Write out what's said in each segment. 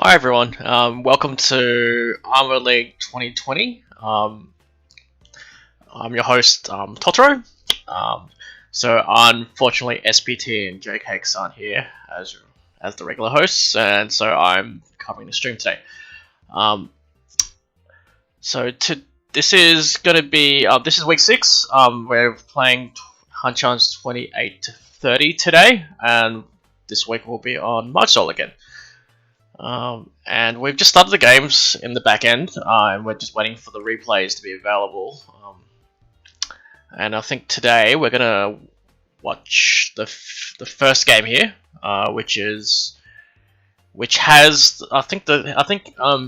Hi everyone, welcome to ARMA League 2020. I'm your host, Totoro. So unfortunately SPT and JCakes aren't here as the regular hosts, and so I'm covering the stream today. This is going to be, this is week 6. We're playing Hanchans 28 to 30 today, and this week we'll be on Marchsol again. And we've just started the games in the back end, and we're just waiting for the replays to be available. And I think today we're gonna watch the first game here, which has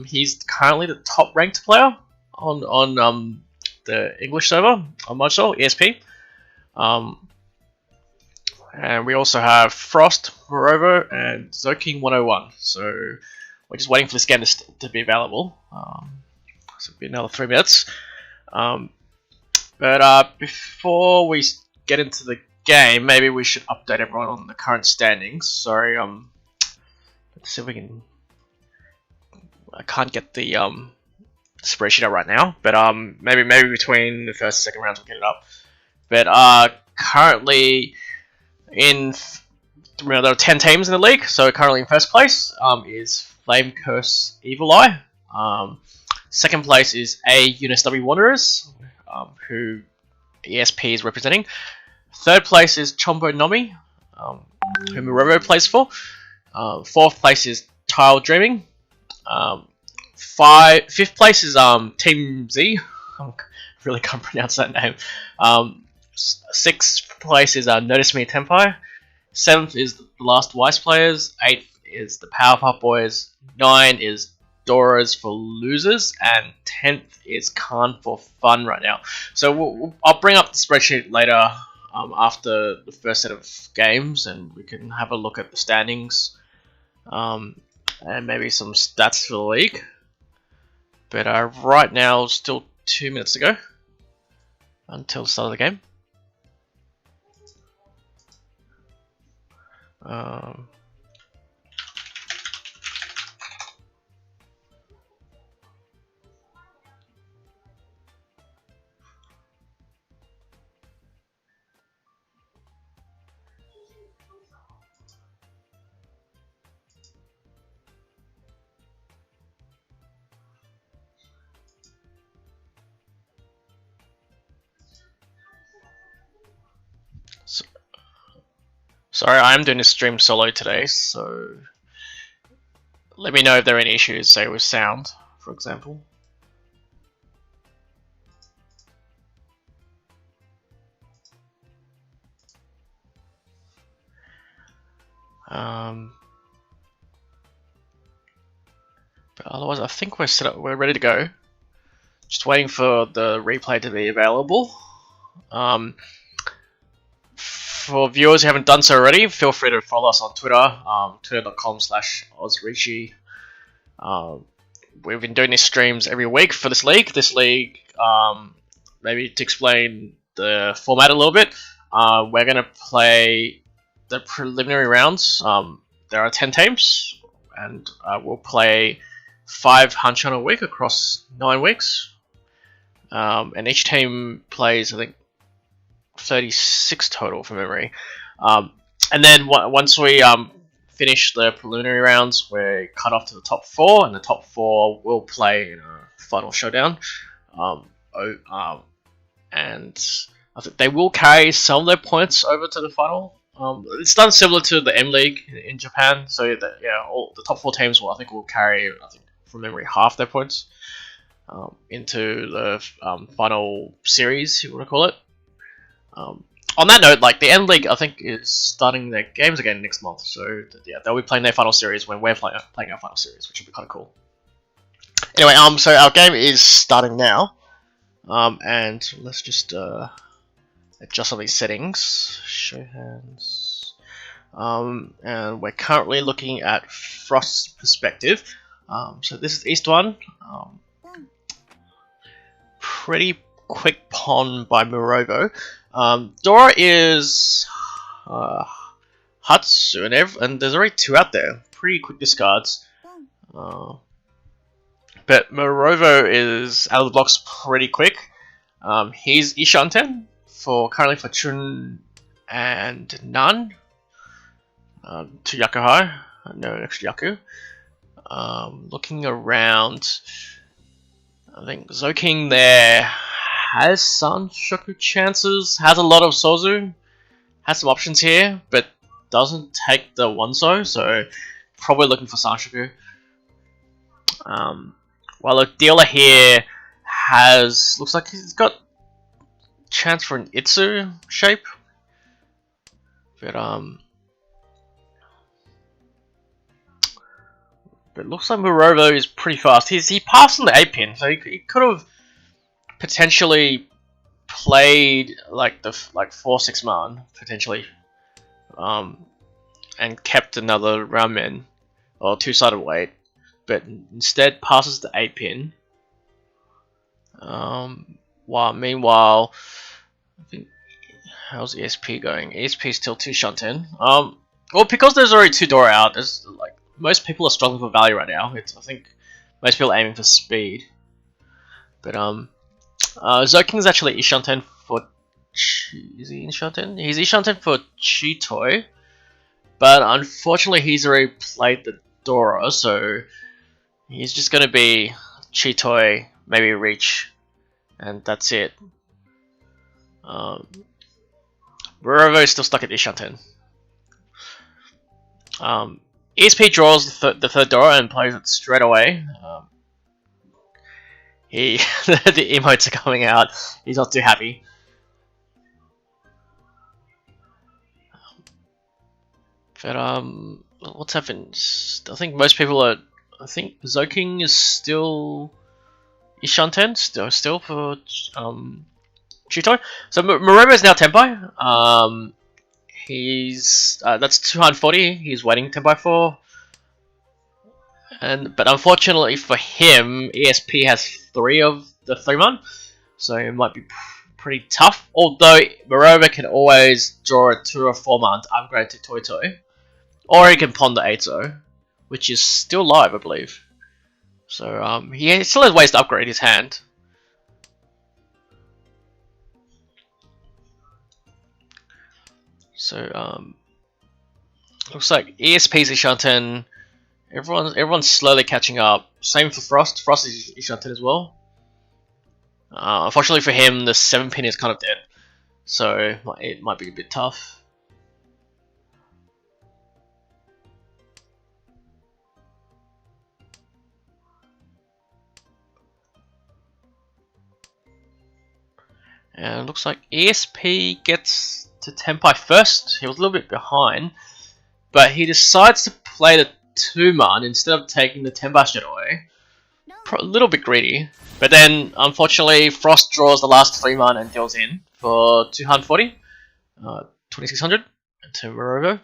he's currently the top ranked player on the English server on Marchsol ESP. And we also have Frost, Morovo, and Zoking 101. So we're just waiting for this game to be available. So it'll be another 3 minutes. But before we get into the game, maybe we should update everyone on the current standings. Sorry, let's see if we can. I can't get the spreadsheet up right now, but maybe between the first and second rounds we'll get it up. But currently. There are 10 teams in the league, so currently in first place is Flame Curse Evil Eye. Second place is UNSW Wanderers, who ESP is representing. Third place is Chombo Nomi, who Morovo plays for. Fourth place is Tile Dreaming. Fifth place is Team Z. I really can't pronounce that name. Sixth place is Notice Me Tenpai. Seventh is the Last Wise Players. Eighth is the Powerpuff Boys. 9 is Doras for Losers, and 10th is Khan for Fun right now. So I'll bring up the spreadsheet later after the first set of games, and we can have a look at the standings and maybe some stats for the league. But right now, still 2 minutes to go until the start of the game. Sorry, I am doing this stream solo today, so let me know if there are any issues, say with sound, for example. But otherwise, I think we're set up. We're ready to go. Just waiting for the replay to be available. For viewers who haven't done so already, feel free to follow us on Twitter, twitter.com/OzRichi. We've been doing these streams every week for this league. Maybe to explain the format a little bit, we're going to play the preliminary rounds. There are 10 teams, and we'll play 5 Hanchan a week across 9 weeks. And each team plays, I think, 36 total from memory. And then once we finish the preliminary rounds, we're cut off to the top 4, and the top 4 will play in a final showdown. And I think they will carry some of their points over to the final. It's done similar to the M League in Japan, so that all the top 4 teams will carry, I think, from memory, half their points into the final series, you want to call it. On that note, like the N League, I think is starting their games again next month, so yeah, they'll be playing their final series when we're playing our final series, which will be kind of cool. Anyway, so our game is starting now, and let's just adjust all these settings. Show hands, and we're currently looking at Frost's perspective. So this is East 1. Pretty quick pawn by Morovo. Dora is Hatsu, and there's already 2 out there. Pretty quick discards. But Morovo is out of the blocks pretty quick. He's Ishanten currently for Chun and Nan. 2 Yaku high, no extra Yaku. Looking around, I think Zoking there has some Shoku chances, has a lot of Sozu, has some options here, but doesn't take the Wonso, so probably looking for Sanshoku. While a dealer here looks like he's got chance for an Itsu shape, but it looks like Morovo is pretty fast. He passed on the 8 pin, so he could have potentially played like 4-6 man potentially, and kept another Ramen or 2-sided weight, but instead passes the 8 pin. Meanwhile, I think how's ESP going? ESP is still 2 Shanten. Well, because there's already 2 Dora out, there's like most people are struggling for value right now. I think most people are aiming for speed. But Zoking's actually Ishanten for is he Ishanten? He's Ishanten for Chitoi, but unfortunately he's already played the Dora, so he's just gonna be Chitoi, maybe Reach, and that's it. Morovo is still stuck at Ishanten. ESP draws the 3rd Dora and plays it straight away. The emotes are coming out. He's not too happy. But what's happened? I think most people are. I think Zoking is still Ishanten, still for Chitoi. So Morovo is now Tenpai. He's that's 240. He's waiting Tenpai for, but unfortunately for him, ESP has 3 of the 3-man, so it might be pretty tough. Although Morovo can always draw a 2 or 4-man to upgrade to Toitoi, or he can pawn the 8-0, which is still live, I believe. So he still has ways to upgrade his hand. So looks like ESP's Ishanten. Everyone's slowly catching up. Same for Frost. Frost is Ishanten as well. Unfortunately for him, the 7 pin is kind of dead, so it might be a bit tough. And it looks like ESP gets to Tenpai first. He was a little bit behind, but he decides to play the 2-man instead of taking the Tenpai straight away. A little bit greedy. But then, unfortunately, Frost draws the last 3-man and deals in for 240, 2600 to Morovo.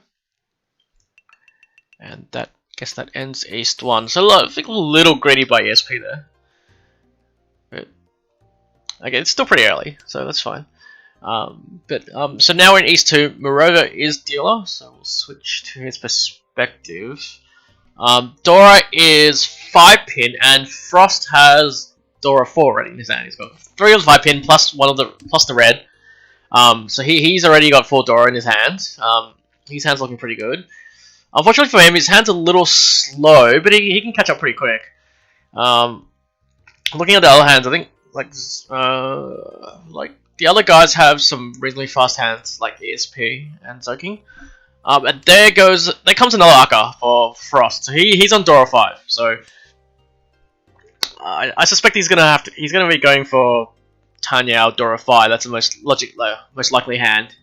And I guess that ends East 1. So I think a little greedy by ESP there. But okay, it's still pretty early, so that's fine. So now we're in East 2. Morovo is dealer, so we'll switch to his perspective. Dora is 5 pin, and Frost has Dora 4 already in his hand. He's got 3 of the 5 pin plus the red. So he's already got 4 Dora in his hand. His hand's looking pretty good. Unfortunately for him, his hand's a little slow, but he can catch up pretty quick. Looking at the other hands, I think like the other guys have some reasonably fast hands, like ESP and Zoking. And there comes another Aka for Frost. So he's on Dora 5. So I suspect he's gonna be going for Tanya Dora 5. That's the most likely hand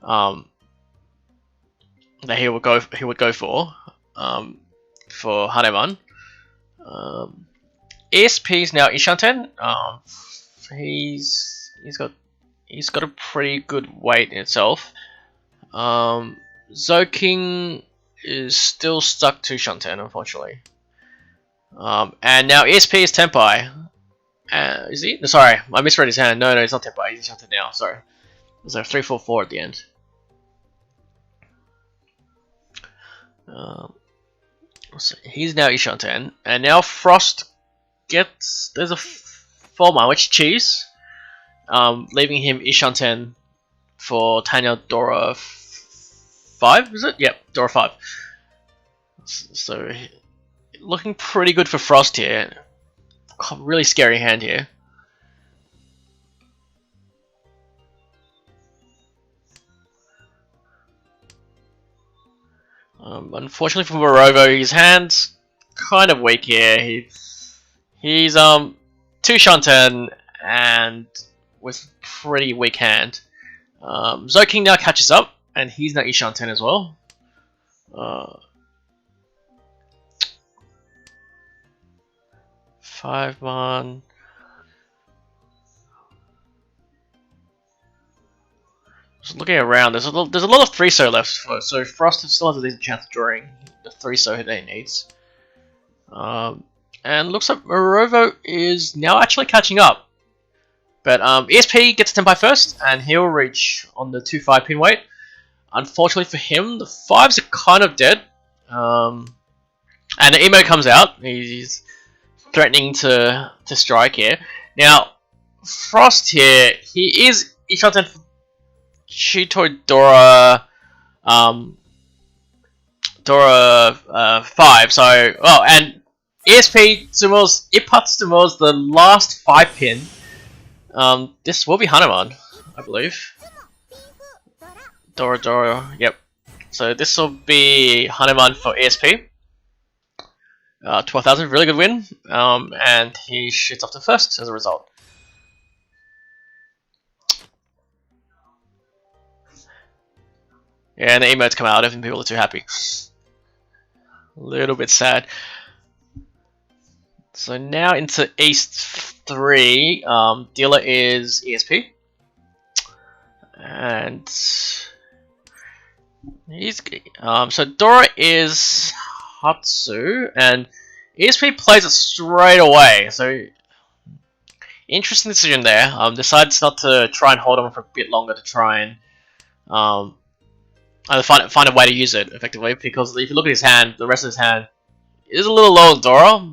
that he would go for Haneman. ESP is now Ishanten. He's got a pretty good weight in itself. Zoking is still stuck to Shanten, unfortunately. And now ESP is Tenpai. Is he? No, sorry, I misread his hand. No, he's not Tenpai. He's Shanten now. Sorry. There's a 3-4-4 at the end. So he's now Ishanten, and now Frost gets there's a 4-man, which cheese, leaving him Ishanten for Tanya Dora 5. Is it? Yep, Dora 5. So looking pretty good for Frost here. Really scary hand here. Unfortunately for Morovo, his hand's kind of weak here. He's 2 Shanten and with pretty weak hand. Zoking now catches up, and he's now Ishanten as well. 5-1. Just looking around, there's a lot of 3-so left, so Frost still has a decent chance of drawing the 3-so that he needs. And looks like Morovo is now actually catching up. But ESP gets a 10 first, and he'll reach on the 2-5 pin weight. Unfortunately for him, the 5s are kind of dead. And the emo comes out. He's threatening to strike here. Now, Frost here, he is Ishanten for Chitoi Dora 5. So, well, and ESP Sumo's Ipats Sumo's the last 5 pin. This will be Hanuman, I believe. Dora, yep. So this will be Hanuman for ESP. 12,000, really good win. And he shoots off to first as a result. Yeah, and the emotes come out. I don't think people are too happy. A little bit sad. So now into East 3. Dealer is ESP. And he's so Dora is Hatsu, and ESP plays it straight away. So interesting decision there. Decides not to try and hold on for a bit longer to try and find a way to use it effectively. Because if you look at his hand, the rest of his hand is a little low on Dora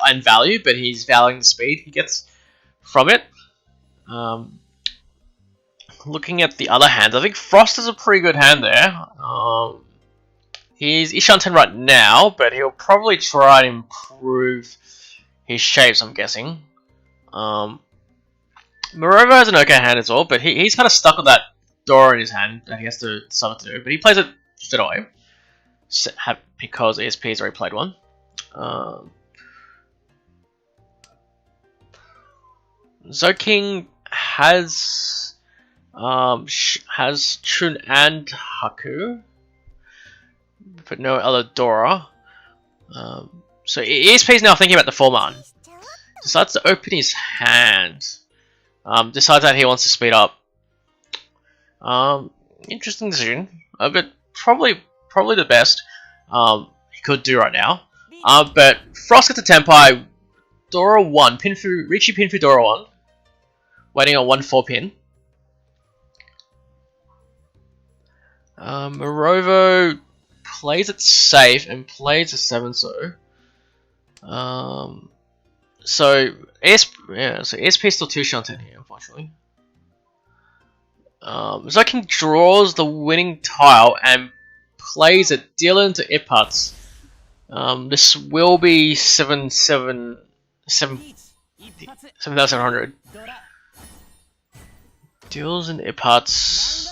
and value, but he's valuing the speed he gets from it. Looking at the other hands, I think Frost is a pretty good hand there. He's Ishanten right now, but he'll probably try and improve his shapes, I'm guessing. Morovo has an okay hand as well, but he's kind of stuck with that Dora in his hand that he has to decide what to do. But he plays it straight away because ESP has already played one. Zoking has Chun and Haku, but no other Dora. So ESP is now thinking about the 4-man. Decides to open his hand. Decides that he wants to speed up. Interesting decision, but probably the best he could do right now. But Frost gets a Tenpai. Dora 1, Richi Pinfu Dora 1, waiting on 1-4 pin. Morovo plays it safe and plays a 7-so. So ESP is still 2 Shanten here, unfortunately. Zoking draws the winning tile and plays it Dylan to Ipats. This will be 7,700. Deals and Ipats.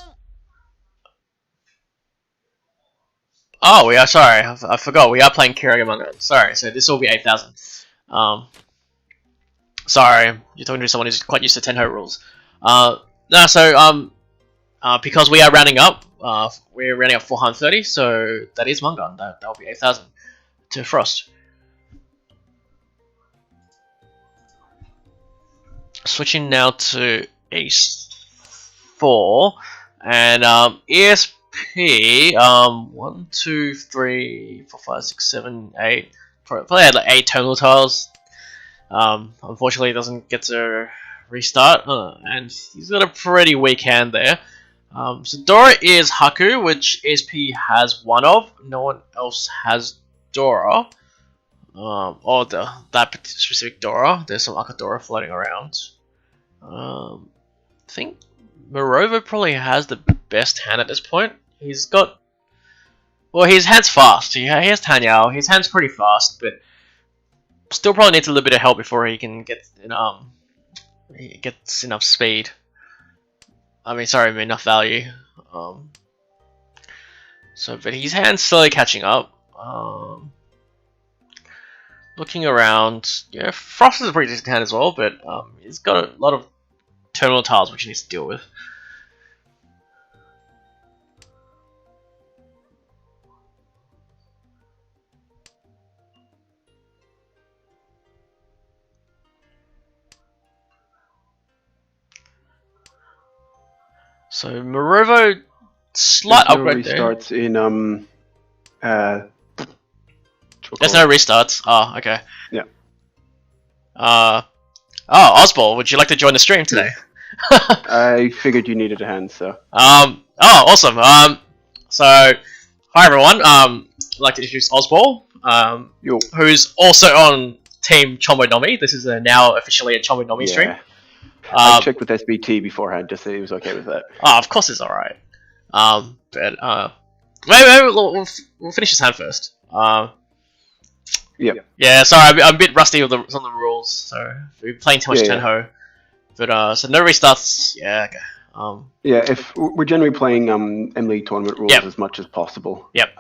Oh, we are sorry. I forgot. We are playing Kiragamanga. Sorry. So this will be 8,000. Sorry, you're talking to someone who's quite used to Tenho rules. Because we are rounding up, we're rounding up 430. So that is Mangan. That will be 8,000 to Frost. Switching now to Ace 4 and ESP. 1, 2, 3, 4, 5, 6, 7, 8. Probably had like 8 terminal tiles. Unfortunately, he doesn't get to restart, and he's got a pretty weak hand there. So Dora is Haku, which ESP has 1 of. No one else has Dora, or that specific Dora. There's some Akadora floating around. I think Morova probably has the best hand at this point. He's got, well, his hand's fast. He has Tanyao. His hand's pretty fast, but still probably needs a little bit of help before he can get he gets enough speed. I mean, sorry, enough value. So, but his hand's slowly catching up. Looking around, yeah, Frost is a pretty decent hand as well, but he's got a lot of terminal tiles which he needs to deal with. So Morovo, slight upgrade there. Restarts in There's no restarts. Oh, okay. Yeah. Oh, Osball, would you like to join the stream today? I figured you needed a hand, so. Oh, awesome. So, hi everyone. I'd like to introduce Osball, who's also on Team Chombo Nomi. This is now officially a Chombo Nomi stream. I checked with SBT beforehand, just so he was okay with that. Oh, of course it's alright. But, maybe we'll finish his hand first. Yep. Yeah, sorry, I'm a bit rusty with some of the rules, so we're playing too much Tenho. But, so no restarts, yeah, okay. Yeah, if we're generally playing M-League tournament rules as much as possible. Yep.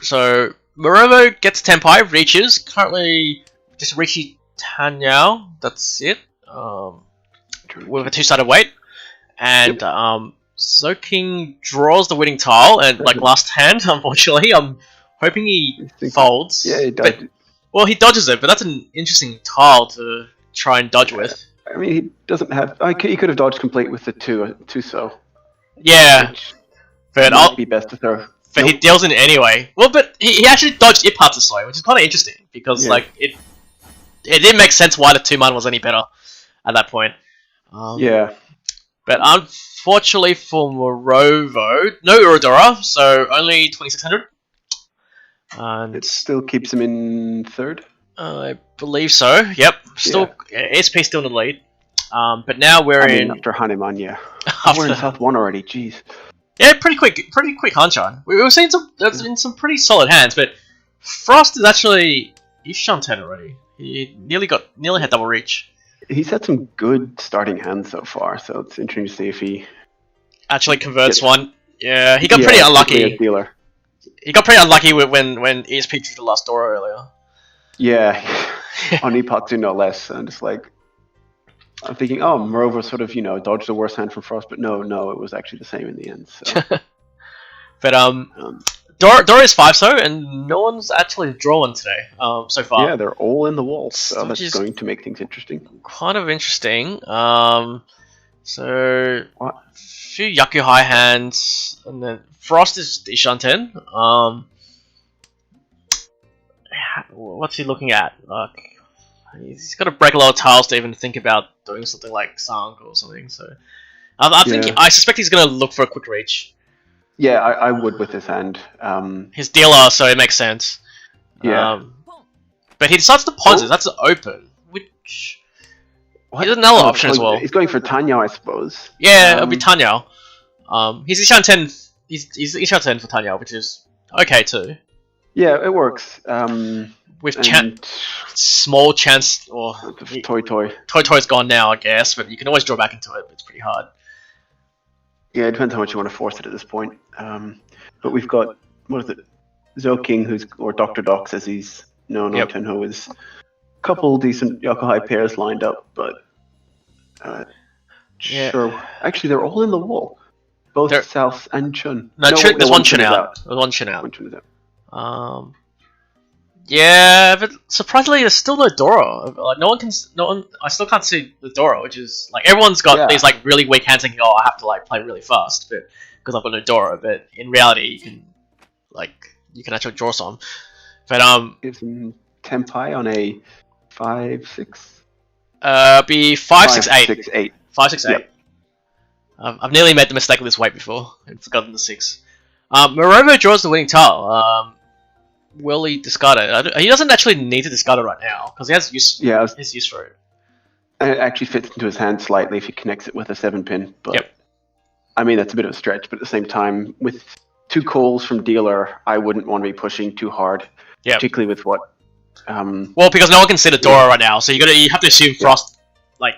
So, Morovo gets Tenpai, reaches, currently just reaching Tanyao, that's it. With a 2-sided weight. And, Zoking draws the winning tile, and like last hand, unfortunately, I'm hoping he folds. Yeah, he does. Well, he dodges it, but that's an interesting tile to try and dodge with. I mean, he doesn't have. He could have dodged complete with the two so. Yeah, but might be best to throw. But he deals in it anyway. Well, but he actually dodged Iphat slow, which is kind of interesting because like it didn't make sense why the 2-man was any better at that point. Yeah. But unfortunately for Morovo, no Urodora, so only 2600. And it still keeps him in third? I believe so, yep. Still, SP still in the lead. But now we're in... after Hanuman, yeah. We're in South 1 already, jeez. Yeah, pretty quick Hanchan. We were seeing some pretty solid hands, but Frost is actually... He's Shan 10 already. He nearly had double reach. He's had some good starting hands so far, so it's interesting to see if he actually converts one. Yeah, he got pretty unlucky. He got pretty unlucky when ESP drew the last Dora earlier. Yeah, on Ipatsu no less. And just like, I'm thinking, oh, Morova sort of dodged the worst hand from Frost, but no, it was actually the same in the end. So. But Dora is 5-so, and no one's actually drawn today so far. Yeah, they're all in the walls, so that's going to make things interesting. Kind of interesting. So a few Yaku high hands, and then Frost is Ishan 10. What's he looking at? He's got to break a lot of tiles to even think about doing something like Sang or something. So I suspect he's going to look for a quick reach. Yeah, I would with his hand. His dealer, so it makes sense. Yeah. But he decides to Ponzes. That's open, which he has another option as well. He's going for Tanyao, I suppose. Yeah, it'll be Tanyao. He's Ishan 10. He's Ishan 10 for Tanyao, which is okay too. Yeah, it works. With small chance, or Toy. Toy's gone now, I guess, but you can always draw back into it. But it's pretty hard. Yeah, it depends how much you want to force it at this point. But we've got, what is it? Zoking, or Dr. Docs as he's known on Tenho, is a couple decent Yokohai pairs lined up, but sure. Actually, they're all in the wall. Both South and Chun. No, there's one Chun out. There's one Chun out. One Chun is out. Yeah, but surprisingly, there's still no Dora. Like I still can't see the Dora, which is like everyone's got these like really weak hands thinking, oh, I have to like play really fast, but because I've got no Dora. But in reality, you can actually draw some. But gives him Tenpai on a 5-6. Be 5-6-8. 5-6-8. 5-6-8. Yep. I've nearly made the mistake with this weight before and forgotten the 6. Morovo draws the winning tile. will he discard it? He doesn't actually need to discard it right now because he has use. Yeah, his use for it. it actually fits into his hand slightly if he connects it with a 7-pin. But Yep. I mean, that's a bit of a stretch. But at the same time, with 2 calls from dealer, I wouldn't want to be pushing too hard. Yeah. Particularly with what. Well, because no one can see the Dora right now, so you have to assume Frost, like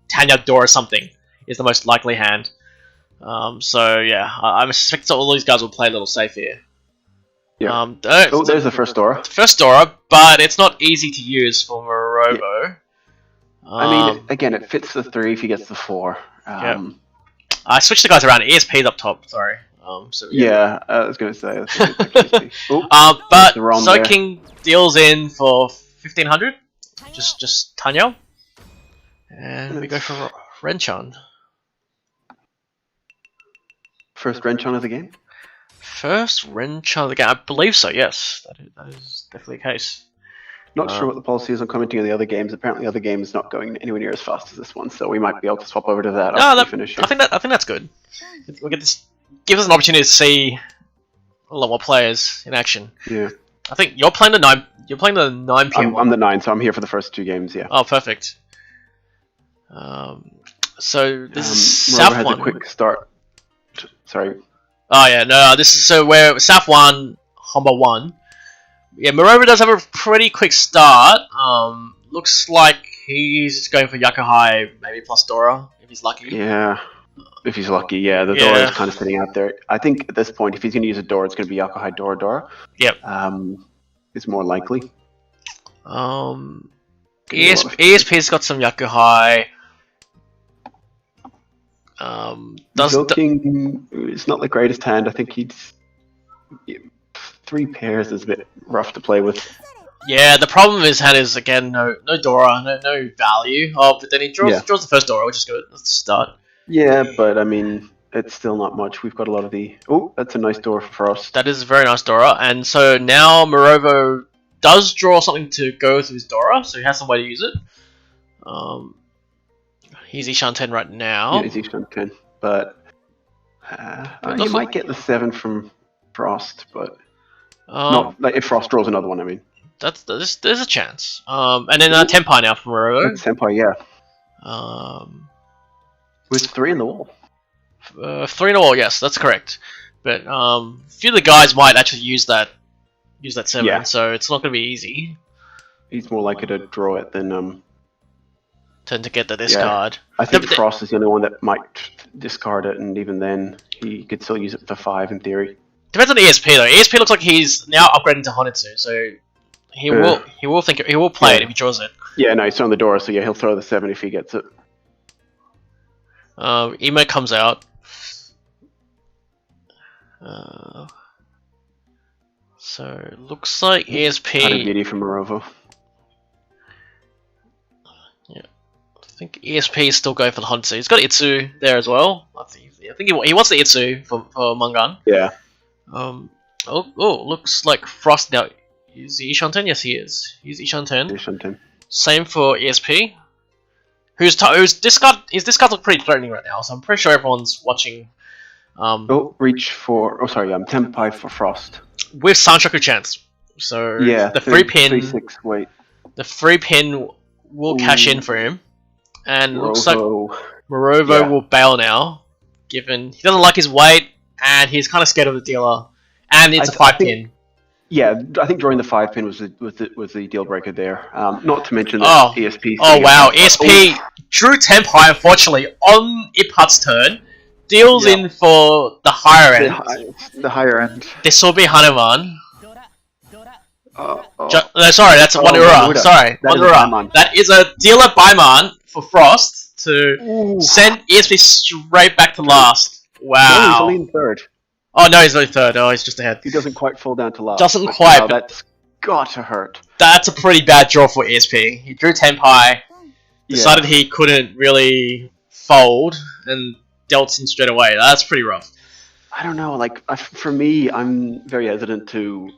Tanya Dora or something, is the most likely hand. So yeah, I suspect all these guys will play a little safe here. Yeah. There's the first Dora. First Dora, but it's not easy to use for Morovo. Yeah. I mean, again, it fits the 3 if he gets the 4. Yeah. I switched the guys around. ESP's up top. Sorry. So yeah, I was going to say. But Soaking deals in for 1500. Just Tanya, and we go for Hanchan. First Hanchan of the game. First Hanchan of the game. I believe so. Yes, that is definitely the case. Not sure what the policy is on commenting on the other games. Apparently, the other game is not going anywhere near as fast as this one, so we might be able to swap over to that after we finish. I think that's good. We'll get this. Give us an opportunity to see a lot more players in action. Yeah. I think you're playing the 9. You're playing the 9 p.m. I'm the 9, so I'm here for the first 2 games. Yeah. Oh, perfect. So this is South South 1. A quick start. Sorry. Oh yeah, no. This is so where South 1, Humber 1. Yeah, Morovo does have a pretty quick start. Looks like he's going for Yakuhai, maybe plus Dora if he's lucky. Yeah. If he's lucky, yeah, the Dora is kind of sitting out there. I think at this point, if he's going to use a Dora, it's going to be Yakuhai Dora. Yep. It's more likely. ESP's got some Yakuhai. King, it's not the greatest hand. I think he's 3 pairs is a bit rough to play with. Yeah, the problem with his hand is again no Dora, no value. Oh, but then he draws the first Dora, which is good. Let's start. Yeah, but I mean, it's still not much. We've got a lot of the... Oh, that's a nice Dora for Frost. That is a very nice Dora, and so now Morovo does draw something to go with his Dora, so he has some way to use it. He's Ishan 10 right now. Yeah, he's Ishan 10, but he might get the 7 from Frost, but not like if Frost draws another one. I mean, there's a chance. And then Tenpai now from Morovo. Tenpai, yeah. With 3 in the wall. 3 in the wall, yes, that's correct. But a few of the guys might actually use that 7, so it's not going to be easy. He's more likely to draw it than tend to get the discard. I think Frost is the only one that might discard it, and even then, he could still use it for 5 in theory. Depends on the ESP though. ESP looks like he's now upgrading to Honitsu, so he will play it if he draws it. Yeah, no, he's on the door, so yeah, he'll throw the 7 if he gets it. Emo comes out. So looks like ESP. Kind of beauty from Morovo. Yeah, I think ESP is still going for the Honitsu. He's got Itsu there as well. I think he wants the Itsu for Mangan. Yeah. Looks like Frost now. Is he Ishan 10? Yes, he is. He's Ishan 10. Ishan 10. Same for ESP. His discards look pretty threatening right now, so I'm pretty sure everyone's watching. Reach for... Oh, sorry, Tenpai for Frost. With Sanshoku chance. So yeah, the free pin... 3-6, wait. The free pin will cash in for him. And looks like Morovo will bail now, given he doesn't like his weight, and he's kind of scared of the dealer. And it's a 5-pin. Yeah, I think drawing the 5-pin was the deal breaker there. Not to mention ESP. Oh wow, ESP drew Tenpai unfortunately on Iphat's turn, deals in for the higher end. The higher end. This will be Hanuman. No, sorry, that's Wanura. Sorry, Wanura. That is a dealer Baiman for Frost to send ESP straight back to last. Wow. No, he's only in 3rd. Oh no, he's only 3rd. Oh, he's just ahead. He doesn't quite fall down to last. Doesn't quite. Wow, that's got to hurt. That's a pretty bad draw for ESP. He drew Tenpai, decided he couldn't really fold, and dealt in straight away. That's pretty rough. I don't know. Like for me, I'm very hesitant to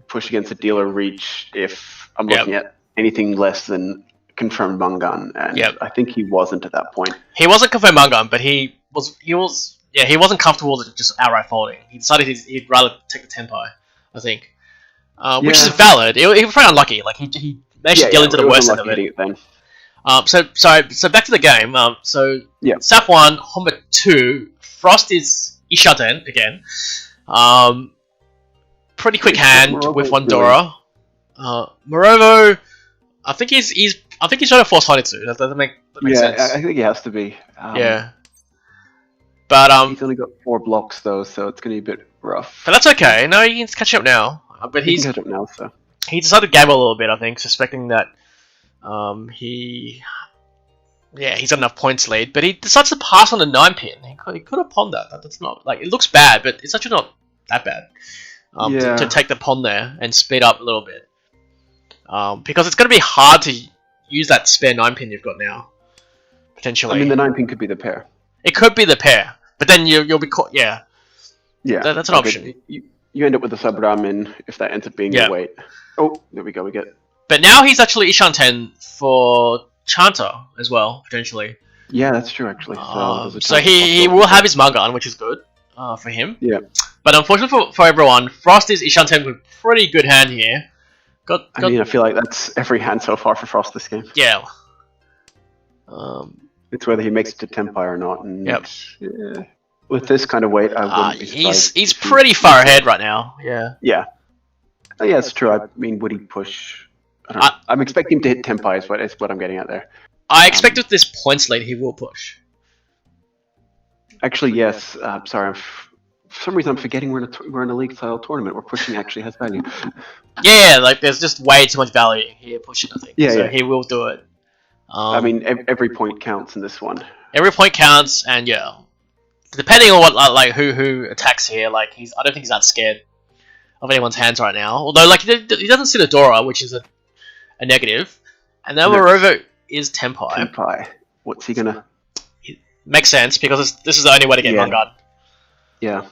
push against a dealer reach if I'm looking at anything less than confirmed Mangan, and I think he wasn't at that point. He wasn't confirmed Mangan, but he wasn't comfortable with just outright folding. He decided he'd rather take the Tenpai, I think. which is valid. He was very unlucky. Like he managed to deal into the worst end of it. Then. So back to the game. Saf 1, Homba 2, Frost is Ishaten again. Pretty quick hand Morovo with one Dora. Morovo, I think he's trying to force Honitsu. That makes sense. I think he has to be. But he's only got 4 blocks though, so it's gonna be a bit rough. But that's okay. No, he can catch up now. But He can catch up now, so. he decided to gamble a little bit. I think, suspecting that he's got enough points lead. But he decides to pass on the 9-pin. He could have pawned that. That's not like, it looks bad, but it's actually not that bad. To take the pawn there and speed up a little bit. Because it's going to be hard to use that spare 9-pin you've got now. Potentially. I mean, the 9-pin could be the pair. It could be the pair, but then you'll be caught. Yeah. That's an option. You end up with a sub-Ramen if that ends up being your weight. Oh, there we go. We get. But now he's actually Ishanten for Chanter as well, potentially. Yeah, that's true actually. So he will have his Mangan, which is good for him. Yeah. But unfortunately for everyone, Frost is Ishanten with pretty good hand here. I feel like that's every hand so far for Frost this game. Yeah. It's whether he makes it to Tempai or not. And with this kind of weight, I wouldn't be surprised. He's pretty far ahead right now. Yeah. Yeah. Yeah, it's true. I mean, would he push? I don't know. I'm expecting him to hit Tempai is what I'm getting at there. I expect with this points lead, he will push. Actually, yes. Sorry, for some reason I'm forgetting we're in a league-style tournament where pushing actually has value. Yeah, like there's just way too much value here pushing, I think. So he will do it. I mean, every point counts in this one. Every point counts, and depending on what who attacks here, I don't think he's that scared of anyone's hands right now. Although he doesn't see the Dora, which is a negative, and then Morovo is Tempai. Tempai. What's he gonna? Makes sense because this is the only way to get Mangan. Yeah.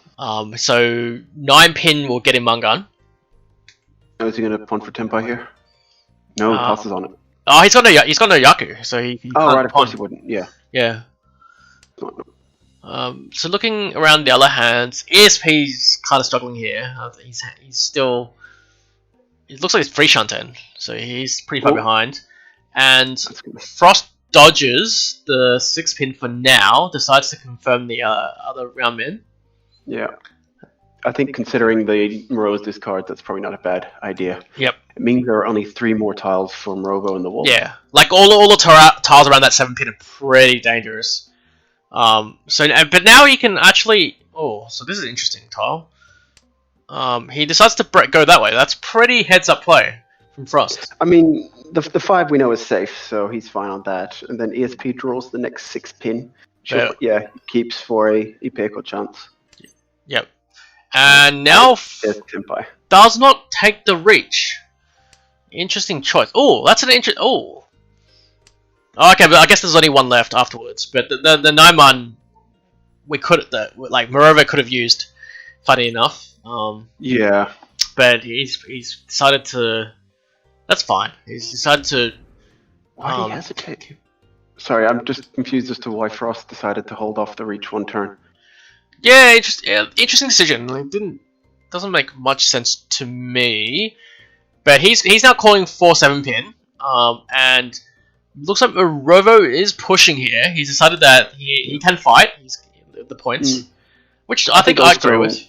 So 9-pin will get him Mangan. Oh, is he gonna pawn for Tempai here? No, passes on it. Oh, he's got no Yaku, so he can't right, of pawn. course he wouldn't. Yeah. Yeah. So looking around the other hands, ESP's kind of struggling here. He's still. It looks like it's 3 Shanten, so he's pretty far behind. And Frost dodges the 6-pin for now, decides to confirm the other round min. Yeah. I think considering the Moro's discard, that's probably not a bad idea. Yep. It means there are only 3 more tiles for Morovo in the wall. Yeah. Like all the tiles around that 7-pin are pretty dangerous. But now he can actually. Oh, so this is an interesting tile. He decides to go that way. That's pretty heads-up play from Frost. I mean, the 5 we know is safe, so he's fine on that. And then ESP draws the next 6-pin. He keeps for a Ipeco chance. Yep. And now does not take the reach. Interesting choice. Oh, that's an interesting. Oh. Okay, but I guess there's only one left afterwards. But the 9-man we could Morovo could have used. Funny enough. Yeah. But he's decided to. That's fine. He's decided to. Why did he hesitate? Sorry, I'm just confused as to why Frost decided to hold off the reach 1 turn. Yeah, interesting decision. It doesn't make much sense to me. But he's now calling for 7-pin. And looks like Morovo is pushing here. He's decided that he can fight. He's the points, which I think I agree with.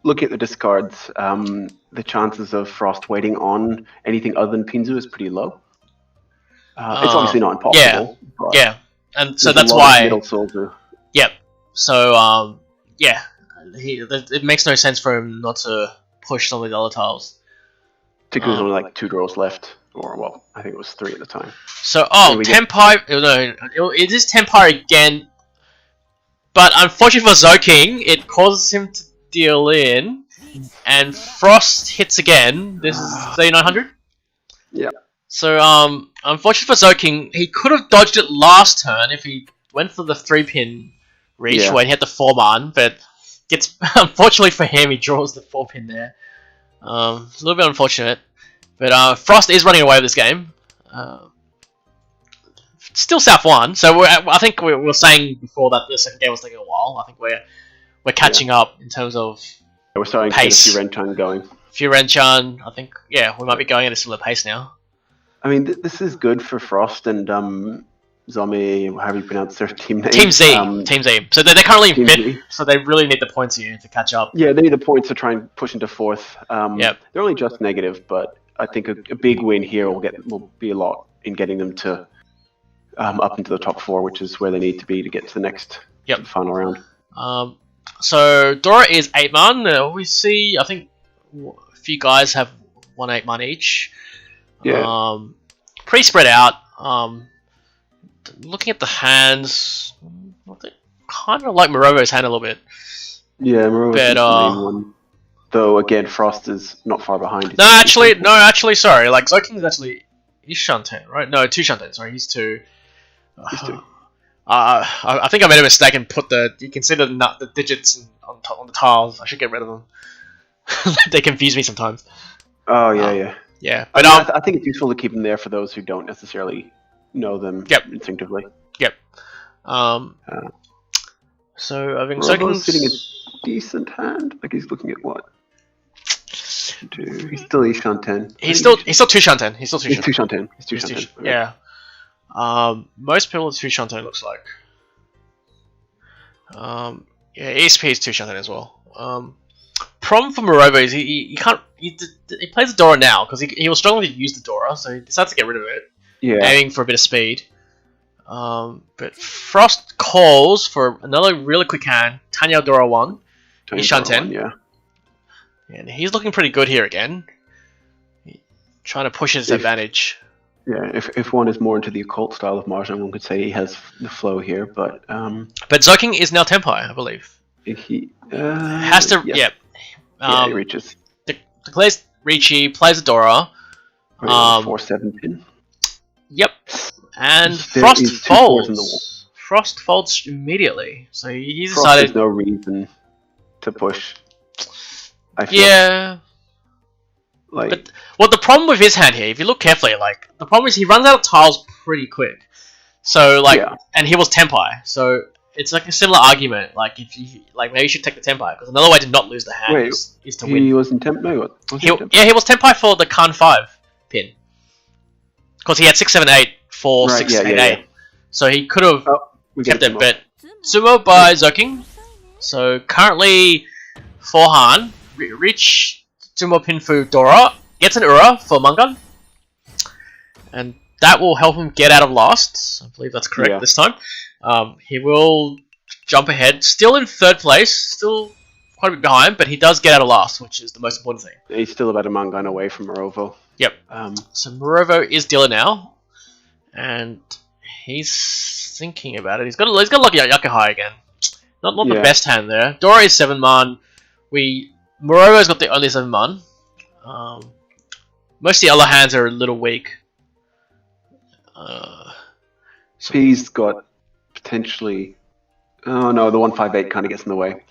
Looking at the discards, the chances of Frost waiting on anything other than Pinzu is pretty low. It's obviously not impossible. Yeah, and so that's why. Middle soldier. Yep. So it makes no sense for him not to push some of the other tiles. Particularly only like 2 draws left, or I think it was 3 at the time. So Tempai. No, it is Tempai again. But unfortunately for Zoking, it causes him to deal in, and Frost hits again. This is 3900. Yeah. So unfortunately for Zoking, he could have dodged it last turn if he went for the 3-pin reach when he had the 4-man, but unfortunately for him, he draws the 4-pin there. A little bit unfortunate, but Frost is running away with this game. Still South 1, so I think we were saying before that the second game was taking a while. I think we're catching up in terms of we're starting pace. to see Hanchan going. few Hanchan. I think, yeah, we might be going at a similar pace now. I mean, this is good for Frost and Zombie, however you pronounce their team name. Team Z. Team Z. So they're currently in Team 5th, Z. so they really need the points here to catch up. Yeah, they need the points to try and push into 4th. Yep. They're only just negative, but I think a big win here will be a lot in getting them to up into the top 4, which is where they need to be to get to the next final round. So Dora is 8-man. We see, I think, a few guys have 1 8-man each. Yeah. Pretty spread out. Looking at the hands, I think kind of like Morovo's hand a little bit. Yeah, Morovo's the main one. Though again, Frost is not far behind. No, actually, sorry. Like Zoking is actually Shanten, right? No, 2 Shanten. Sorry, he's 2. He's 2. I think I made a mistake and put you consider the digits on the tiles. I should get rid of them. They confuse me sometimes. Oh yeah. Yeah, but I think it's useful to keep them there for those who don't necessarily know them instinctively. Yep. So I think Robo's sitting a decent hand. Like he's looking at what? He's still Shanten. He's still 2 Shanten. He's 2 Shanten. He's 2 Shanten. Okay. Yeah. Most people are 2 Shanten, looks like. Yeah, ESP is 2 Shanten as well. Problem for Morovo is he can't. He plays the Dora now because he was struggling to use the Dora, so he decided to get rid of it. Yeah. Aiming for a bit of speed. But Frost calls for another really quick hand. Tanya Dora 1. Shanten. Yeah. And he's looking pretty good here again. Trying to push his advantage. Yeah, if one is more into the occult style of Martian, one could say he has the flow here, but Zoking is now Tempai, I believe. He has to. Yeah. Yeah. He reaches. Declares Ricci, plays Adora. 4-7 pin. Yep. And There Frost is 2 fours in the wall. folds. Frost folds immediately, so he decided. There's no reason to push. I feel But the problem with his hand here, if you look carefully, like the problem is he runs out of tiles pretty quick. So and he was Tempai, so it's like a similar argument. Like if you maybe you should take the Tempai because another way to not lose the hand is to win. He was in Tempai. He was Tempai for the Khan 5 pin because he had 6, 7, 8, 4, 6, 8, 8. So he could have kept it, but Sumo by Zoking. So currently for Han, Rich Sumo pin for Dora, gets an Ura for Mungan, and that will help him get out of last. I believe that's correct this time. He will jump ahead, still in 3rd place, still quite a bit behind, but he does get out of last, which is the most important thing. He's still about a Mungan away from Morovo. Yep. So Morovo is dealer now, and he's thinking about it. He's got lucky Yakuhai again. Not the best hand there. Dora is 7-man. Morovo's got the only 7-man. Most of the other hands are a little weak. He's got potentially. Oh no, the 158 kind of gets in the way.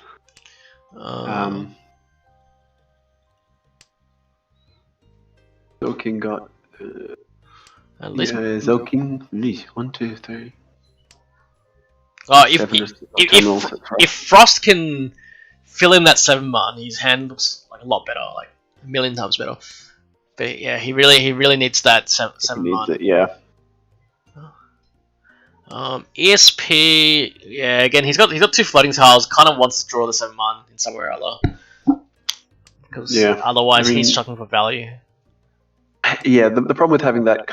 Zoking got. At least Zoking. 1, 2, 3. If Frost can fill in that 7-man, his hand looks like a lot better, like a million times better. But yeah, he really needs that 7-man. Yeah. ESP, yeah, again he's got 2 floating tiles. Kind of wants to draw the 7-man in somewhere or other, because otherwise he's struggling for value. Yeah, the problem with having that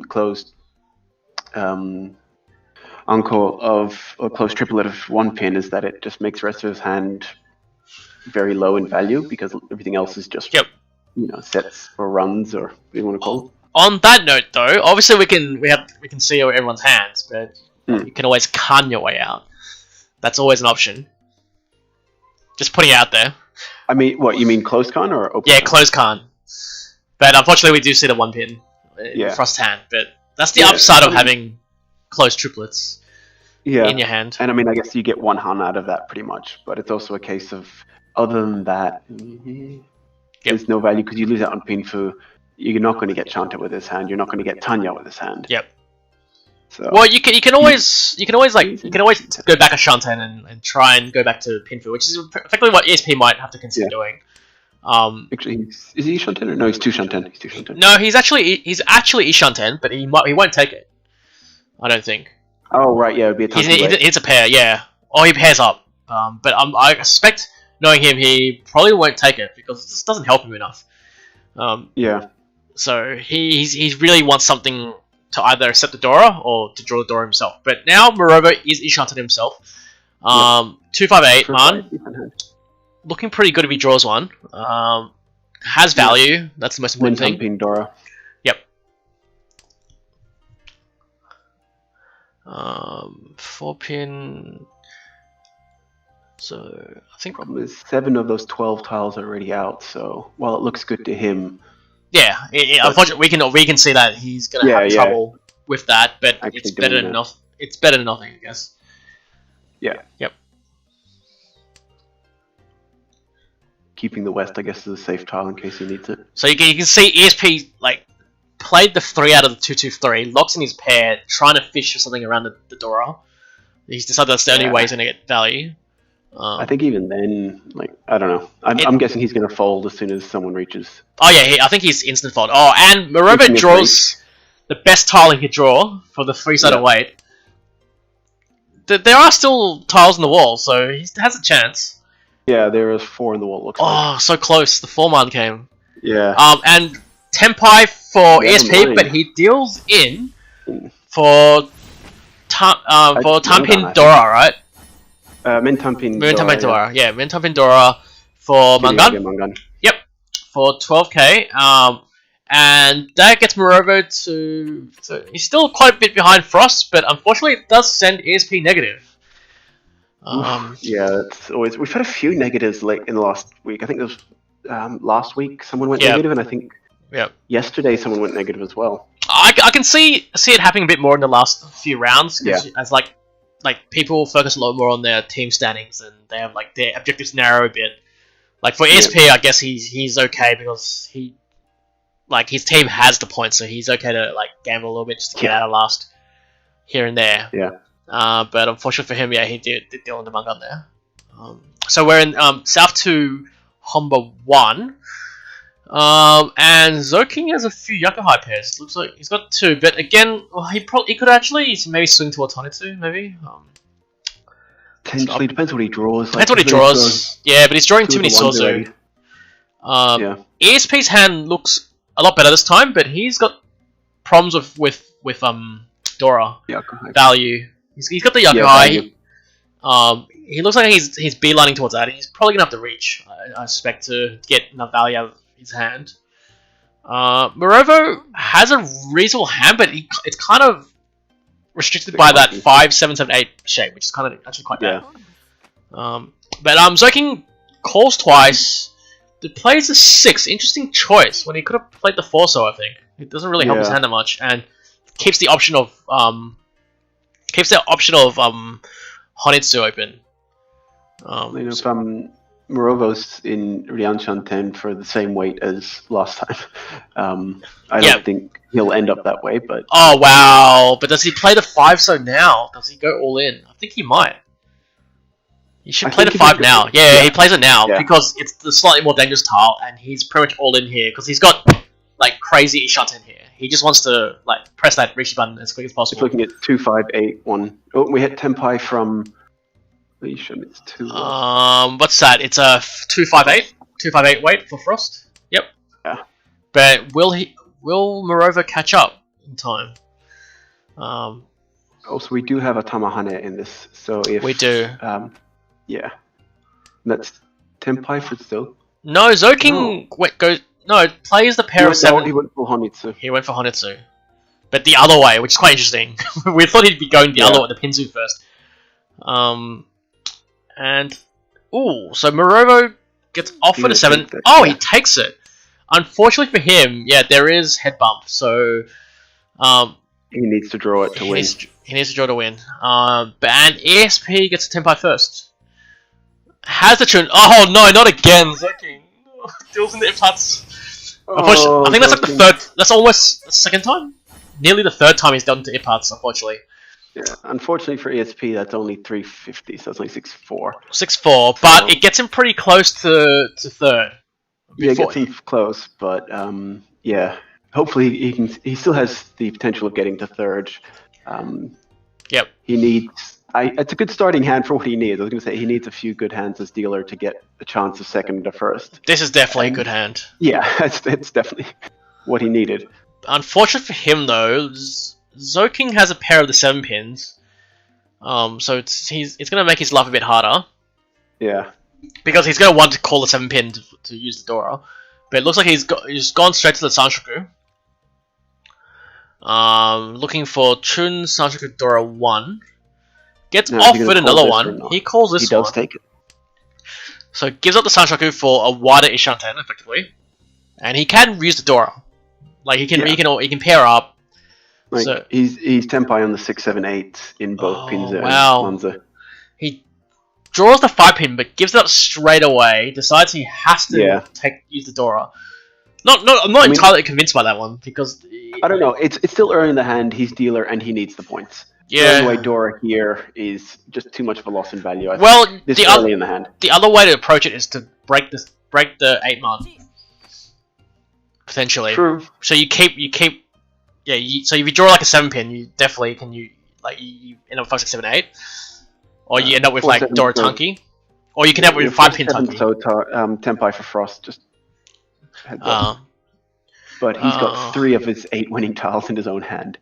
closed uncle of a closed triplet of 1 pin is that it just makes the rest of his hand very low in value because everything else is just sets or runs or what you want to call it. On that note, though, obviously we can see everyone's hands, but you can always con your way out. That's always an option. Just putting it out there. I mean, what you mean, closed con or open? Yeah, closed con. But unfortunately, we do see the 1 pin in Frost hand. But that's the upside of having closed triplets in your hand. And I mean, I guess you get 1 Han out of that pretty much. But it's also a case of, other than that, there's no value because you lose out on Pinfu. You're not going to get Chanta with his hand. You're not going to get Tanya with his hand. Yep. So well, you can always go back a Shantan and try and go back to Pinfu, which is effectively what ESP might have to consider doing. Actually, is he Shanten or no? He's 2 Shanten. He's 2 Shanten. No, he's actually Ishanten, but he won't take it. I don't think. Oh right, yeah, it'd be a It's a pair, yeah. Or he pairs up. But I expect, knowing him, he probably won't take it because it just doesn't help him enough. Yeah. So he really wants something to either accept the Dora or to draw the Dora himself. But now Morovo is Ishanten himself. 258 man, looking pretty good if he draws one. Has value. That's the most important thing. Dora. Yep. 4-pin. So I think probably 7 of those 12 tiles are already out. So while it looks good to him, unfortunately we can see that he's gonna have trouble with that. But it's better than nothing. It's better than nothing, I guess. Yeah. Yep. Keeping the West, I guess, is a safe tile in case he needs it. So you can see ESP like played the 3 out of the 2-2-3, locks in his pair, trying to fish for something around the Dora. He's decided that's the only way he's gonna get value. I think even then, like, I don't know. I'm guessing he's gonna fold as soon as someone reaches. Oh yeah, I think he's instant fold. Oh, and Morovo draws the best tile he could draw for the 3-sided weight. There are still tiles in the wall, so he has a chance. Yeah, there is 4 in the wall. Looks like. Oh, so close. The 4-man came. Yeah. And Tenpai for ESP, but he deals in for Tampin Dora, right? Tampin Dora. Yeah, Tampin Dora for Mangan. Yep, for 12k. And that gets Morovo to... So he's still quite a bit behind Frost, but unfortunately it does send ESP negative. Yeah, that's always... We've had a few negatives late in the last week. I think there was last week someone went negative, and I think yesterday someone went negative as well. I can see it happening a bit more in the last few rounds, as like people focus a lot more on their team standings, and they have like their objectives narrow a bit. Like for ESP, I guess he's okay because his team has the points, so he's okay to like gamble a little bit just to get out of last here and there. Yeah. But unfortunately for him, he did deal in the Mangan there. So we're in South 2, Homba 1. And Zoking has a few Yakuhai pairs. Looks like he's got 2, but again, he could actually maybe swing towards Honitsu, maybe. Potentially, depends what he draws. Depends what he draws. Yeah, but he's drawing too many Sozu. ESP's hand looks a lot better this time, but he's got problems with Dora value. He's got the Yakuhai. He looks like he's beelining towards that. He's probably gonna have to reach, I suspect, to get enough value out of his hand. Morovo has a reasonable hand, but it's kind of restricted by that 5-7-7-8 shape, which is kind of actually quite bad. But Zoking calls twice. Plays a 6. Interesting choice when he could have played the 4-so. I think it doesn't really help his hand that much, and keeps the option of Honitsu open. If Morovo's in Hanchan 10 for the same weight as last time, I don't think he'll end up that way. But oh wow! But does he play the 5-so now? Does he go all in? I think he might. He should play the 5 now. Yeah, he plays it now because it's the slightly more dangerous tile, and he's pretty much all in here because he's got like crazy Ishanten here. He just wants to like press that Rishi button as quick as possible. He's looking at 2, 5, 8, 1. Oh, we hit Tenpai from. It's 2. What's that? It's a 258. 258 weight for Frost. Yep. Yeah. But will Morovo catch up in time? Also, we do have a Tamahane in this, so if we do. Yeah. That's Tenpai for Zo. No, Zoking plays the pair of 7. He went for Honitsu. He went for Honitsu. But the other way, which is quite interesting. We thought he'd be going the other way, the Pinzu first. So Morovo gets offered a 7. He takes it. Unfortunately for him, there is head bump, so he needs to draw it to win. He needs to draw to win. And ESP gets a Tenpai first. Has the tune. Oh no, not again, Zoking. Deals in the Ippats. I think that's like the third. That's almost the second time. Nearly the third time he's done to Ippats, unfortunately. Yeah, unfortunately for ESP, that's only 350, so it's like 6-4. 6-4, but it gets him pretty close to third. Yeah, it gets him close, but yeah. Hopefully he still has the potential of getting to third. Yep. He needs. It's a good starting hand for what he needs. I was going to say he needs a few good hands as dealer to get a chance of second to first. This is definitely a good hand. Yeah, it's definitely what he needed. Unfortunate for him though, Zoking has a pair of the 7 pins. So it's going to make his life a bit harder. Yeah. Because he's going to want to call the 7 pin to use the Dora. But it looks like he's gone straight to the Sanshoku. Looking for Chun Sanshoku Dora 1. Gets off with another one. He calls this one. He does take it. So gives up the Sanshoku for a wider Ishanten, effectively. And he can use the Dora. Like he can pair up. Like so, he's Tenpai on the 6, 7, 8 in both pins there. Wow. Monza. He draws the 5 pin but gives it up straight away. Decides he has to use the Dora. I'm not entirely convinced by that one because I don't know. It's still early in the hand. He's dealer and he needs the points. Yeah. The only way Dora here is just too much of a loss in value. Early in the hand. The other way to approach it is to break the 8-man. Potentially. True. So you keep so if you draw like a 7 pin, you definitely can you end up with 5, 6, 7, 8. Or you end up with like Dora Tunky. Or you can have it with 5 pin Tunky. So Tenpai for Frost just heads up. But he's got 3 of his 8 winning tiles in his own hand.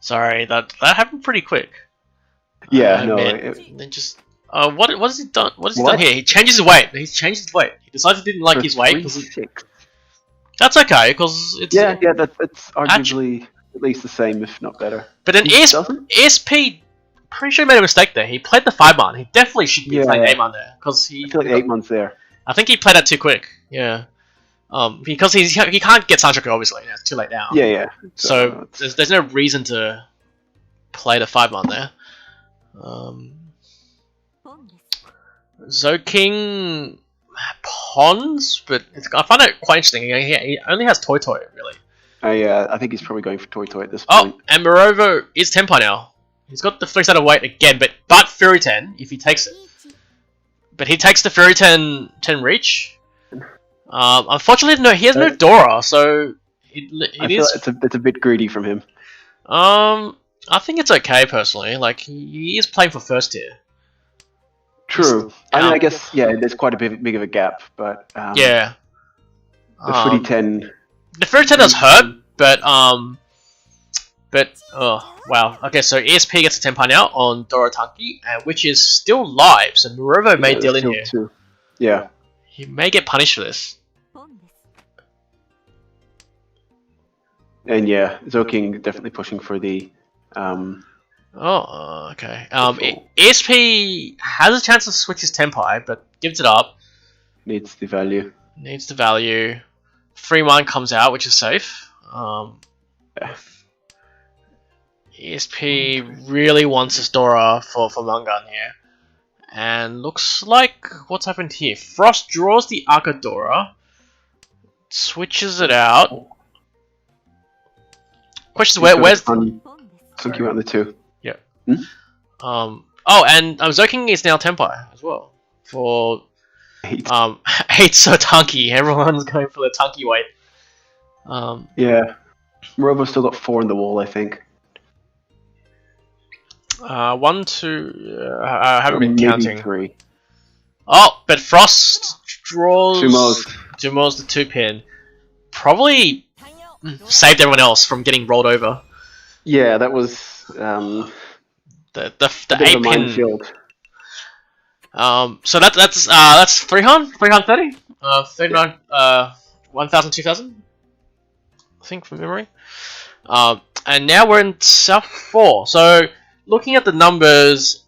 Sorry, that happened pretty quick. Yeah, no. Then just what has he done? What has he done here? He changes his weight. He's changed his weight. He decided he didn't like his weight. That's okay, because it's that's arguably at least the same, if not better. But then ESP, pretty sure he made a mistake there. He played the 5-man. He definitely should be playing 8-man there because I feel like 8-man's there. I think he played that too quick. Yeah. Because he can't get Sanshoku, obviously. It's too late now. Yeah. So there's no reason to play the 5-man there. Zoking Pons, but I find it quite interesting. He only has Toy, really. I think he's probably going for Toy at this point. Oh, and Morovo is Tenpai now. He's got the 3-sided weight again, but Furiten, if he takes it. But he takes the Furiten 10 reach. Unfortunately, no, he has no Dora, so it is. It's a bit greedy from him. I think it's okay personally. Like he is playing for first tier. True. I guess there's quite a big of a gap, but yeah. The footy 10. The footy 10 does hurt, but oh wow. Okay, so ESP gets a 10 now on Dora Tunky, which is still live. So Morovo may deal in here. Too. Yeah. He may get punished for this. And Zoking definitely pushing for the. Okay. ESP has a chance to switch his Tenpai, but gives it up. Needs the value. 3-man comes out, which is safe. ESP really wants his Dora for Mangan here. And looks like what's happened here. Frost draws the Akadora, switches it out. Question is where's Sunky went on the 2. Yeah. And Zoking is now Tenpai as well. For 8 so Tunky. Everyone's going for the Tunky weight. Morovo's still got 4 in the wall, I think. 1, 2. I haven't been counting. 3. Oh, but Frost draws. Jumo's the 2 pin. Probably saved everyone else from getting rolled over. Yeah, that was the 8 pin. So that's 330. 39. 1,000, 2,000. I think from memory. And now we're in South 4. So looking at the numbers,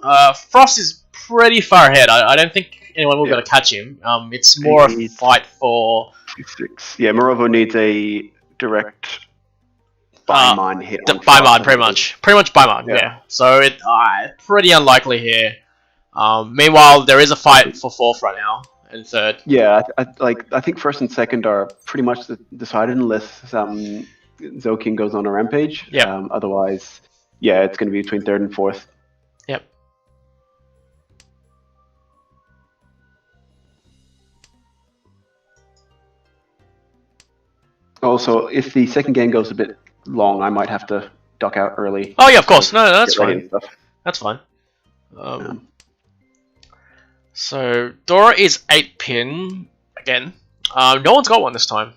Frost is pretty far ahead. I don't think anyone will be able to catch him. It's more a fight for. 6. Yeah, Morovo needs a direct buy-mine hit. Buy-mine, pretty much buy-mine. Yeah. So it's pretty unlikely here. Meanwhile, there is a fight for 4th right now and 3rd. Yeah, I think 1st and 2nd are pretty much decided unless Zoking goes on a rampage. Yeah. Otherwise, it's going to be between 3rd and 4th. Yep. Also, if the second game goes a bit long, I might have to duck out early. Oh yeah, of course. No, that's Get ready fine. and stuff. That's fine. So Dora is 8-pin again. No one's got one this time.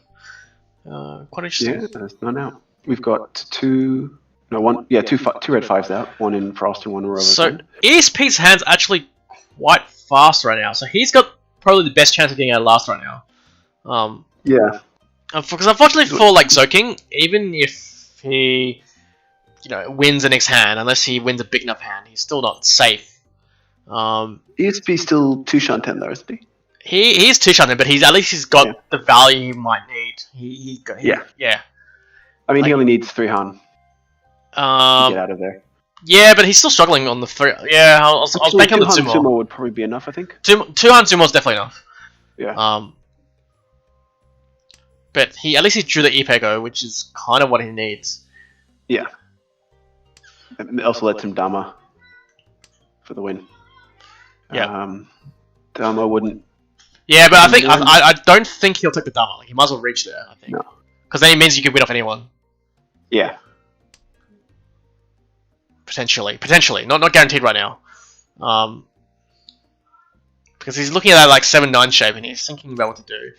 Quite interesting. Yeah, there's none out. We've got two red 5s out. One in Frost and one in Rover. So ESP's hand's actually quite fast right now. So he's got probably the best chance of getting out last right now. Yeah. Because unfortunately for like Zoking, even if he, wins the next hand, unless he wins a big enough hand, he's still not safe. ESP's still 2 Shanten though, isn't he? He's 2 Shanten, but at least he's got the value he might need. Yeah. I mean, he only needs 3 Han to get out of there. Yeah, but he's still struggling on the 3. Yeah, I was making the 2 more. Sumo would probably be enough, I think. 2 Han Sumo is definitely enough. Yeah. But at least he drew the Ipeko, which is kind of what he needs. Yeah. It also lets him Dama for the win. Yeah. Dama wouldn't. Yeah, but I don't think he'll take the Dama. Like, he might as well reach there, I think. No. Because then it means you can win off anyone. Yeah. Potentially. Not guaranteed right now. Because he's looking at that like 7-9 shape and he's thinking about what to do.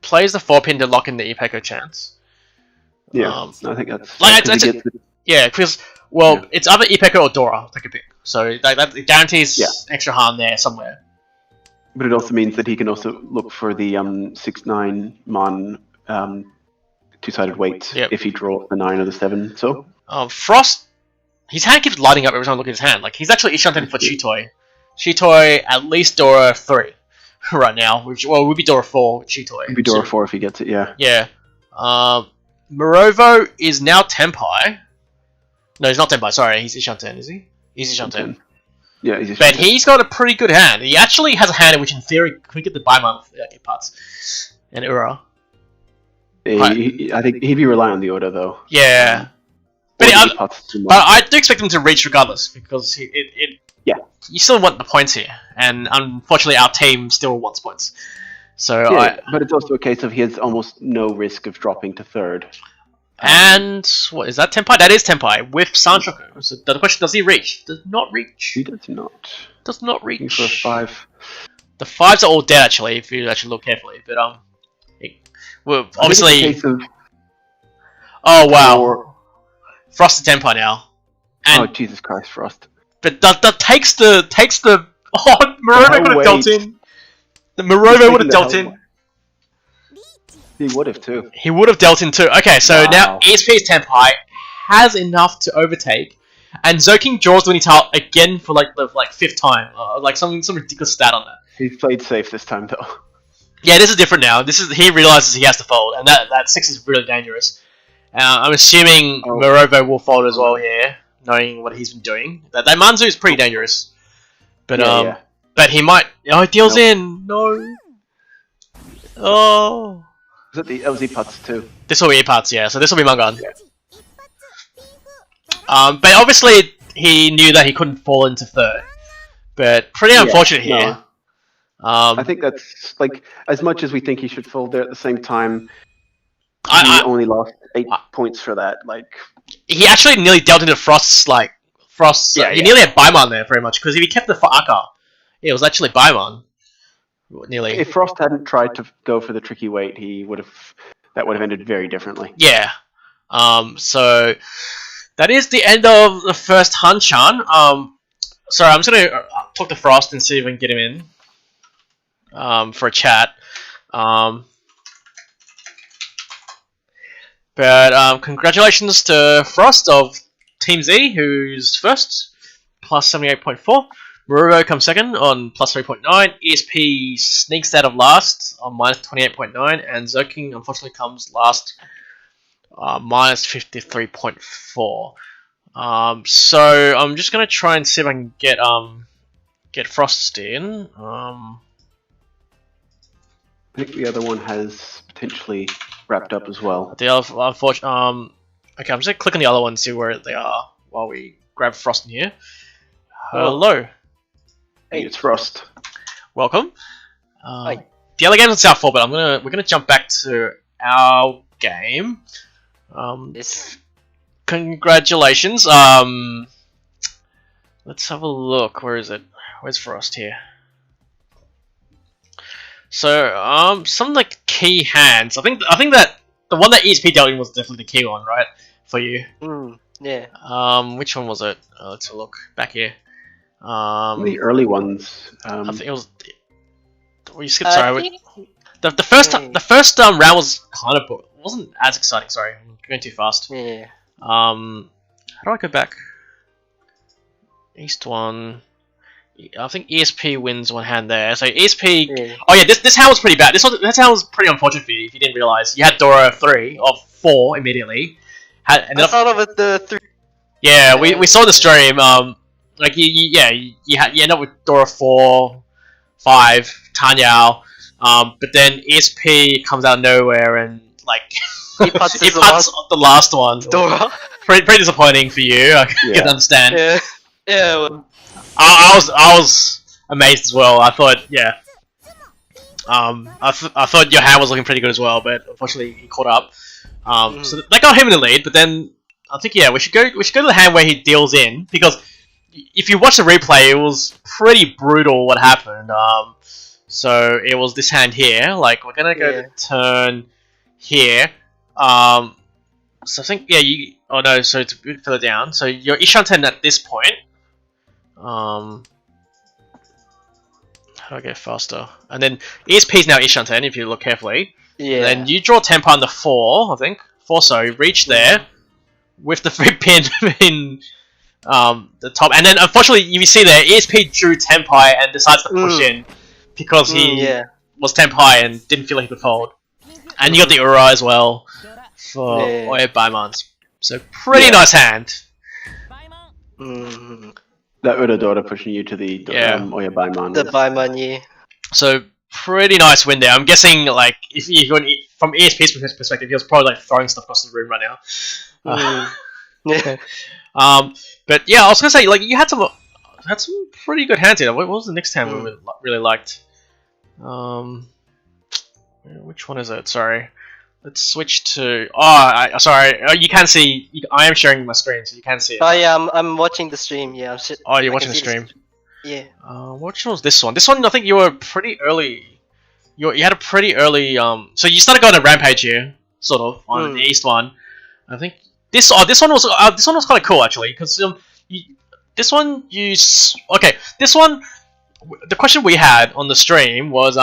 Plays the 4-pin to lock in the Ipeko chance. Yeah, I think that's... Yeah, because, it's either Ipeko or Dora, take a pick. So that guarantees extra Han there somewhere. But it also means that he can also look for the 6-9 Mon 2-sided weight if he draws the 9 or the 7, so... Frost, his hand keeps lighting up every time I look at his hand. Like, he's actually Ishanten for Chitoy. Chitoy, at least Dora 3 right now. Which, would be Dora 4 with Chitoy. Would be Dora 4 if he gets it, yeah. Yeah. Morovo is now Tenpai. No, he's not Tenpai, sorry. He's Ishanten, is he? He's Ishanten. Yeah, he's Ishanten. But he's got a pretty good hand. He actually has a hand in which, in theory, could get the Baiman parts. And Ura. I think he'd be relying on the order, though. Yeah. But I do expect him to reach regardless, because you still want the points here, and unfortunately our team still wants points. So but it's also a case of he has almost no risk of dropping to 3rd. And what is that? Tenpai? That is Tenpai with Sanshoku. So the question: does he reach? Does not reach. He does not. Does not reach. For a 5. The 5s are all dead actually, if you actually look carefully. But obviously. Oh wow. Frost to Tenpai now. And, oh Jesus Christ, Frost! But that takes the Morovo would have dealt in. The Morovo would have dealt in. He would have too. He would have dealt in too. Okay, so now ESP's Tenpai has enough to overtake, and Zoking draws the winning tile again for like the 5th time. Like some ridiculous stat on that. He's played safe this time though. Yeah, this is different now. He realizes he has to fold, and that 6 is really dangerous. I'm assuming Morovo will fold as well here, knowing what he's been doing. That Manzu is pretty dangerous, but but he might. Oh, he deals in. No. Oh. Was it that was Ipats too? This will be Ipats, yeah. So this will be Mangan. Yeah. But obviously he knew that he couldn't fall into 3rd. But pretty unfortunate here. No. I think that's like as much as we think he should fold there at the same time. He only lost 8 points for that. Like he actually nearly dealt into Frost's he nearly had Baiman there very much because if he kept the Aka, it was actually Baiman. Nearly. If Frost hadn't tried to go for the tricky weight, that would have ended very differently. Yeah. So that is the end of the first Hanchan. Sorry, I'm just gonna talk to Frost and see if we can get him in for a chat. But congratulations to Frost of Team Z, who's first, plus 78.4. Morovo comes second on plus 3.9. ESP sneaks out of last on minus 28.9. And Zoking unfortunately comes last, minus 53.4. So I'm just going to try and see if I can get Frost in. I think the other one has potentially wrapped up as well. The other, unfortunately, okay, I'm just going to click on the other one and see where they are while we grab Frost in here. Hello. Hey, it's Frost. Welcome. The other game's on South 4, but we're gonna jump back to our game. This. Congratulations. Let's have a look. Where is it? Where's Frost here? So, some like key hands. I think that the one that ESP dealt in was definitely the key one, right? For you. Yeah. Which one was it? Let's have a look back here. The early ones. I think it was. We skipped. Sorry. The first round was kind of wasn't as exciting. Sorry, I'm going too fast. Yeah. How do I go back? East one. I think ESP wins one hand there. So ESP. Yeah. Oh yeah, this hand was pretty bad. This hand was pretty unfortunate for you if you didn't realize. You had Dora 3 or 4 immediately. I thought of it the 3. Yeah, we saw the stream. Like you end up with Dora 4, 5, Tanyao. But then ESP comes out of nowhere and like he puts the last one. Dora. Pretty disappointing for you. I can understand. Yeah. Yeah. Well. I was amazed as well. I thought, yeah. I thought your hand was looking pretty good as well, but unfortunately he caught up. So that got him in the lead. But then I think we should go to the hand where he deals in, because if you watch the replay, it was pretty brutal what happened. So it was this hand here. Like we're gonna go to turn here. So I think oh no, so it's a bit further down. So your Ishanten at this point. How do I get faster? And then ESP is now Ishanten if you look carefully. Yeah. And then you draw Tenpai on the 4, I think. 4, so reach there with the 3 pin in the top. And then unfortunately you see there, ESP drew Tenpai and decides to push in because he was Tenpai and didn't feel like he could fold. And you got the Ura as well for Oya Baimans. So pretty nice hand. That Ura Dora pushing you to the Oya Baiman. The Baiman, yeah. So pretty nice win there. I'm guessing like if you from ESP's perspective, he was probably like throwing stuff across the room right now. Yeah. But yeah, I was gonna say like you had some pretty good hands here. What was the next hand we really liked? Which one is it? Sorry. Let's switch to. Sorry. You can see. I am sharing my screen, so you can see it. Oh yeah, I'm watching the stream. Yeah. You're watching the stream. Yeah. Which one was this one? This one, I think you were pretty early. You had a pretty early. So you started going to Rampage here, sort of on the east one. I think this one was kind of cool actually, because this one. The question we had on the stream was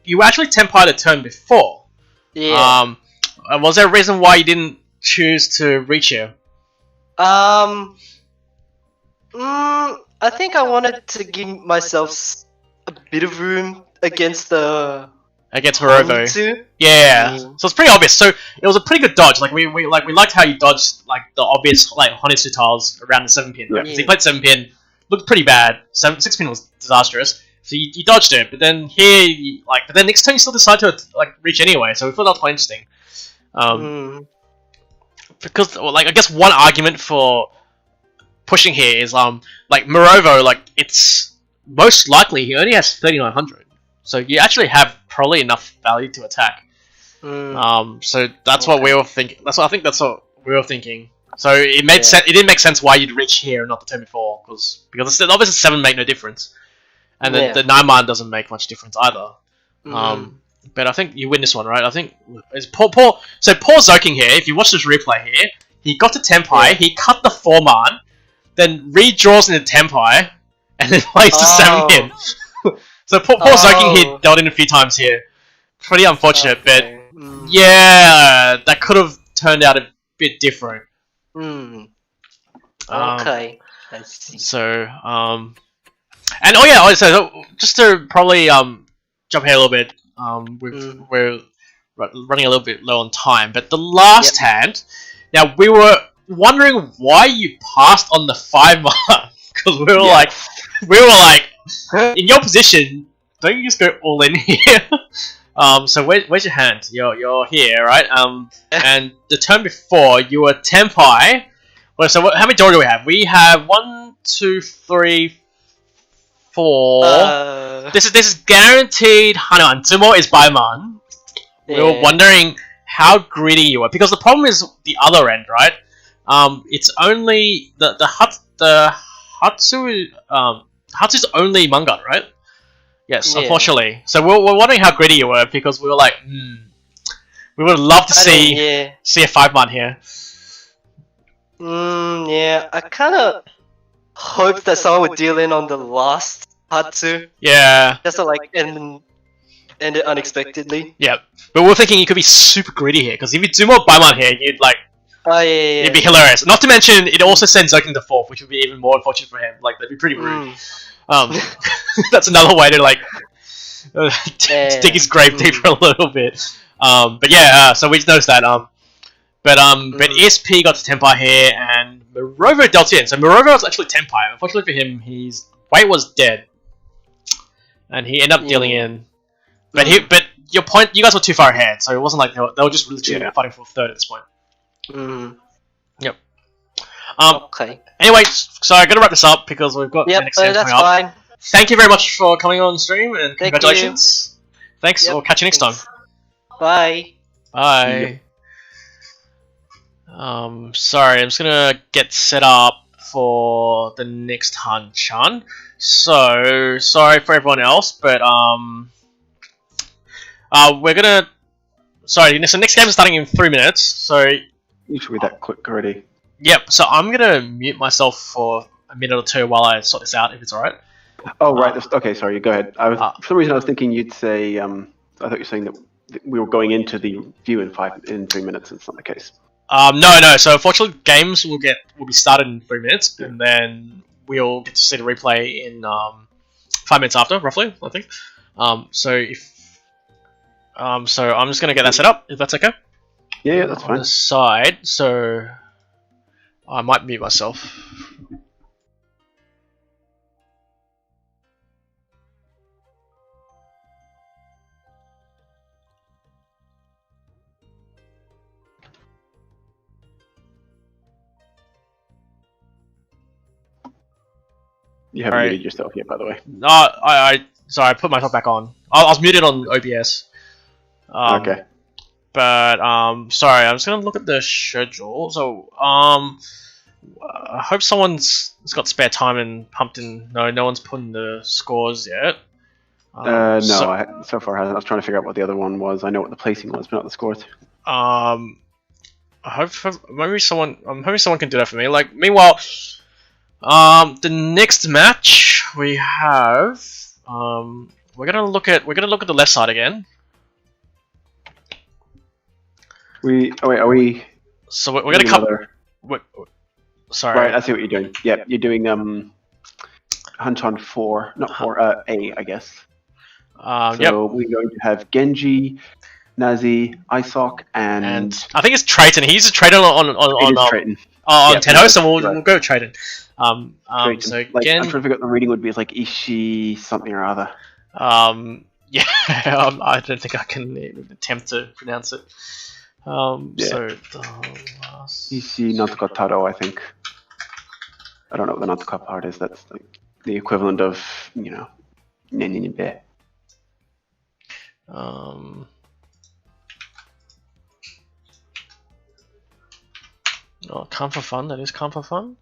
you actually Tenpai the turn before. Yeah. Was there a reason why you didn't choose to reach here? I think I wanted to give myself a bit of room against Hirovo. Yeah. So it's pretty obvious. So it was a pretty good dodge. Like we liked how you dodged like the obvious like Honitsu tiles around the 7 pin. Right? So you played 7 pin, looked pretty bad. 6 pin was disastrous. So you dodged it, but then here, but then next turn you still decide to like reach anyway. So we thought that was quite interesting. Because I guess one argument for pushing here is like Morovo, like it's most likely he only has 3900, so you actually have probably enough value to attack. So that's what we were thinking. That's what we were thinking. So it made sense. It didn't make sense why you'd reach here and not the turn before, because obviously 7 make no difference. And then the 9-man doesn't make much difference either. But I think you win this one, right? I think it's Paul. So Paul Zoking here, if you watch this replay here, he got to Tenpai, he cut the 4-man, then redraws into Tenpai, and then plays the 7 pin. So Paul Zoking here dealt in a few times here. Pretty unfortunate, but yeah, that could have turned out a bit different. Okay, I see. So, and so just to probably jump ahead a little bit, we're running a little bit low on time, but the last hand, now we were wondering why you passed on the 5-man, because we were like, in your position, don't you just go all in here? So where's your hand? You're here, right? And the turn before you were Tenpai. Well, so how many Dora do we have? We have 1, 2, 3, 4. This is guaranteed. Hanantsumo is Baiman. We were wondering how greedy you are, because the problem is the other end, right? It's only the Hatsu Hatsu's only manga, right? Yes, Yeah. unfortunately. So we're wondering how greedy you were, because we were like, we would love to see a 5-man here. Yeah. I kind of hoped that someone would deal in on the last Hatsu, Yeah. just to like end it unexpectedly. Yeah. But we're thinking you could be super greedy here, because if you do more 5-man here, you'd like. Oh yeah. It'd be hilarious. Not to mention, it also sends Zoking to 4th, which would be even more unfortunate for him. Like, that'd be pretty rude. That's another way to like stick his grave deeper a little bit. But yeah, so we noticed that. But ESP got to Tenpai here, and Morovo dealt in. So Morovo was actually Tenpai. Unfortunately for him, his weight was dead, and he ended up dealing in. But your point, you guys were too far ahead, so it wasn't like they were just literally fighting for 3rd at this point. Yep. Okay. Anyway, so I'm gonna wrap this up because we've got the next game coming up. Fine. Thank you very much for coming on stream, and congratulations. Thanks. We'll catch you next time. Bye. Bye. Sorry, I'm just gonna get set up for the next Hanchan. So sorry for everyone else, but we're gonna. Sorry, so next game is starting in 3 minutes. So you should be that quick already. Yep. So I'm gonna mute myself for a minute or two while I sort this out, if it's alright. Oh right. Okay, sorry. Go ahead. For some reason I was thinking you'd say. I thought you were saying that we were going into the view in 3 minutes. It's not the case. No. So unfortunately, games will be started in 3 minutes, and then we'll get to see the replay in 5 minutes after, roughly, I think. So I'm just gonna get that set up, if that's okay. Yeah, that's fine. On the side, so I might mute myself. You haven't muted yourself yet, by the way. No, sorry, I put myself back on. I was muted on OBS. Okay. But sorry, I'm just gonna look at the schedule. So I hope someone's got spare time and pumped in. No one's putting the scores yet. No, so far hasn't. I was trying to figure out what the other one was. I know what the placing was, but not the scores. I hope maybe someone. I'm hoping someone can do that for me. Like, meanwhile, the next match we have. We're gonna look at the left side again. Are we? So we're gonna cover. Sorry. Right, I see what you're doing. Yeah, you're doing Hanchan 4, not 4, A, I guess. So we're going to have Genji, Nazi, Isok, and I think it's Triton. He's a Triton on Tenho, so we'll go Triton. Triton. So I'm again, trying to figure out the reading would be like Ishi something or other. Yeah, I don't think I can even attempt to pronounce it. So the last... Ishi Nantoka Taro, I think. I don't know what the Nantoka part is. That's like the equivalent of, Neninbe. Come for fun. That is come for fun.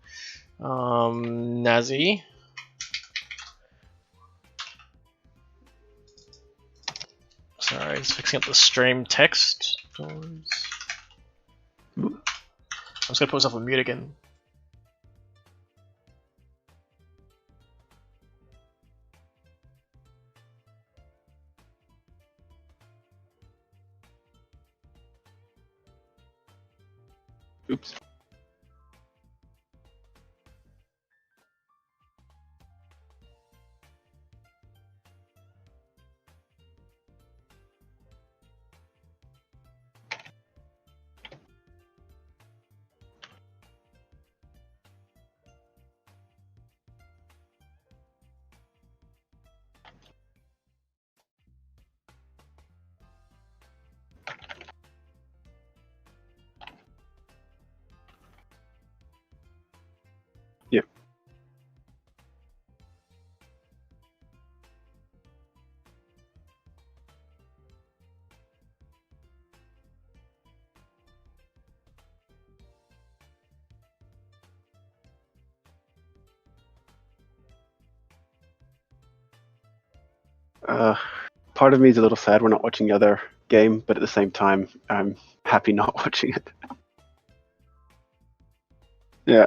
Nazi. Sorry, just fixing up the stream text. I'm just gonna put myself on mute again. Oops. Part of me is a little sad we're not watching the other game, but at the same time, I'm happy not watching it. Yeah.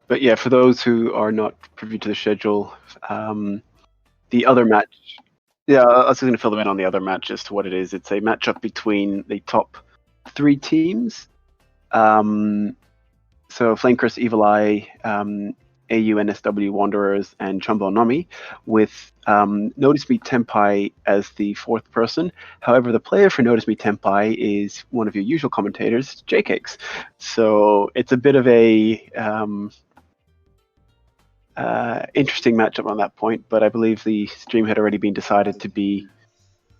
But yeah, for those who are not privy to the schedule, the other match. Yeah, I was going to fill them in on the other match as to what it is. It's a matchup between the top 3 teams. So Flamecrest, Evil Eye, AU, NSW, Wanderers, and Chumbo Nomi, with Notice Me Tenpai as the 4th person. However, the player for Notice Me Tenpai is one of your usual commentators, JCakes. So it's a bit of a interesting matchup on that point, but I believe the stream had already been decided to be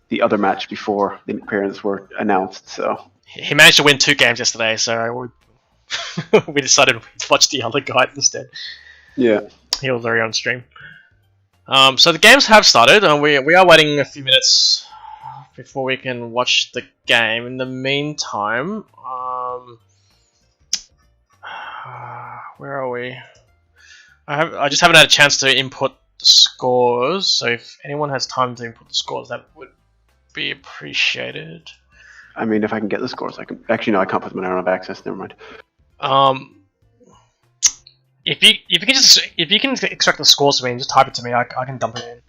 the other match before the appearances were announced. So He managed to win 2 games yesterday, so we decided to watch the other guy instead. yeah, He was very on stream. So the games have started, and we are waiting a few minutes before we can watch the game. In the meantime, where are we? I just haven't had a chance to input the scores, so if anyone has time to input the scores, that would be appreciated. I mean, if I can get the scores, I can. Actually, no, I can't put them in. I don't have access. Never mind. If you can extract the scores for me and just type it to me, I can dump it in.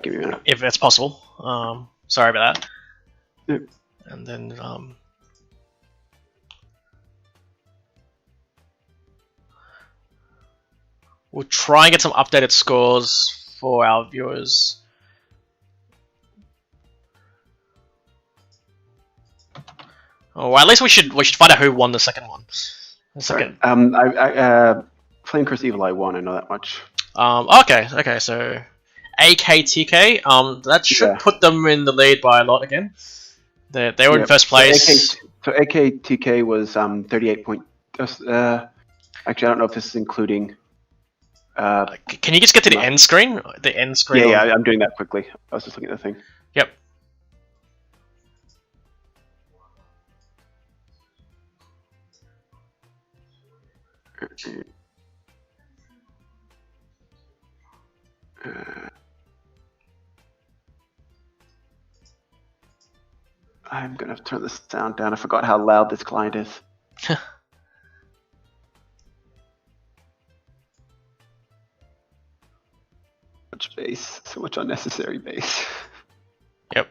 Give me a minute. If that's possible. Sorry about that. Yep. And then we'll try and get some updated scores for our viewers. Oh, well, at least we should find out who won the second one. Sorry. Flamecrest Evil Eye won. I know that much. Okay. So AKTK. That should put them in the lead by a lot again. They were in first place. So AKTK was 38 point. Actually, I don't know if this is including. Can you just get to the end screen? The end screen. Yeah, I'm doing that quickly. I was just looking at the thing. Yep. I'm gonna have to turn the sound down. I forgot how loud this client is. Much bass, so much unnecessary bass. Yep.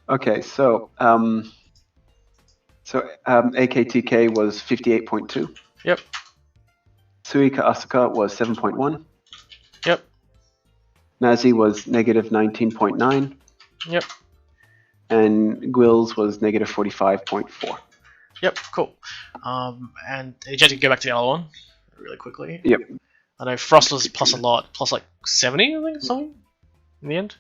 Okay, so AKTK was 58.2. Yep. Suika Asuka was 7.1. Yep. Nazi was negative 19.9. Yep. And Gwills was negative 45.4. Yep, cool. And did you have to go back to the other one really quickly? Yep. I know Frost was plus a lot, plus like 70, I think, something in the end.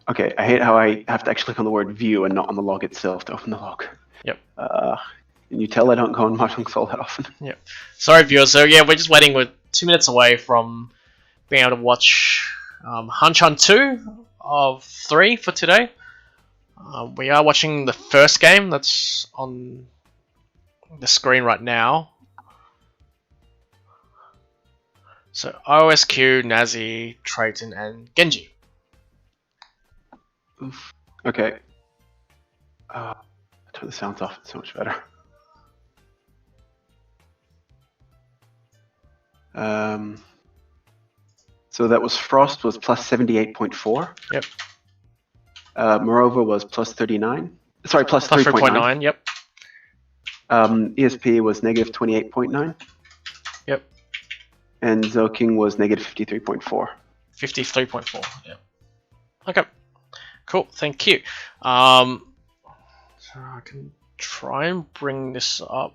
Okay, I hate how I have to actually click on the word view and not on the log itself to open the log. Yep. And you tell I don't go on Mahjong Soul that often. Yep. Sorry, viewers. So yeah, we're just waiting. We're 2 minutes away from being able to watch Hanchan 2 of 3 for today. We are watching the first game that's on the screen right now. So OSQ, Nazi, Trayton, and Genji. Oof. Okay. Turn the sounds off. It's so much better. So that was Frost was plus 78.4. Yep. Morova was plus 39. Sorry, plus 3.9. Yep. ESP was negative 28.9. Yep. And Zoking was negative 53.4. 53.4. Yep. Okay. Cool. Thank you. So I can try and bring this up.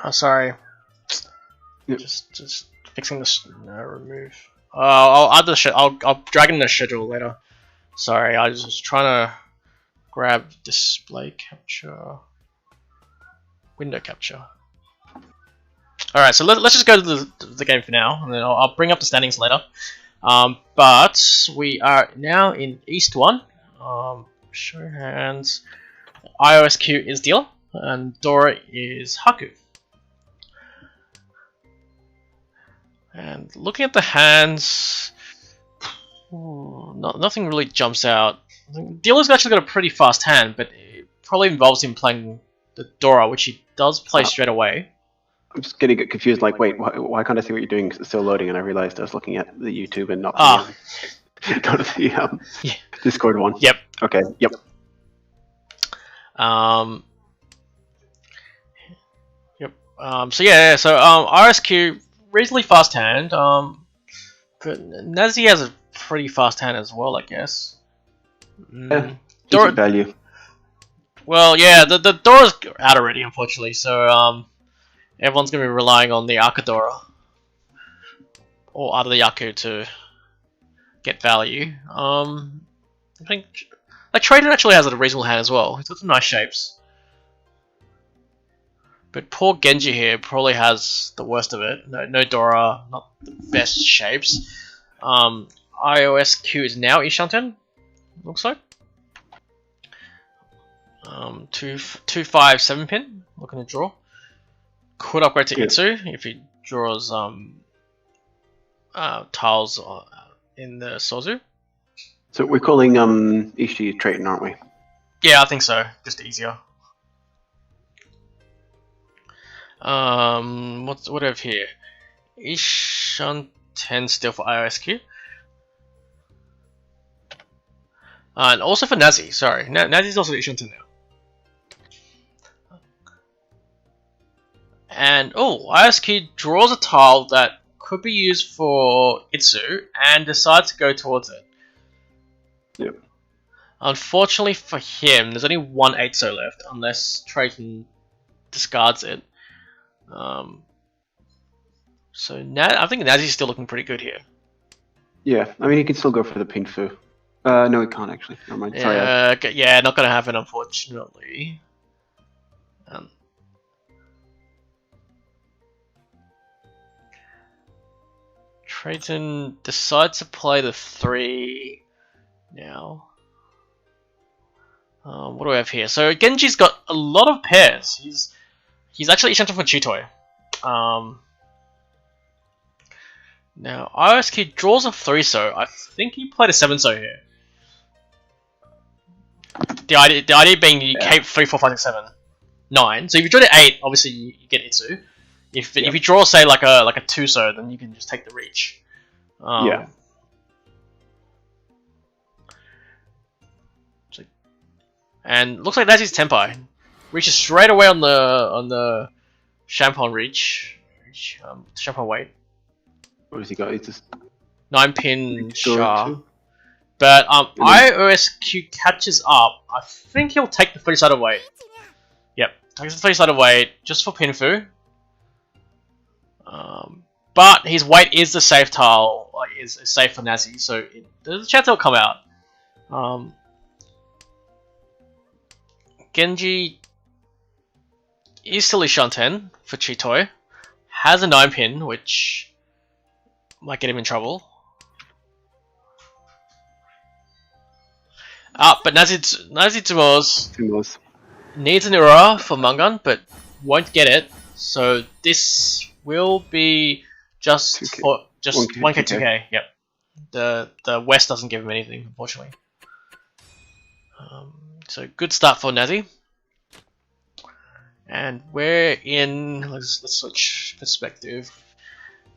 Oh, sorry. Yep. Just fixing this. No, remove. I'll add the I'll drag in the schedule later. Sorry, I was just trying to grab display capture, window capture. All right, so let's just go to the game for now, and then I'll bring up the standings later. But we are now in East 1. Show hands. IOSQ is dealer, and Dora is Haku. And looking at the hands, nothing really jumps out. Dealer's actually got a pretty fast hand, but it probably involves him playing the Dora, which he does play straight away. I'm just getting confused, like, wait, why can't I see what you're doing? 'Cause it's still loading, and I realized I was looking at the YouTube and not the, not the Yeah. Discord one. Yep. Okay, yep. Yep. So yeah, so RSQ, reasonably fast hand, but Nazi has a pretty fast hand as well, I guess. Yeah, Dora, decent value. well, yeah, the Dora's out already, unfortunately, so everyone's going to be relying on the Akadora or out of the Yaku to get value. I think like Trader actually has a reasonable hand as well. He's got some nice shapes. But poor Genji here probably has the worst of it. No Dora, not the best shapes. IOSQ is now Ishanten, looks like. 2-5-7 pin, looking to draw. Could upgrade to Itsu if he draws tiles in the Sozu. So we're calling Ishii Triton, aren't we? Yeah, I think so. Just easier. What do I have here? Ishanten still for IOSQ. And also for Nazi, sorry. Nazi's also Ishanten now. And IOSQ draws a tile that could be used for Itsu and decides to go towards it. Yep. Unfortunately for him, there's only one 8-so left, unless Triton discards it. So I think Nazi's still looking pretty good here. Yeah, I mean, he can still go for the Pinfu. No, he can't actually. Never mind. Sorry. Okay, yeah, not gonna happen, unfortunately. Triton decides to play the 3 now. What do we have here? So Genji's got a lot of pairs. He's actually Ishanten for Chitoi. Now IOSQ draws a 3-so. I think he played a 7-so here. The idea being you cape 3, 4, 5, 6, 7, 9. So if you draw the 8, obviously you get Itsu. If you draw say like a 2-so, then you can just take the reach. Yeah. And looks like Nazi's Tenpai reaches straight away on the Champon reach. Champon weight. What has he got? He's just 9-pin Shah. But IOSQ catches up. I think he'll take the 3-sided weight. Yep, takes the 3-sided weight just for Pinfu. But his weight is the safe tile, like is safe for Nazi, so there's a chance it'll come out. Genji is still Ishanten for Chitoi. Has a 9-pin, which might get him in trouble. But Nazi Tsumo's needs an Ura for Mangan, but won't get it. So this will be just 2K. for 1K 2K. 2K. Yep. The West doesn't give him anything, unfortunately. So good start for Nazi. And we're in. Let's switch perspective.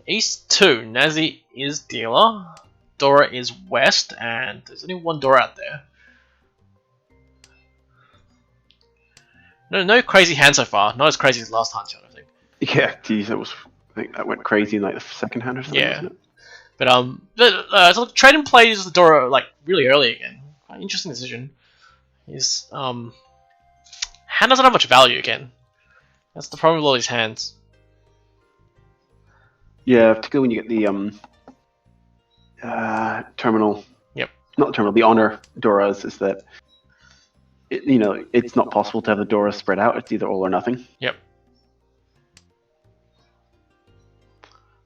East 2. Nazi is dealer. Dora is West, and there's only one Dora out there. No crazy hand so far. Not as crazy as last Hanchan, I think. Yeah, geez, I think that went crazy in like the second hand or something. Yeah. Wasn't it? But so Traden plays the Dora like really early again. Quite interesting decision. His hand doesn't have much value again. That's the problem with all these hands. Yeah, particularly when you get the terminal. Yep. Not terminal. The honor Doras is that. It's not possible to have the Dora spread out. It's either all or nothing. Yep.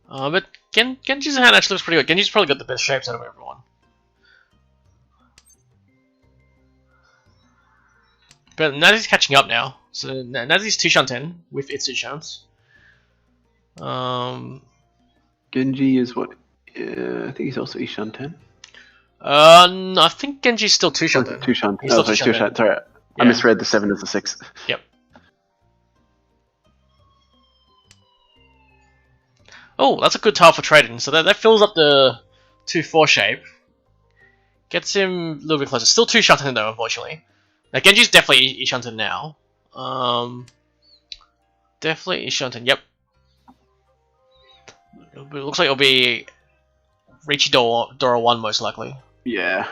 But Genji's hand actually looks pretty good. Genji's probably got the best shapes out of everyone. But Nazi's catching up now. So Nazi's 2 Shanten with its 2 chance. Genji is what? I think he's also Ishan 10. No, I think Genji's still 2 Shanten. 2 Shanten. He's still 2 2 Shanten. Shanten. Sorry, I misread the 7 as the 6. Yep. Oh, that's a good tile for trading. So that fills up the 2-4 shape. Gets him a little bit closer. Still 2 Shanten though, unfortunately. Now Genji's definitely Ishanten now. Definitely Ishanten, yep. It looks like it'll be Riichi Dora 1 most likely. Yeah.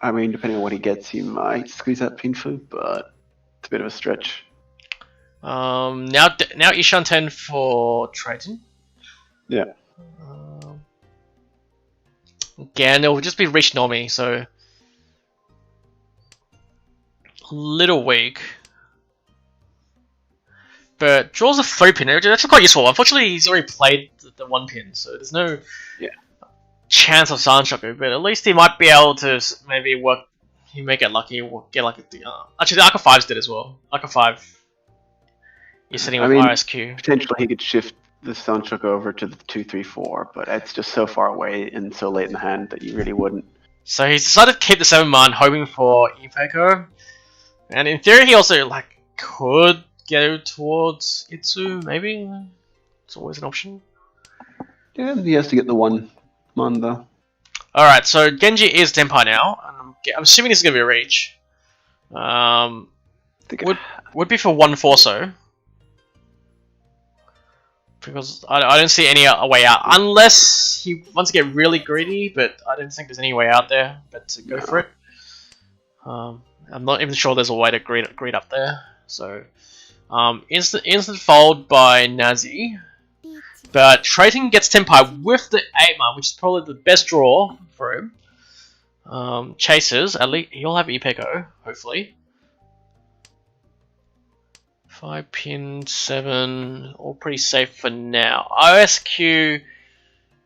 I mean, depending on what he gets, he might squeeze out Pinfu, but it's a bit of a stretch. Now Ishanten for Triton. Yeah. Again, it'll just be Riichi Nomi, so a little weak. But draws a 3-pin, that's actually quite useful. Unfortunately, he's already played the 1-pin, so there's no chance of Sanshoku, but at least he might be able to maybe work. He may get lucky, or get like actually, the Arca 5's did as well. Arca 5 is sitting with RSQ. Potentially, he could shift the Sanshoku over to the 2-3-4, but it's just so far away and so late in the hand that you really wouldn't. So he's decided to keep the 7-man, hoping for Ipeko. And in theory, he also could go towards Itsu, maybe? It's always an option. Yeah, he has to get the 1-man though. Alright, so Genji is Tenpai now. And I'm assuming this is going to be a reach. Would be for 1 Forso. Because I don't see any way out. Unless he wants to get really greedy, but I don't think there's any way out there but to go for it. I'm not even sure there's a way to greed up there. So, instant fold by Nazi. But Triton gets Tenpai with the 8-man, which is probably the best draw for him. Chases, at least he'll have Ipeko, hopefully. 5-pin, 7, all pretty safe for now. OSQ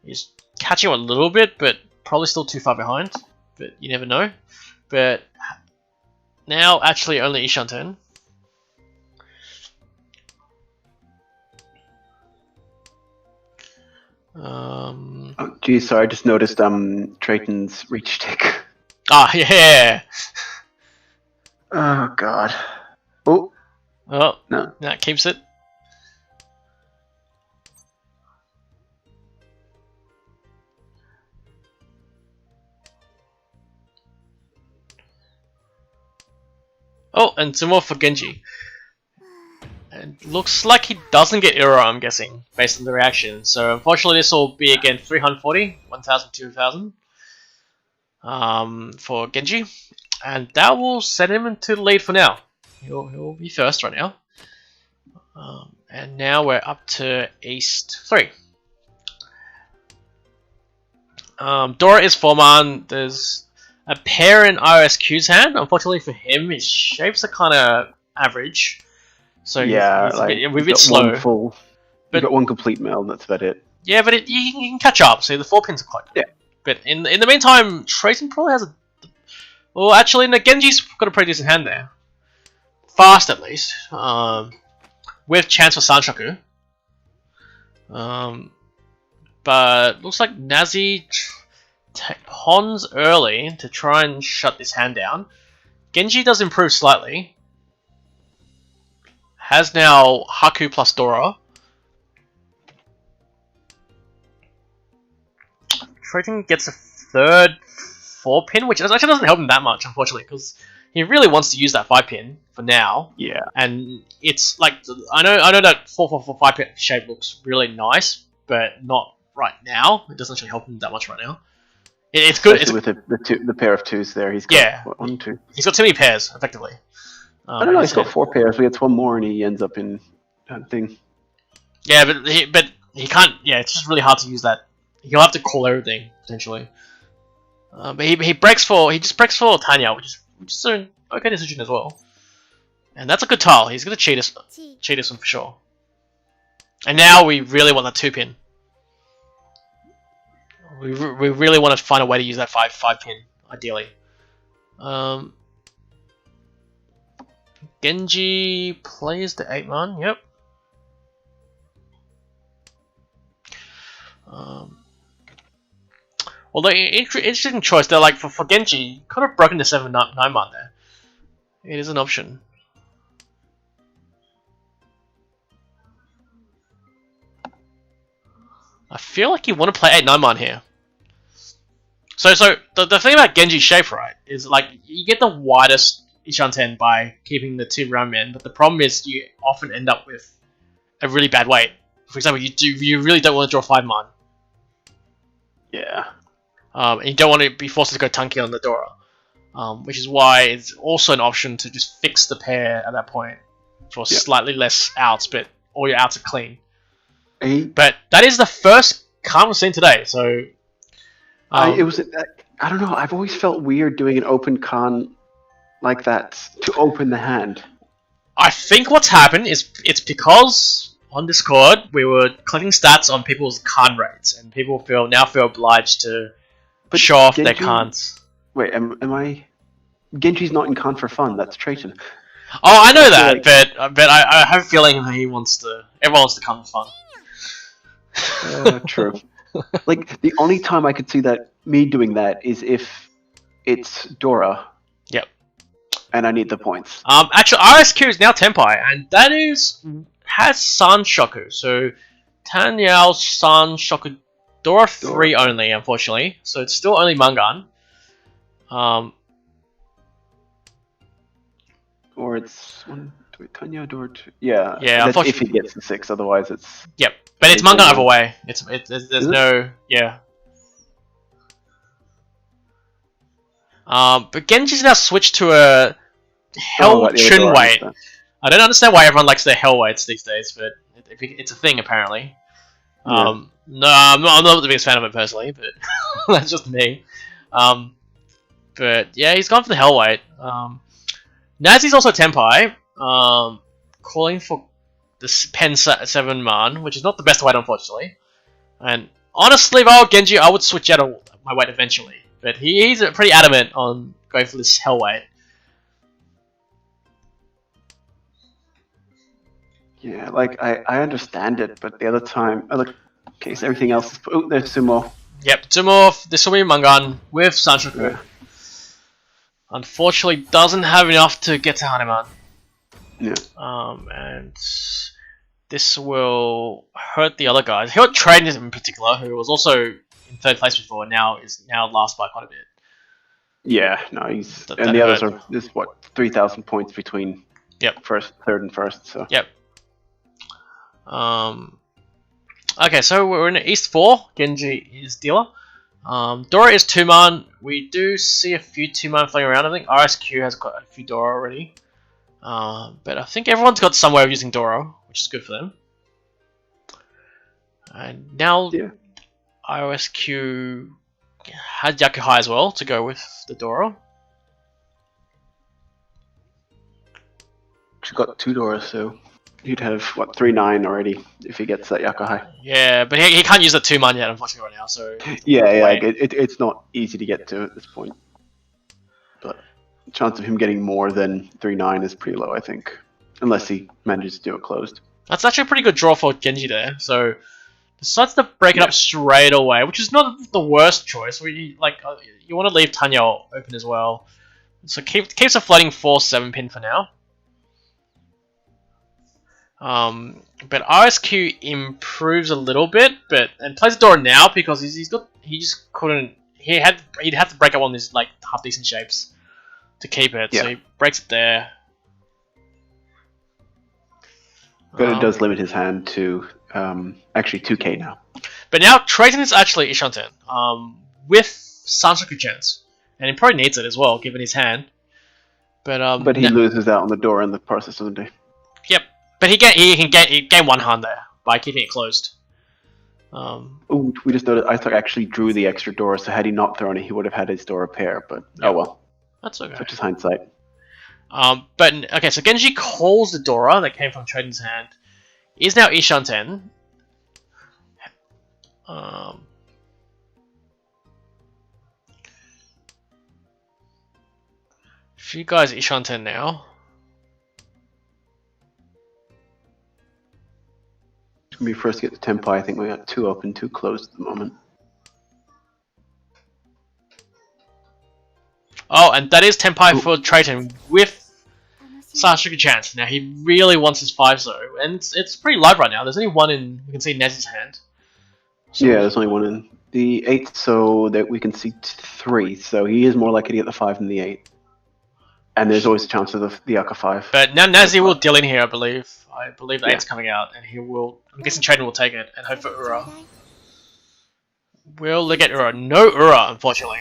is catching him a little bit, but probably still too far behind. But you never know. But now, actually, only Ishanten. Oh, geez, sorry, I just noticed Triton's reach tick. Ah, yeah. Oh god. Oh. Oh, no. That keeps it. Oh, and some more for Genji. And looks like he doesn't get Ura, I'm guessing, based on the reaction. So unfortunately this will be again 340, 1000, 2000 for Genji. And that will set him into the lead for now. He'll be first right now. And now we're up to East 3. Dora is 4-man. There's a pair in RSQ's hand. Unfortunately for him, his shapes are kind of average. So yeah, he's a bit slow. You've got 1 complete mill, that's about it. Yeah, but you can catch up. So the 4 pins are quite good. Yeah. But in the meantime, Triton probably has a... Well, actually, no, Genji's got a pretty decent hand there. Fast, at least. With chance for Sanshoku. But looks like Nazi pawns early to try and shut this hand down. Genji does improve slightly. Has now Haku plus Dora. Triton gets a 3rd 4-pin, which actually doesn't help him that much, unfortunately, because he really wants to use that 5-pin for now. Yeah. And it's like, I know that 4-4-4 5-pin shape looks really nice, but not right now. It doesn't actually help him that much right now. It's good. Especially with the pair of 2s there. He's got, what, 1, 2. He's got too many pairs, effectively. I don't know. He's got 4 pairs. He gets one more, and he ends up in that thing. Yeah, but he can't. Yeah, it's just really hard to use that. He'll have to call everything potentially. But he just breaks for Tanya, which is an okay decision as well. And that's a good tile. He's gonna cheat us one for sure. And now we really want that 2-pin. We really want to find a way to use that 5-pin ideally. Genji plays the 8-man. Yep. Although interesting choice. They're like for Genji, could have broken the 7-9-man there. It is an option. I feel like you want to play 8-9-man here. So the thing about Genji's shape, right, is like you get the widest Ishanten by keeping the 2 round men, but the problem is you often end up with a really bad weight. For example, you really don't want to draw 5-man. Yeah. And you don't want to be forced to go Tanki on the Dora. Which is why it's also an option to just fix the pair at that point for slightly less outs, but all your outs are clean. But that is the first card we've seen today, so... I don't know, I've always felt weird doing an open con like that to open the hand. I think what's happened is it's because on Discord we were collecting stats on people's con rates, and people now feel obliged to show off their cons. Wait, am I... Genji's not in con for fun, that's Trayton. Oh, I know that, but I have a feeling everyone wants to come for fun. True. Like, the only time I could see me doing that is if it's Dora. Yep. And I need the points. Actually, RSQ is now Tenpai, and that has San Shoku. So, Tanyao, San Shoku, Dora 3 only, unfortunately. So it's still only Mangan. Or it's Tanya, Dora 2. Yeah. Yeah, unfortunately. If he gets the 6, otherwise it's... Yep. But it's Mangan either way. There's no... Yeah. But Genji's now switched to a Hell Chun weight. I don't understand why everyone likes their Hell weights these days, but it's a thing apparently. No, I'm not the biggest fan of it personally, but that's just me. But yeah, he's gone for the Hell weight. Nazi's also Tenpai, calling for the Pen 7-man, which is not the best weight unfortunately. And honestly, if I were Genji, I would switch out of my weight eventually. But he's pretty adamant on going for this Hell weight. Yeah, like, I understand it, but the other time... Okay, so everything else is... Oh, there's Sumo. Yep, Sumo, this will be Mangan with Sanshoku. Unfortunately, doesn't have enough to get to Hanuman. Yeah. And this will hurt the other guys. He got Train in particular, who was also in 3rd place before, and is now last by quite a bit. Yeah, no, he's... and the others are... There's, 3,000 points between... Yep. 3rd and 1st, so... Yep. Okay, so we're in East 4. Genji is dealer. Dora is 2-man. We do see a few 2-man flying around. I think RSQ has got a few Dora already. But I think everyone's got some way of using Dora, which is good for them. And now IOSQ had Yakuhai as well to go with the Dora. She's got 2 Doras, so he'd have, 3-9 already if he gets that Yakuhai. Yeah, but he can't use the 2-man yet, unfortunately, right now, so... Yeah, it's not easy to get to at this point. But the chance of him getting more than 3-9 is pretty low, I think. Unless he manages to do it closed. That's actually a pretty good draw for Genji there, so... Decides to break it up straight away, which is not the worst choice. You want to leave Tanya open as well. So keeps a floating 4-7 pin for now. But RSQ improves a little bit, and plays the door now because he'd have to break up one of these half decent shapes to keep it. Yeah. So he breaks it there. But it does limit his hand to actually 2k now. But now Trayton is actually Ishanten with Sanshoku chance, and he probably needs it as well given his hand. But he loses out on the door in the process, doesn't he? Yep. But he can gain 1 hand there by keeping it closed. Ooh, we just noticed Isaac actually drew the extra door, so had he not thrown it, he would have had his door repair. But oh well. That's okay. Such is hindsight. But okay, so Genji calls the Dora that came from Choden's hand. Is now Ishanten. If you guys Ishanten now. When we first get the Tempai, I think we got 2 open, 2 closed at the moment. Oh, and that is Tempai for Triton with Sashika Chance. Now he really wants his 5 though, and it's pretty live right now. There's only 1 in, you can see Nez's hand. So, yeah, there's only 1 in the 8, so that we can see 3. So he is more likely to get the 5 than the 8. And there's always a chance of the Aka 5. But now Nazi will deal in here, I believe. I believe the 8's coming out, and he will. I'm guessing Triton will take it and hope for Ura. Will they get Ura? No Ura, unfortunately.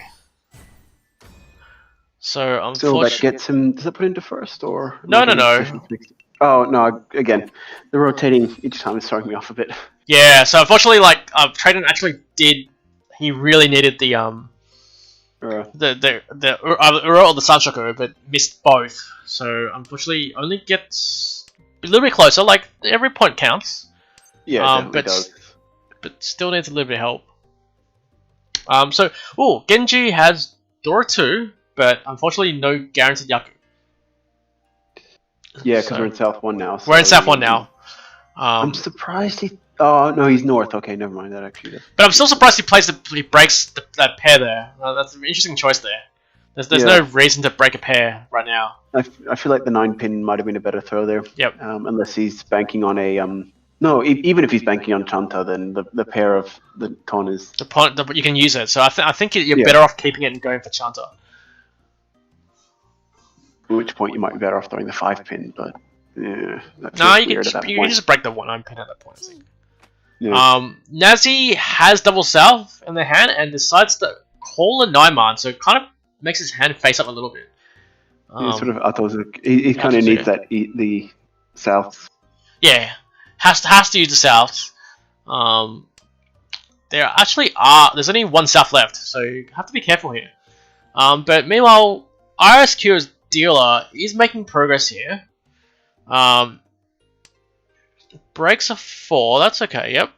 So unfortunately, that gets him. Does that put into first or? No. Oh no! Again, the rotating each time is throwing me off a bit. Yeah. So unfortunately, like Triton actually did. He really needed the Ura or the Sunshoku, but missed both. So unfortunately, only gets a little bit closer. Like every point counts. Yeah, it does. But still needs a little bit of help. So Genji has Dora 2. But unfortunately, no guaranteed Yaku. Yeah, because we're in South 1 now. So we're in South 1 now. I'm surprised he... Oh, no, he's North. Okay, never mind. That actually is. But I'm still surprised he breaks that pair there. That's an interesting choice there. There's no reason to break a pair right now. I feel like the 9-pin might have been a better throw there. Yep. Unless he's banking on a... No, even if he's banking on Chanta, then the pair of the Ton is... You can use it. So I think you're better off keeping it and going for Chanta. At which point you might be better off throwing the 5-pin, but yeah. No, you can just break the 1-9-pin at that point, I think. Yeah. Nazi has double south in the hand and decides to call a 9-man, so it kind of makes his hand face up a little bit. Sort of he kind of needs that the souths. Yeah, has to use the souths. There actually there's only 1 south left, so you have to be careful here. But meanwhile, RSQ's dealer is making progress here. Breaks a 4, that's okay, yep.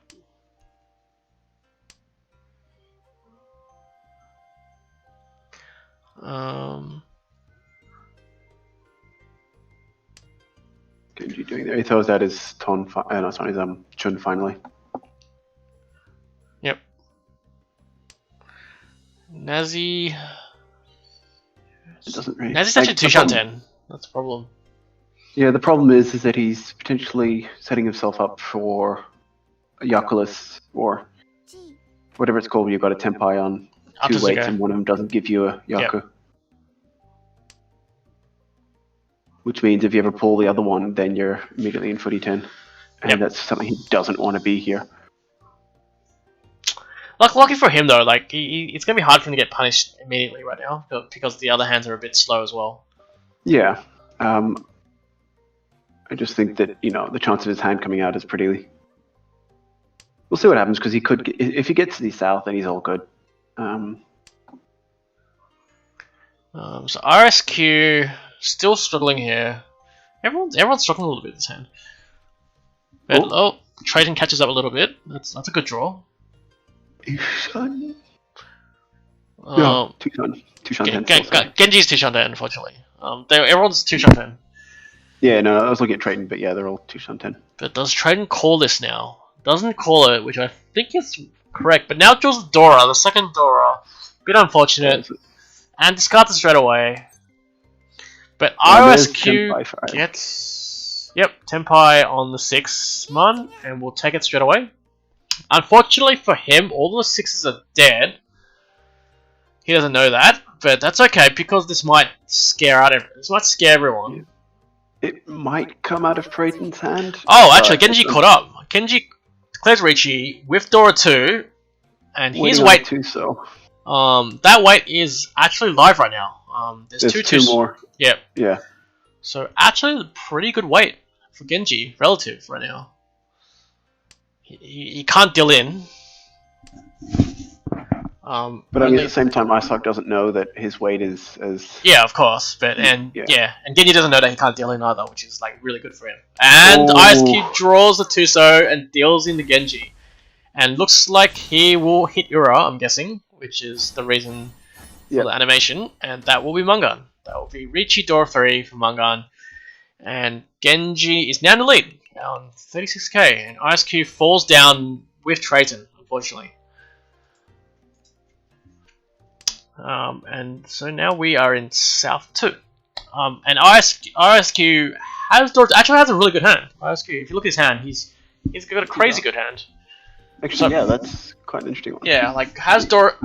Genji doing there. He throws out his Ton, his Chun finally. Yep. Nazi. It doesn't really. Nazi's actually 2 Shanten. That's the problem. Yeah, the problem is that he's potentially setting himself up for a Yakulas or whatever it's called when you've got a Tempai on 2 weights and one of them doesn't give you a Yaku. Yep. Which means if you ever pull the other one, then you're immediately in footy 10. And that's something he doesn't want to be here. Lucky for him though, like it's gonna be hard for him to get punished immediately right now because the other hands are a bit slow as well. Yeah, I just think that the chance of his hand coming out is pretty. We'll see what happens because he could if he gets to the south, then he's all good. So RSQ still struggling here. Everyone's struggling a little bit this hand. But Triton catches up a little bit. That's a good draw. Ishan? No, Tushan. Genji's 2 Shanten, unfortunately. Everyone's 2 Shanten. Yeah, no, I was looking at Triton, but yeah, they're all 2 Shanten. But does Triton call this now? Doesn't call it, which I think is correct. But now draws Dora, the second Dora. Bit unfortunate. And discards it straight away. But RSQ gets... Yep, Tempai on the 6th mon, and we'll take it straight away. Unfortunately for him, all the 6s are dead. He doesn't know that, but that's okay because this might scare everyone. It might come out of Triton's hand. Oh, actually, Genji caught up. Genji declares Ricci with Dora 2, and his weight. That weight is actually live right now. There's two more. Yep. Yeah. So actually, pretty good weight for Genji relative right now. He can't deal in. But I mean, at the same time, Isaac doesn't know that his weight is as... Yeah, of course, but and Genji doesn't know that he can't deal in either, which is like really good for him. And ISQ draws the Tuso and deals in the Genji, and looks like he will hit Ura, I'm guessing, which is the reason for the animation, and that will be Mangan. That will be Richie Dora 3 for Mangan, and Genji is now in the lead on 36k, and ISQ falls down with Trayton, unfortunately. And so now we are in South 2. And ISQ actually has a really good hand. ISQ, if you look at his hand, he's got a crazy good hand. Actually, yeah, that's quite an interesting one. Yeah, like has Dora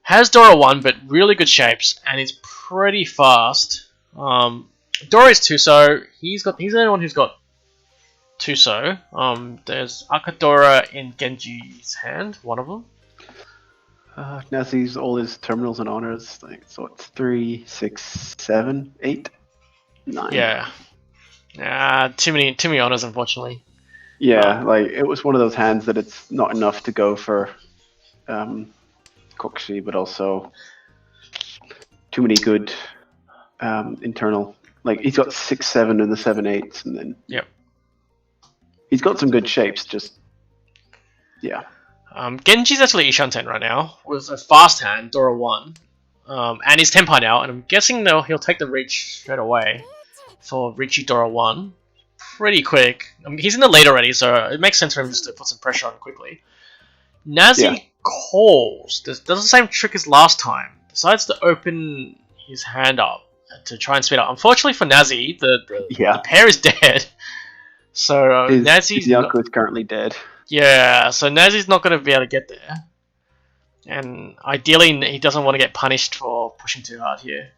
1, but really good shapes, and is pretty fast. Dora is Tuso. He's the only one who's got Tuso. There's Akadora in Genji's hand, one of them. Nazi's all his terminals and honors, like, so it's 3, 6, 7, 8, 9. Yeah. Too many honors, unfortunately. Yeah, like it was one of those hands that it's not enough to go for Kokshi, but also too many good internal. Like he's got 6, 7 and the 7, 8s, and then he's got some good shapes. Just Genji's actually Ishanten right now with a fast hand, Dora 1, and he's Tenpai now, and I'm guessing he'll take the reach straight away for Richie Dora 1. Pretty quick. I mean, he's in the lead already, so it makes sense for him just to put some pressure on quickly. Nazi calls. Does the same trick as last time. Decides to open his hand up to try and speed up. Unfortunately for Nazi, the pair is dead. So Nazi's Yaku is currently dead. Yeah, so Nazi's not going to be able to get there. And ideally, he doesn't want to get punished for pushing too hard here.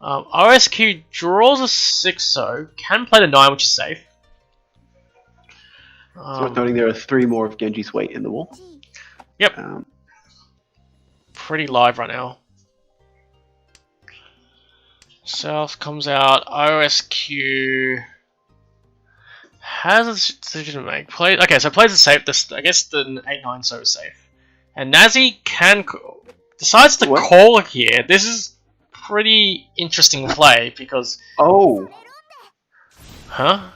OSQ draws a 6, so can play the 9, which is safe. So worth noting there are 3 more of Genji's weight in the wall. Yep. Pretty live right now. South comes out. OSQ has a decision to make. Plays it safe. I guess the 8-9 so is safe. And Nazi decides to call here. This is pretty interesting play because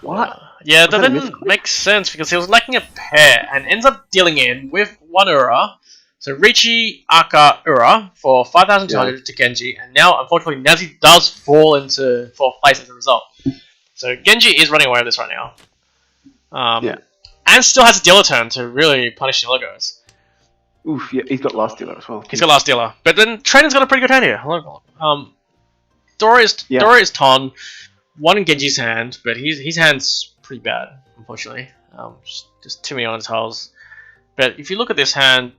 what? Yeah, that didn't make sense because he was lacking a pair and ends up dealing in with 1 Ura. So Richie Aka Ura for 5,200 to Genji, and now unfortunately Nazi does fall into 4th place as a result. So Genji is running away with this right now. And still has a dealer turn to really punish the logos. Oof, yeah, he's got last dealer as well. He's got last dealer. But then Training's got a pretty good hand here. Dora is Ton, 1 in Genji's hand, but his hand's pretty bad, unfortunately. Just too many on his tiles. But if you look at this hand,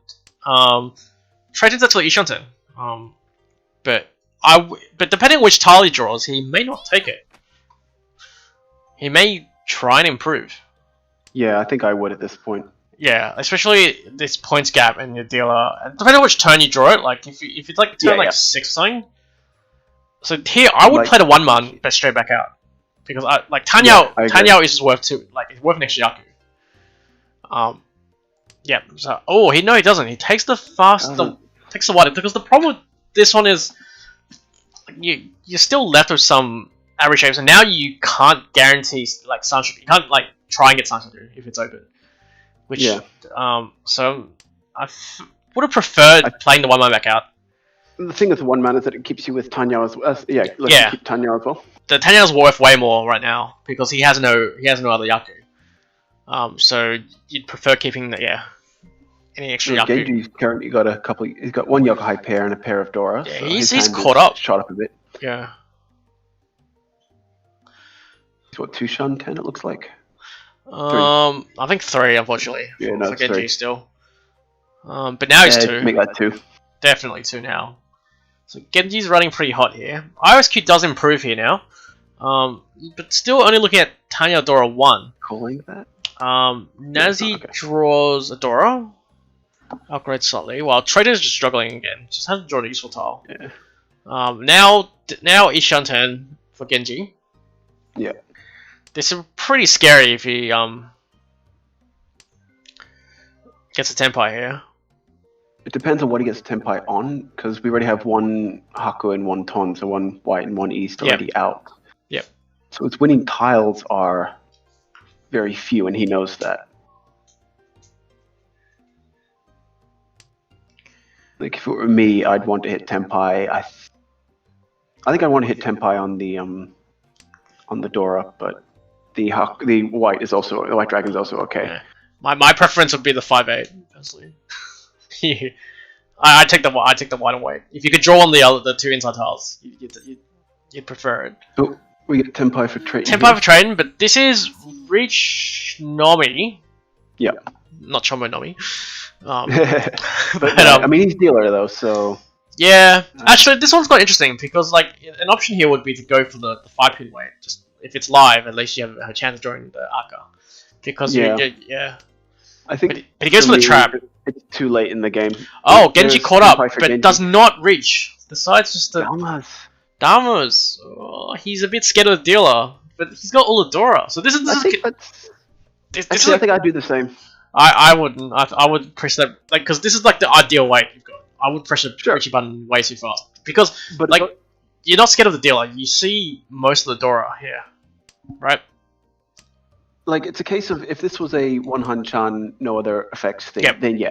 Training's actually Ishanten. But depending on which tile he draws, he may not take it. He may try and improve. Yeah, I think I would at this point. Yeah, especially this points gap in your dealer. And depending on which turn you draw it, like if it's like turn 6 or something. So here I would play the 1-man but straight back out. Because Tanyao is worth 2, it's worth an extra Yaku. So he doesn't. He takes the fast takes the wide, because the problem with this one is you're still left with some average shapes, and now you can't guarantee Sunshine. You can't try and get Sunshine if it's open. Which, so I would have preferred playing the 1-man back out. The thing with the 1-man is that it keeps you with Tanyao as well. Keep Tanyao as well. The Tanyao's worth way more right now because he has no other Yaku. So you'd prefer keeping any extra Yaku. Genji's currently got a couple. He's got 1 Yokai pair and a pair of Dora. Yeah, so he's caught up. Shot up a bit. Yeah. He's what, 2 Shun 10 it looks like. 3. I think 3, unfortunately. For Genji 3. still. But now he's 2. Make that 2. Definitely 2 now. So Genji's running pretty hot here. ISQ does improve here now. But still only looking at Tanya Dora 1. Calling that? Nazi draws a Dora. Upgrade slightly. Well, Trader's just struggling again. Just hasn't drawn a useful tile. Yeah. Now Ishan turn for Genji. Yeah. This is pretty scary if he gets a Tenpai here. It depends on what he gets Tenpai on, because we already have one Haku and one Ton, so one White and one East already out. Yep. So its winning tiles are very few, and he knows that. Like if it were me, I'd want to hit Tenpai. I think I want to hit Tenpai on the Dora, but the White is also the White Dragon is also okay. Yeah. My preference would be the 5/8 personally. I take the White away. If you could draw on the two inside tiles, you'd prefer it. Oh, we get Tenpai for trading. Tenpai for trading, but this is Reach Nomi. Yeah. Not Chomo Nomi. But I mean, he's dealer though, so. Yeah, actually, this one's quite interesting because like an option here would be to go for the 5-pin weight. Just if it's live, at least you have a chance of drawing the Aka. Because yeah. I think, but he goes for the trap. It's too late in the game. Oh, Genji caught up, but Genji. does not reach. Decides just to Damas. Oh, he's a bit scared of the dealer, but he's got Uladora. So this is. I think I'd do the same. I wouldn't. I would press that because this is like the ideal weight you've got. I would press the Richie button way too fast because you're not scared of the dealer. You see most of the Dora here, right? Like it's a case of if this was a one Hanchan, no other effects thing, then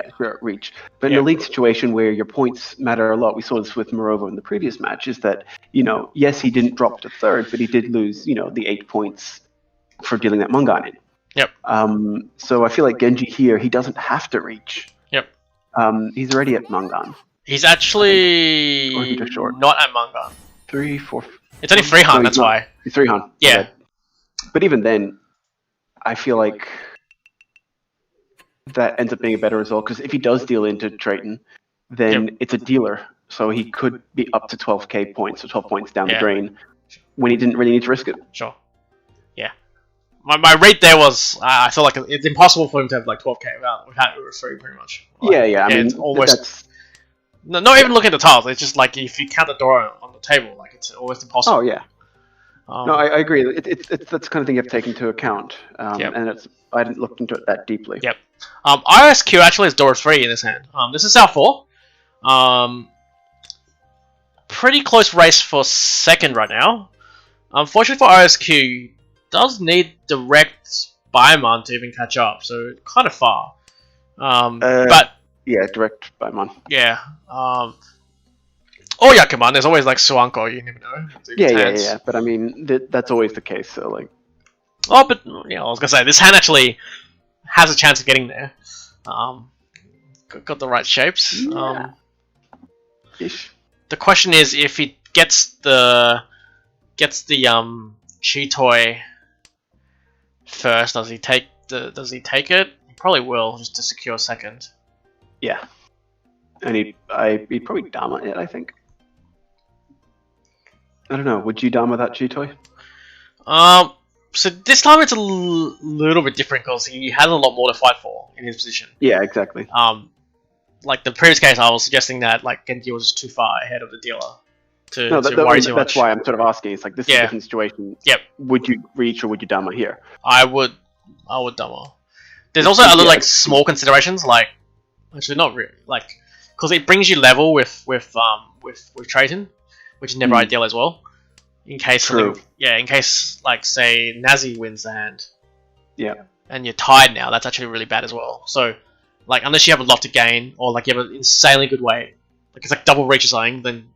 reach. But in a league situation where your points matter a lot, we saw this with Morova in the previous match, is that yes, he didn't drop to third, but he did lose the 8 points for dealing that Mungan in. Yep. So I feel like Genji here, he doesn't have to reach. Yep. He's already at Mungan. He's actually not at Mungan. 3, 4. It's only 3 Han, that's why. He's 3 Han. Yeah. But even then, I feel like that ends up being a better result because if he does deal into Triton, then it's a dealer. So he could be up to 12k points, so 12 points down the drain when he didn't really need to risk it. Sure. Yeah. My rate there was, I feel like it's impossible for him to have like 12k without referring pretty much. Like, I mean, it's almost. Not even looking at the tiles, it's just like if you count the door on the table, like it's almost impossible. Oh, yeah. No, I agree. It's that's the kind of thing you have to take into account, and I didn't look into it that deeply. Yep. ISQ actually has Dora 3 in his hand. This is South 4. Pretty close race for second right now. Unfortunately for ISQ, does need direct Baiman to even catch up, so kind of far. But yeah, direct Baiman. Yeah. Or Yakuman, there's always like Suanko, you never know. Yeah. But I mean, that's always the case. So like. Oh, but I was gonna say this hand actually has a chance of getting there. Got the right shapes. Yeah. The question is if he gets the Cheetoy first, does he take it? He probably will, just to secure second. Yeah. And he'd probably Dama it, I think. I don't know. Would you Dama that Cheetoy? So this time it's a little bit different because he has a lot more to fight for in his position. Yeah, exactly. Like the previous case, I was suggesting that like Genji was too far ahead of the dealer to worry too much. That's why I'm sort of asking. It's like this is a different situation. Yep. Would you reach or would you Dama here? I would Dama. There's also other like small considerations, like actually not really, like because it brings you level with Triton, which is never ideal as well. In case in case like say Nazi wins the hand. Yeah. And you're tied now, that's actually really bad as well. So like unless you have a lot to gain or like you have an insanely good weight, like it's like double reach or something, then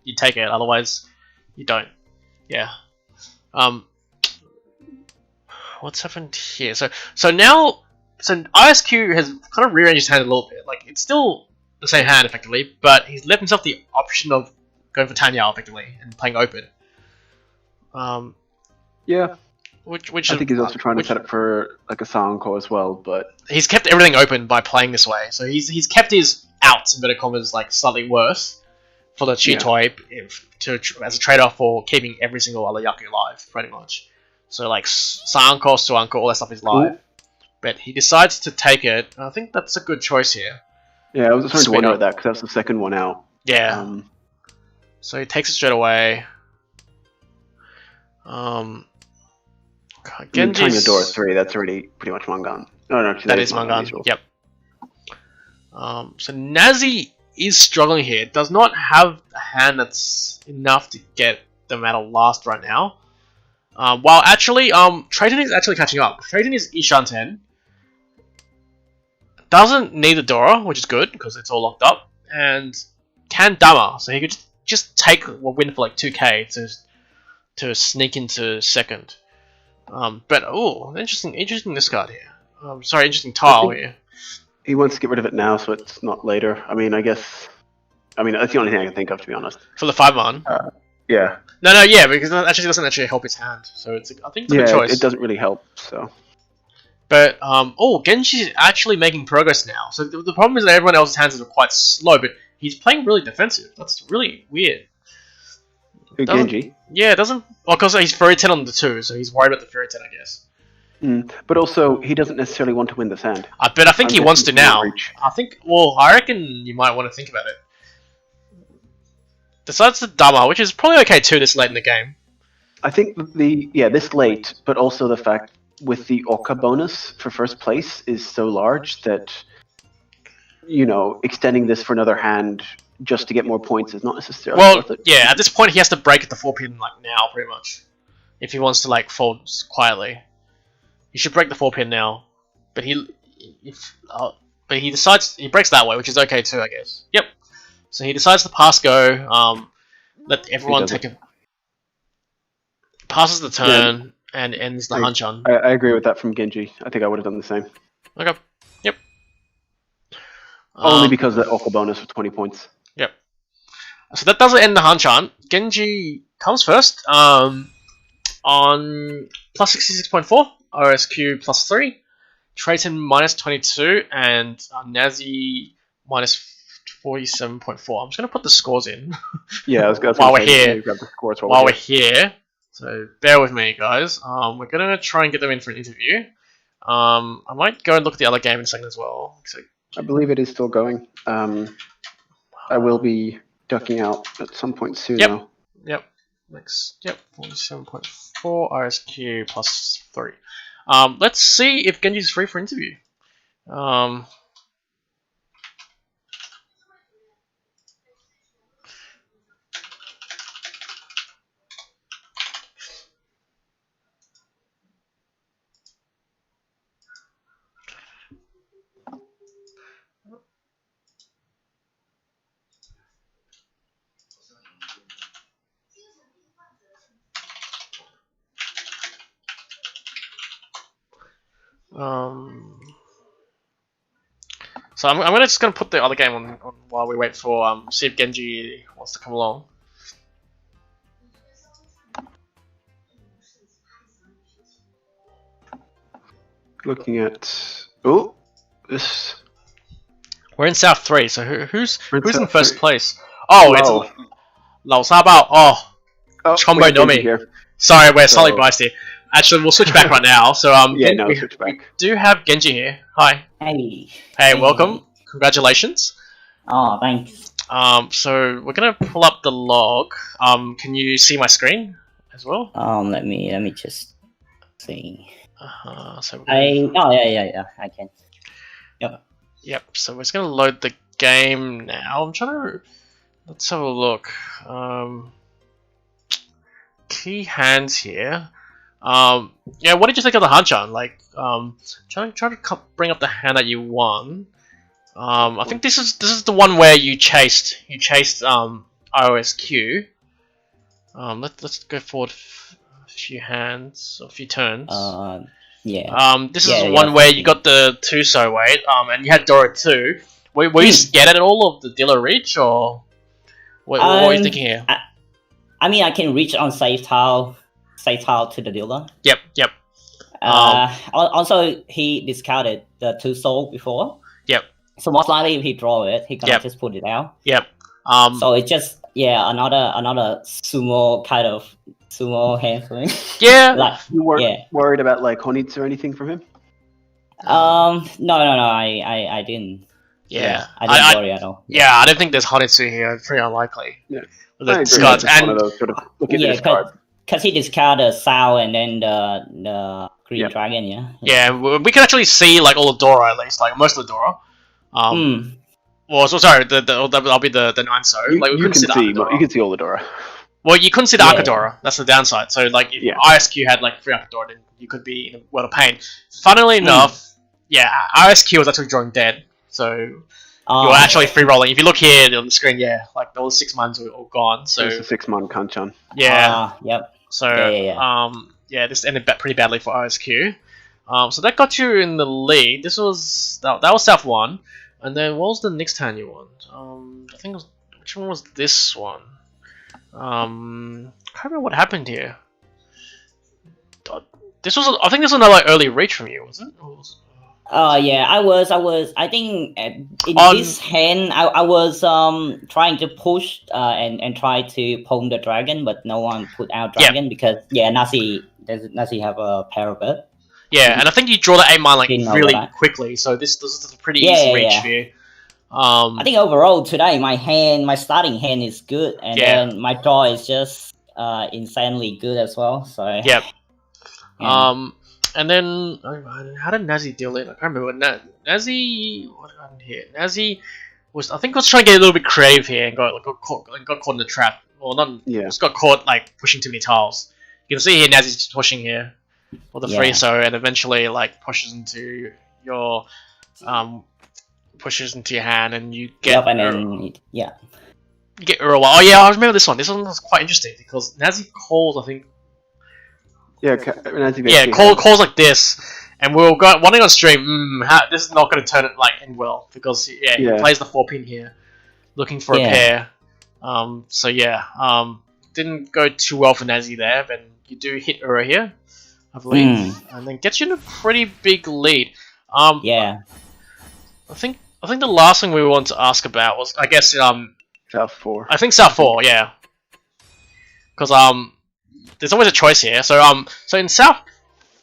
you take it, otherwise you don't. Yeah. What's happened here? So now ISQ has kind of rearranged his hand a little bit. Like it's still the same hand effectively, but he's left himself the option of going for Tanya effectively and playing open. Yeah. Which I think he's also trying to set up for like a Sanko as well, but he's kept everything open by playing this way. So he's kept his outs inverted commas like slightly worse for the Cheetoy as a trade-off for keeping every single other Yaku alive, pretty much. So like Sanko, Suanko, all that stuff is live. But he decides to take it. I think that's a good choice here. Yeah, I was starting to Speed wonder up. about that because that's the second one out. Yeah. So he takes it straight away. Genji's Genji's... the door 3. That's already pretty much Mangan. No, That is Mangan. Yep. So Nazi is struggling here. Does not have a hand that's enough to get them out of last right now. While actually, Trayton is actually catching up. Trayton is Ishanten. Doesn't need the Dora, which is good because it's all locked up, and can Dama, so he could just take a win for like 2k to sneak into second. But oh, interesting discard here. Sorry, interesting tile here. He wants to get rid of it now, so it's not later. I mean, I guess. I mean, that's the only thing I can think of, to be honest. For the 5-man. Yeah. No, yeah, because it actually doesn't actually help his hand, so I think it's a good choice. It doesn't really help. So. But Genji's actually making progress now. So the problem is that everyone else's hands are quite slow, but he's playing really defensive. That's really weird. Who, Genji? Yeah, it doesn't. Well, because he's Fury 10 on the 2, so he's worried about the Fury 10, I guess. But also, he doesn't necessarily want to win this hand. I think he wants to now. I reckon you might want to think about it. Besides the Dama, which is probably okay too this late in the game. I think this late, but also the fact with the Oka bonus for first place is so large that, extending this for another hand just to get more points is not necessarily worth it. Yeah, at this point he has to break at the 4-pin like now, pretty much. If he wants to like fold quietly. He should break the 4-pin now. But he decides he breaks that way, which is okay too, I guess. Yep. So he decides to pass go, let everyone take a passes the turn and ends the Hanchan. I agree with that from Genji. I think I would have done the same. Okay. Yep. Only because of the Oka bonus for 20 points. Yep. So that doesn't end the Hanchan. Genji comes first on plus 66.4, RSQ plus 3, Trayton minus 22, and Nazi minus 47.4. I'm just going to put the scores in. Yeah, I was going to while we're here. Grab the scores while we're here. So bear with me, guys. We're going to try and get them in for an interview. I might go and look at the other game in a second as well. So, I believe it is still going. I will be ducking out at some point soon, though. Yep. Next. Yep. 47.4 RSQ plus 3. Let's see if Genji's free for interview. So I'm just gonna put the other game on while we wait for see if Genji wants to come along. Looking at this. We're in South 3, so who's in first 3. place? Oh, it's Lao Sabao. Chombo Nomi. Sorry, we're slightly biased here. Actually, we'll switch back right now. So switch back. We do have Genji here. Hi. Hey, welcome. Congratulations. Oh, thanks. So we're gonna pull up the log. Can you see my screen as well? Let me just see. So yeah, I can. Yep. So we're just gonna load the game now. Let's have a look. Key hands here. What did you think of the Hanchan? Like, try to bring up the hand that you won. I think this is the one where you chased IOSQ. Let's go forward a few hands, a few turns. This is the one where you got the 2-so weight, and you had Dora 2. Were you scared at all of the dealer reach, or what were you thinking here? I mean, I can reach on safe tile to the dealer. Yep. Also, he discarded the 2-soul before. Yep. So most likely, if he draw it, he gonna just put it out. Yep. So it's just another sumo kind of sumo handling. Yeah. Like, you weren't worried about like Honitsu or anything from him? No, I didn't. Yeah, I don't worry at all. yeah, I don't think there's Hanetsu here. Pretty unlikely. Yeah. The I agree. discards It's one of and those sort of look at Yeah, this card. because he discarded the Sao and then the Green Yeah. Dragon, yeah. yeah, we can actually see like all the Dora at least, like most of the Dora. Well, so sorry, that'll be the 9-so. Like we You couldn't can see the see Akadora. you can see all the Dora. Well, you couldn't see the Yeah. Akadora. That's the downside. So like if Yeah. ISQ had like 3 Akadora, then you could be in a world of pain. Funnily enough, yeah, ISQ was actually drawing dead. So you were actually free rolling. If you look here on the screen, yeah, like those 6 months were all gone. So There's a 6-mon Hanchan. yeah, Yep. so Yeah. yeah, this ended pretty badly for ISQ. So that got you in the lead. This was that was South 1, and then what was the next turn you won? I think it was, which one was this one? I can't remember what happened here. This was I think this was another early reach from you, was it? Or was... Yeah, I think in On- this hand, I was trying to push and try to pull the dragon, but no one put out dragon because Nazi have a pair of it. Yeah, and I think you draw the 8 mine like Didn't know really that. quickly, so this is a pretty Yeah, easy yeah, reach yeah. for you. I think overall today my starting hand is good, and Yeah. then my draw is just insanely good as well. So Yep. Yeah. And then how did Nazi deal in? I can't remember. Nazi, what happened here? Nazi was I think was trying to get a little bit creative here and got caught in the trap. Well, not Yeah. just got caught like pushing too many tiles. You can see here Nazi's just pushing here for the Yeah. free so and eventually like pushes into your hand and you get yep, and then yeah. you get Urawa. Oh yeah, I remember this one. This one was quite interesting because Nazi calls I think Yeah, calls like this, and we were wanting on stream. This is not going to turn it like end well because he plays the 4-pin here, looking for a pair. So yeah, didn't go too well for Nazi there, but you do hit Ura here, I believe, and then gets you in a pretty big lead. Yeah. I think the last thing we want to ask about was I guess South 4. I think South 4, yeah, because there's always a choice here. So so in South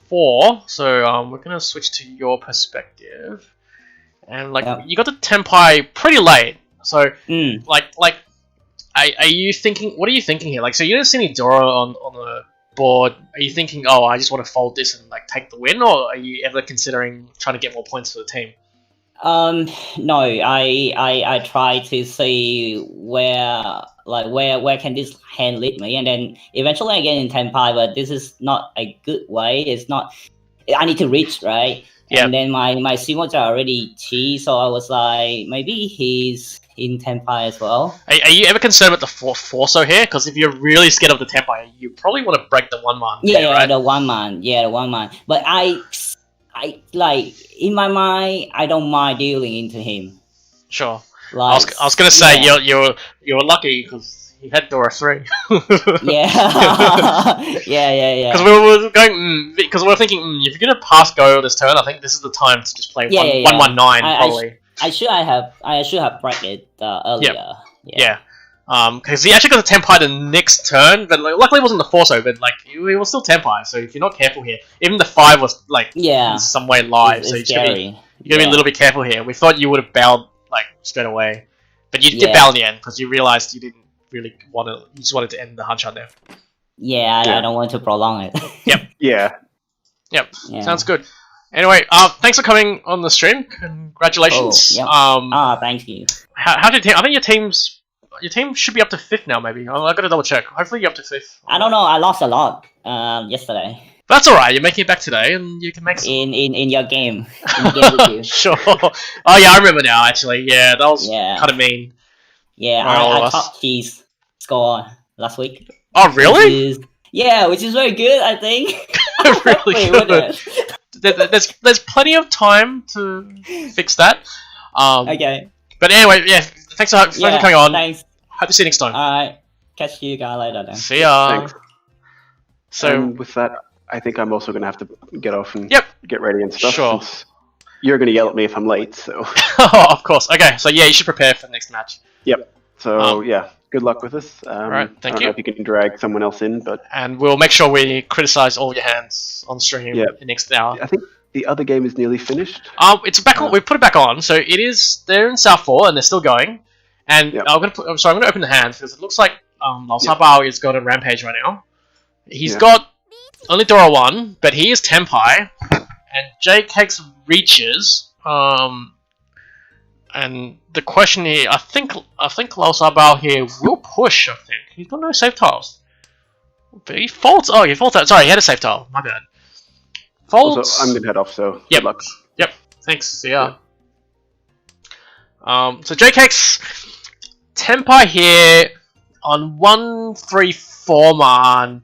4, so we're gonna switch to your perspective, and like you got the Tenpai pretty late. So like are you thinking? What are you thinking here? Like, so you don't see any Dora on the board. Are you thinking, oh, I just want to fold this and like take the win, or are you ever considering trying to get more points for the team? No, I try to see where can this hand lead me, and then eventually I get in Tenpai, but this is not a good way. It's not. I need to reach, right? Yeah. And then my Simoja are already Chi, so I was like, maybe he's in Tenpai as well. Are you ever concerned with the Forso here? Because if you're really scared of the Tenpai, you probably want to break the 1-man. Yeah, right? the 1-man. Yeah, the 1-man. But I like in my mind, I don't mind dealing into him. Sure. Like, I was gonna say you're lucky because he had Dora 3. yeah. yeah. Because we were going because we were thinking if you're gonna pass go this turn, I think this is the time to just play 1-1-9 probably. I should have break it earlier. Yeah. Because he actually got the Tenpai the next turn, but like, luckily it wasn't the Forso, but like it was still Tenpai. So if you're not careful here, even the 5 was like in some way live. So you gotta be a little bit careful here. We thought you would have bailed like straight away, but you did bail in the end because you realized you didn't really want to. You just wanted to end the Hanchan there. Yeah, I don't want to prolong it. Yep. Yeah. Sounds good. Anyway, thanks for coming on the stream. Congratulations. Thank you. How did your team? I think your team should be up to 5th now. Maybe I gotta double check. Hopefully you're up to 5th. I don't know. I lost a lot yesterday. That's alright. You're making it back today, and you can make some... in your game. In the game with you. Sure. Oh yeah, I remember now. Actually, yeah, that was kind of mean. Yeah, I topped his score last week. Oh really? Which is very good. I think. Really good. There's plenty of time to fix that. Okay. But anyway, yeah. Thanks for coming on. Thanks. Hope to see you next time. Alright. Catch you guys later then. See ya. Thanks. So with that, I think I'm also going to have to get off and Yep. get ready and stuff. Sure. Since you're going to yell at me if I'm late, so. Oh, of course. Okay, so yeah, you should prepare for the next match. Yep. So yeah, good luck with this. Alright, thank I don't you. know if you can drag someone else in, but And we'll make sure we criticize all your hands on stream in the next hour. I think the other game is nearly finished. It's back on. We put it back on, so it is. They're in South 4 and they're still going. And Yep. I'm gonna open the hands because it looks like Lao Yep. Sabao is got a rampage right now. He's Yeah. got only Dora 1, but he is Tenpai, and JKX reaches. And the question here, I think Lao Sabao here will push. I think he's got no save tiles, but he folds. Oh, he folds out. Sorry, he had a save tile. My bad. Folds. Also, I'm gonna head off. So Yep. good luck. Yep. Thanks. See ya. So JKX Tenpai here on 1-3-4 man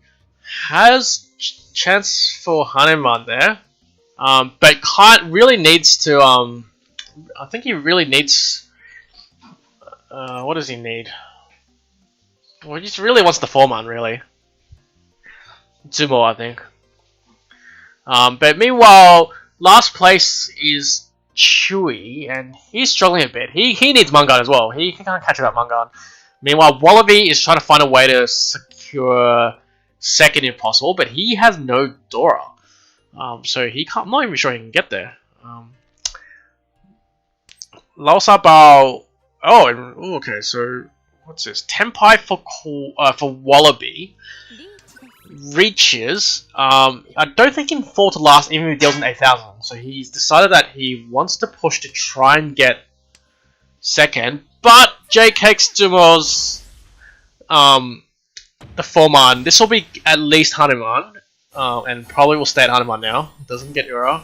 has chance for Hanuman there, but really needs to. I think he really needs. What does he need? Well, he just really wants the 4 man really. Zumo, I think. But meanwhile, last place is Chewy, and he's struggling a bit. He needs Mungan as well. He can't catch up Mungan. Meanwhile, Wallaby is trying to find a way to secure second if possible, but he has no Dora. So he can't. I'm not even sure he can get there. Lao Sabao. Oh, okay. So what's this? Tenpai for Wallaby reaches. I don't think he can fall to last even if he deals an 8,000. So he's decided that he wants to push to try and get second. But JKX Dumo's the 4 man. This will be at least Hanuman, and probably will stay at Hanuman now. Doesn't get Ura.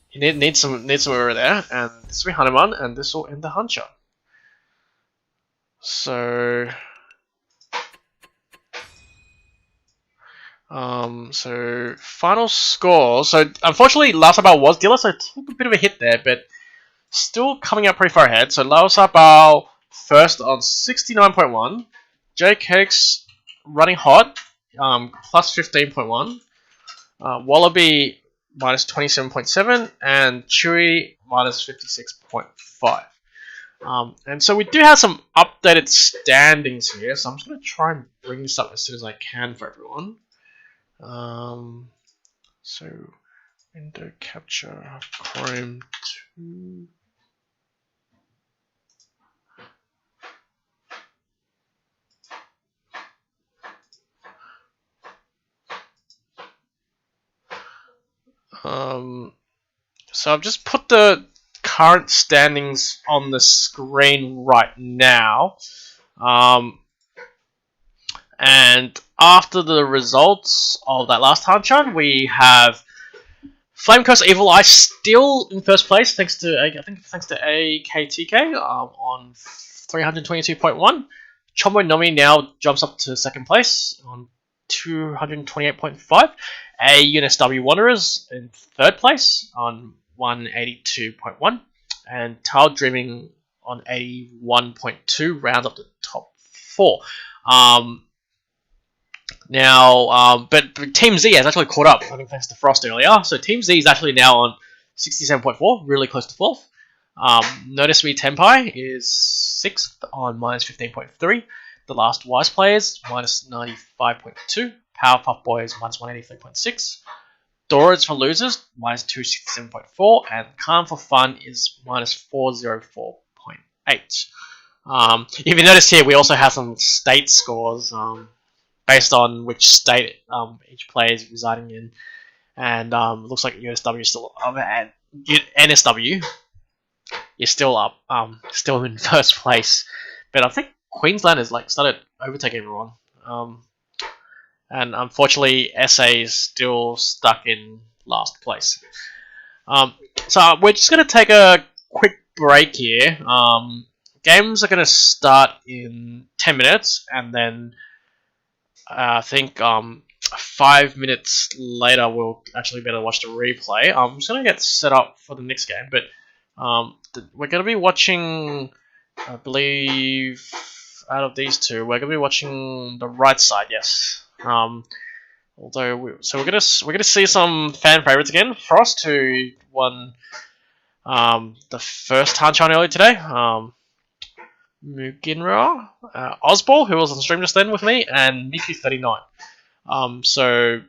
He needs some Ura there, and this will be Hanuman, and this will end the Hanchan. So. So final score. So unfortunately, Lao Sabao was dealer, so took a bit of a hit there, but still coming out pretty far ahead. So Lao Sabao first on 69.1, JKX running hot, plus 15.1, Wallaby minus 27.7, and Chewy minus 56.5. And so we do have some updated standings here, so I'm just going to try and bring this up as soon as I can for everyone. So window capture Chrome 2. So I've just put the current standings on the screen right now. And after the results of that last Hanchan, we have Flame Curse Evil Eye still in first place, thanks to AKTK on 322.1. Chombo Nomi now jumps up to second place on 228.5. UNSW Wanderers in third place on 182.1, and Tile Dreaming on 81.2 rounds up to top 4. But Team Z has actually caught up, I think thanks to Frost earlier. So Team Z is actually now on 67.4, really close to 4th. Notice Me Tenpai is 6th on minus 15.3. The Last Wise Players, minus 95.2. Powerpuff Boys, minus 183.6. Dora's for Losers, minus 267.4. And Calm for Fun is minus 404.8. If you notice here, we also have some state scores based on which state each player is residing in. And looks like USW is still up, and NSW is still up, still in first place. But I think Queensland has started overtaking everyone. And unfortunately, SA is still stuck in last place. So we're just going to take a quick break here. Games are going to start in 10 minutes, and then I think 5 minutes later we'll actually better watch the replay. I'm just going to get set up for the next game, but we're going to be watching, I believe, out of these two, we're going to be watching the right side, yes. Although we're gonna see some fan favorites again. Frost, who won the first Hanchan earlier today. Muginra, Ozball, who was on the stream just then with me, and Miku39. So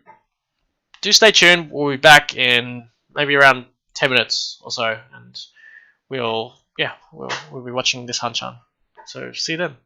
do stay tuned. We'll be back in maybe around 10 minutes or so, and we'll be watching this Hanchan. So see you then.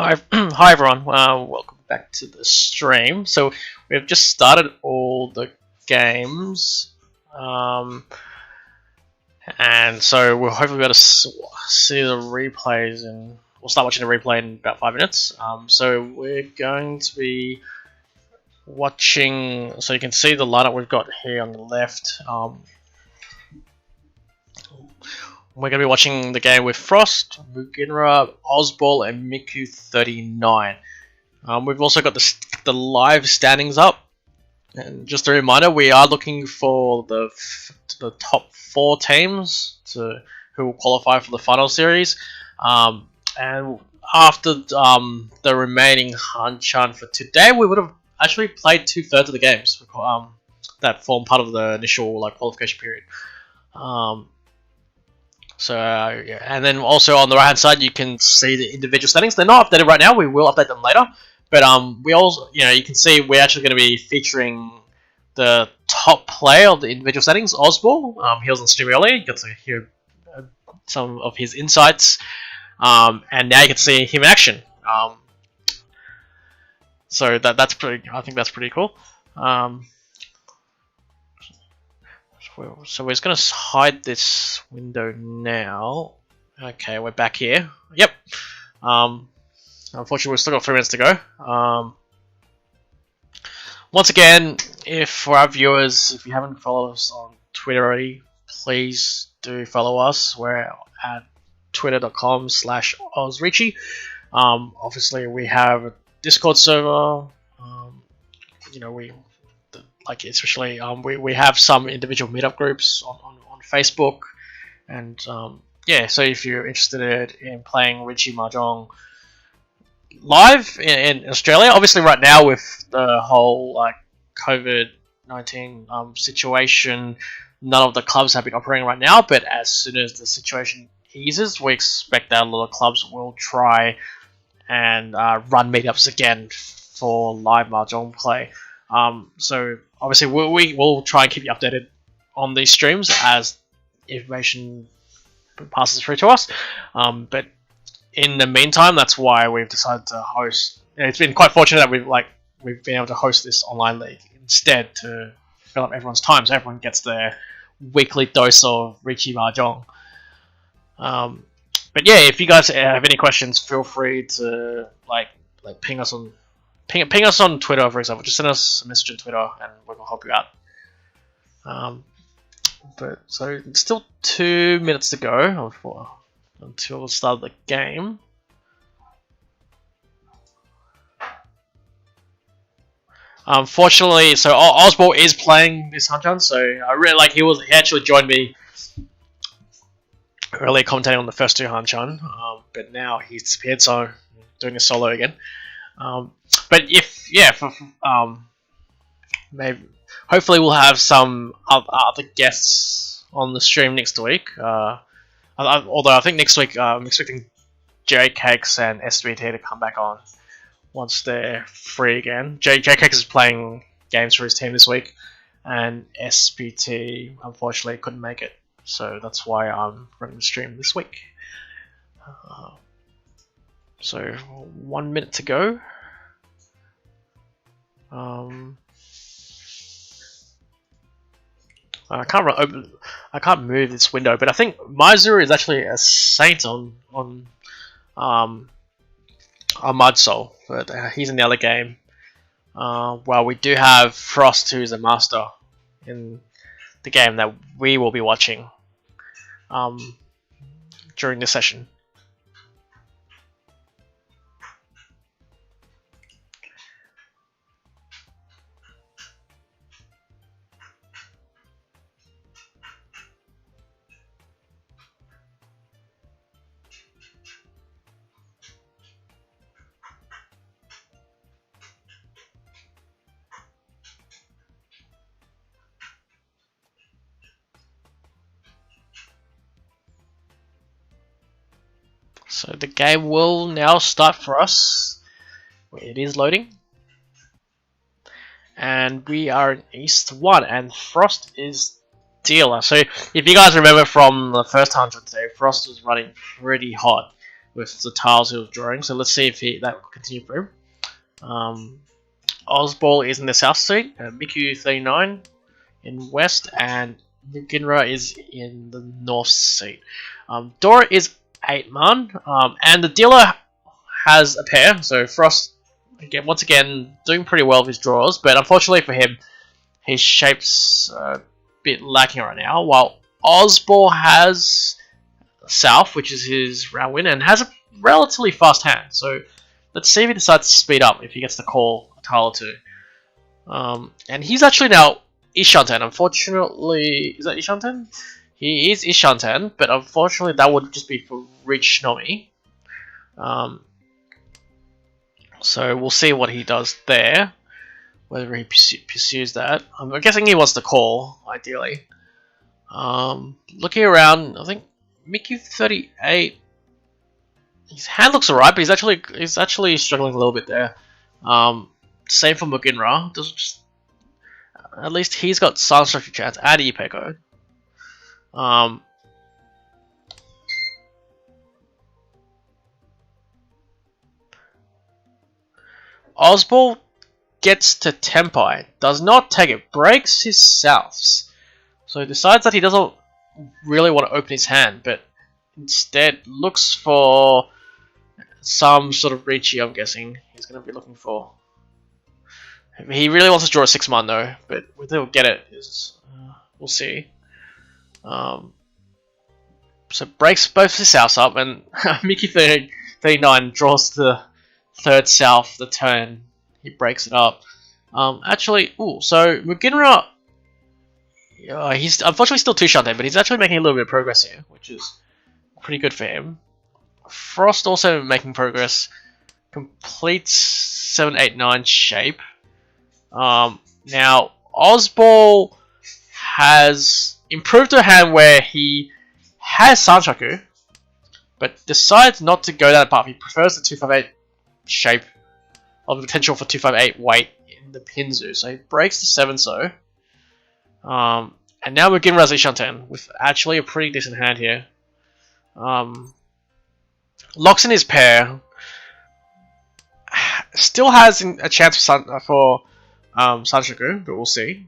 Hi, hi everyone. Welcome back to the stream. So we've just started all the games, and so we'll hopefully be able to see the replays, and we'll start watching the replay in about 5 minutes. So we're going to be watching. So you can see the lineup we've got here on the left. We're going to be watching the game with Frost, Muginra, Ozball, and Miku39. We've also got the live standings up. And just a reminder, we are looking for the top 4 teams who will qualify for the final series. And after the remaining Hanchan for today, we would have actually played 2/3 of the games that form part of the initial qualification period. So yeah, and then also on the right hand side you can see the individual settings. They're not updated right now. We will update them later. But we also, you can see we're actually going to be featuring the top player of the individual settings, Ozball. He was on stream earlier. You got to hear some of his insights, and now you can see him in action. So that's pretty. I think that's pretty cool. So we're just going to hide this window now. Okay, we're back here. Yep. Unfortunately, we've still got 3 minutes to go. Once again, for our viewers, if you haven't followed us on Twitter already, please do follow us. We're at twitter.com/OzRichi. Obviously, we have a Discord server. Especially we have some individual meetup groups on Facebook, and yeah, so if you're interested in playing Richie Mahjong live in Australia, obviously right now with the whole COVID-19 situation, none of the clubs have been operating right now, but as soon as the situation eases, we expect that a lot of clubs will try and run meetups again for live Mahjong play. So obviously we will try and keep you updated on these streams as information passes through to us. But in the meantime, that's why we've decided to host. It's been quite fortunate that we've been able to host this online league instead to fill up everyone's time, so everyone gets their weekly dose of Richie Mahjong. But yeah, if you guys have any questions, feel free to ping us on. Ping us on Twitter, for example. Just send us a message on Twitter, and we'll help you out. But so it's still 2 minutes to go until the start of the game. Unfortunately, so Ozball is playing this Hanchan, so I really he actually joined me earlier commentating on the first 2 Hanchan, but now he's disappeared, so I'm doing a solo again. But maybe hopefully we'll have some other guests on the stream next week. Although I think next week I'm expecting J Cakes and SBT to come back on once they're free again. J Cakes is playing games for his team this week, and SBT unfortunately couldn't make it, so that's why I'm running the stream this week. So 1 minute to go. I can't move this window, but I think Mizuru is actually a saint on Mud Soul, but he's in the other game. While we do have Frost, who's a master in the game that we will be watching during this session. So the game will now start for us. It is loading. And we are in East 1, and Frost is dealer. So if you guys remember from the first 100 today, Frost was running pretty hot with the tiles he was drawing. So let's see if that will continue for him. Ozball is in the south seat, Miku 39 in west, and Muginra is in the north seat. Dora is 8 man, and the dealer has a pair, so Frost again, once again doing pretty well with his draws, but unfortunately for him, his shape's a bit lacking right now, while Ozball has south, which is his round win, and has a relatively fast hand, so let's see if he decides to speed up if he gets to call a tile or two. And he's actually now Ishanten. Unfortunately, is that Ishanten? He is Ishanten, but unfortunately that would just be for Rich Nomi. So we'll see what he does there, whether he pursues that. I'm guessing he wants to call, ideally. Looking around, I think Miku 38. His hand looks alright, but he's actually struggling a little bit there. Same for Muginra. At least he's got Silent Structure Chance and Ipeko. Ozball gets to Tempai, does not take it, breaks his souths. So he decides that he doesn't really want to open his hand, but instead looks for some sort of Ricci, I'm guessing he's going to be looking for. He really wants to draw a 6-man though, but whether he'll get it is, we'll see. So breaks both his souths up, and Mickey 39 draws the third south the turn. He breaks it up. Actually, so Muginra, he's unfortunately still 2 Shantae, but he's actually making a little bit of progress here, which is pretty good for him. Frost also making progress. Completes 7, 8, 9 shape. Now Ozball has improved to a hand where he has Sanchaku, but decides not to go that path. He prefers the 258 shape of the potential for 258 weight in the Pinzu, so he breaks the 7 so. And now we're getting Ishanten with actually a pretty decent hand here. Locks in his pair. Still has a chance for Sanchaku, but we'll see.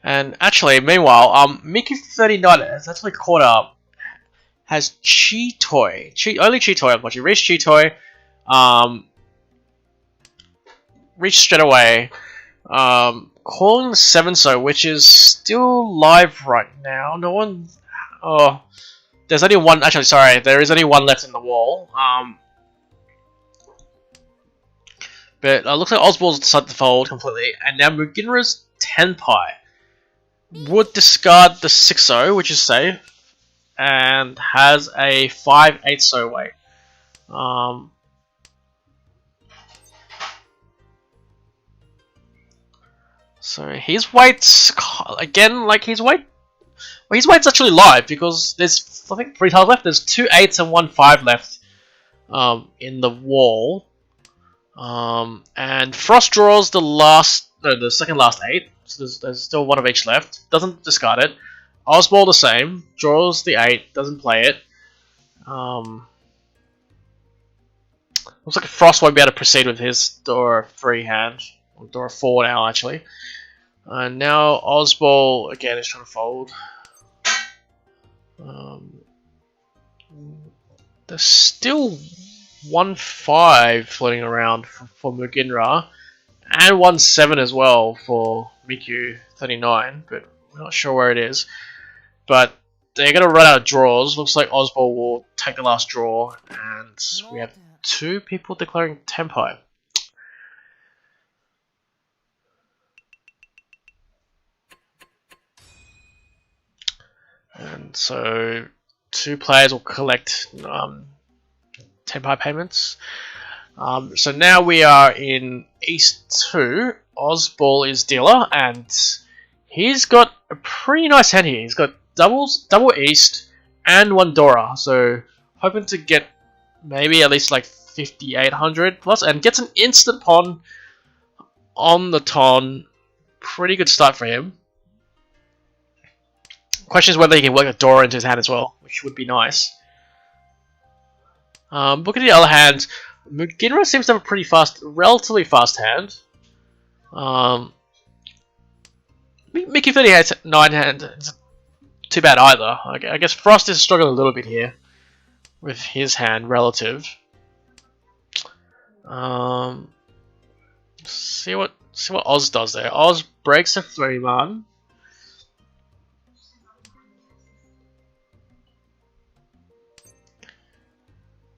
And actually, meanwhile, Mickey 39 has actually caught up. Has Chi-Toy. Only Chi-Toy, unfortunately. Reached Chi-Toy. Reached straight away. Calling the 7 so, which is still live right now. No one. Oh. There's only one. Actually, sorry. There is only one left in the wall. But looks like Ozball's decided to fold completely. And now Muginra's Tenpai would discard the 6-0, which is safe, and has a 5-8 weight. So his weight's again like his weight. Well, his weight's actually live because there's I think 3 tiles left. There's 2 8s and 1 5 left in the wall. And Frost draws the second last 8. So there's still 1 of each left. Doesn't discard it. Ozball the same. Draws the 8. Doesn't play it. Looks like Frost won't be able to proceed with his Dora 3 hand. Or Dora 4 now, actually. And now Ozball again is trying to fold. There's still 1-5 floating around for Muginra. And 1-7 as well for Miku 39, but we're not sure where it is. But they're going to run out of draws. Looks like Ozball will take the last draw, and we have 2 people declaring Tenpai. And so 2 players will collect Tenpai payments. So now we are in East 2. Ozball is dealer, and he's got a pretty nice hand here. He's got double East and 1 Dora, so hoping to get maybe at least like 5,800 plus, and gets an instant pawn on the ton. Pretty good start for him. Question is whether he can work a Dora into his hand as well, which would be nice. Look at the other hand. Muginra seems to have a pretty fast, relatively fast hand. Mickey 30 has 9 hand. It's too bad either. I guess Frost is struggling a little bit here with his hand relative. See what Oz does there. Oz breaks a 3-man.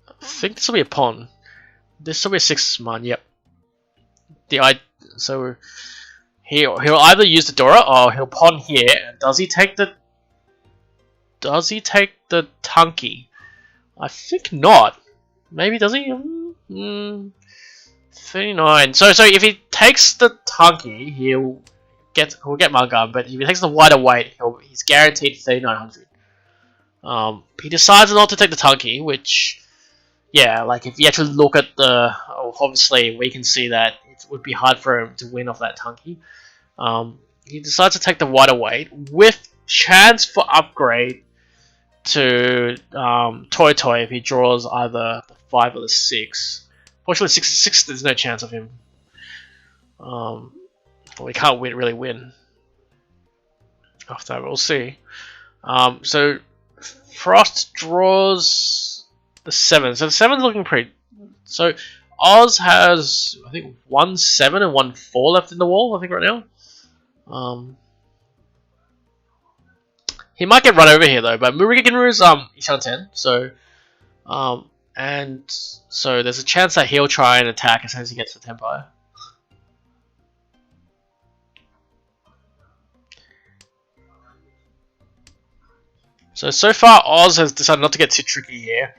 I think this will be a pawn. This will be a 6-man. Yep. So he'll either use the Dora or he'll pawn here. Does he take the Tunky? I think not. Maybe does he? 39. So if he takes the Tunky, he'll get Mangum, but if he takes the wider weight, he's guaranteed 3,900. He decides not to take the Tunky, which, yeah, like if you actually look at the, obviously we can see that it would be hard for him to win off that Tunky. He decides to take the wider weight with chance for upgrade to Toy Toy if he draws either the 5 or the 6. Fortunately, 6 there's no chance of him. Well, he can't really win. After that, we'll see. So Frost draws the 7. So the 7's looking pretty. So Oz has, I think, 1 7 and 1 4 left in the wall. I think right now. He might get run over here though, but Muginru's Ishan 10, so and so there's a chance that he'll try and attack as soon as he gets the Tempire. So far Oz has decided not to get too tricky here.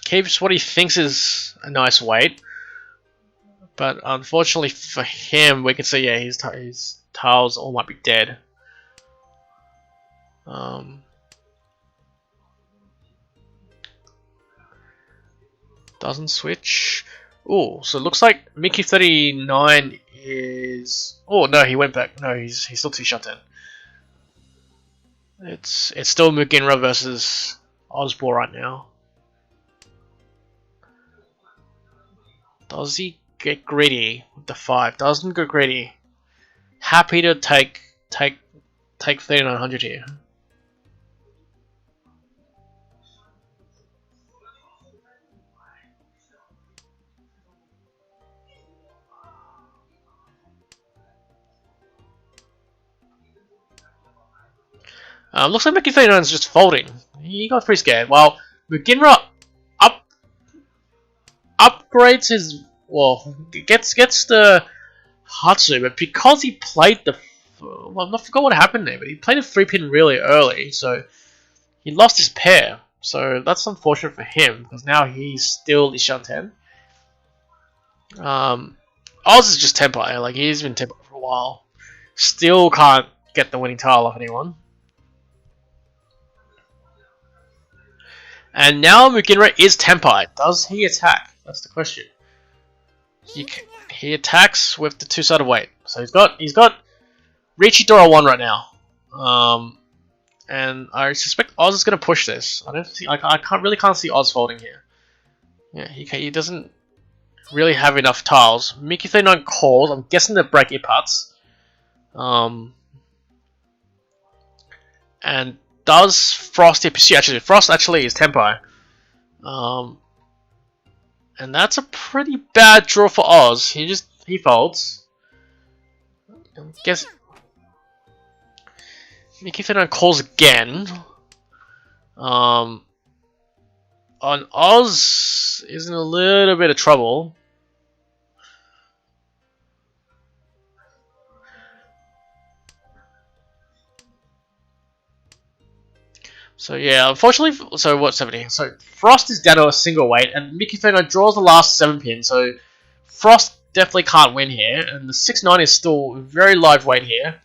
Keeps what he thinks is a nice weight, but unfortunately for him, we can see, yeah, his tiles all might be dead. Doesn't switch. Oh, so it looks like Mickey 39 is. Oh no, he went back. No, he's still 2 shut in. It's still Muginra versus Ozball right now. Does he get greedy with the 5? Doesn't go greedy. Happy to take 3,900 here. Looks like Mickey 39 is just folding. He got pretty scared. Well, Muginra upgrades his, well, gets the Hatsu, but because he played the, well, I forgot what happened there, but he played a 3-pin really early, so he lost his pair. So that's unfortunate for him because now he's still Ishan 10. Oz is just Tempire, like he's been Tempire for a while. Still can't get the winning tile off anyone. And now Muginra is Tempire. Does he attack? That's the question. He attacks with the 2-sided weight. So he's got Riichi Dora 1 right now. And I suspect Oz is going to push this. I can't see Oz folding here. Yeah, he doesn't really have enough tiles. Mickey 39 calls. I'm guessing the break putts. And does Frost pursue? Actually, Frost actually is Tempire. And that's a pretty bad draw for Oz. He folds. I guess Mickey 39 calls again. On Oz is in a little bit of trouble. So yeah, unfortunately, so what's happening? So Frost is down to a single weight, and Mickey 39 draws the last 7 pin. So Frost definitely can't win here, and the 6-9 is still very live weight here.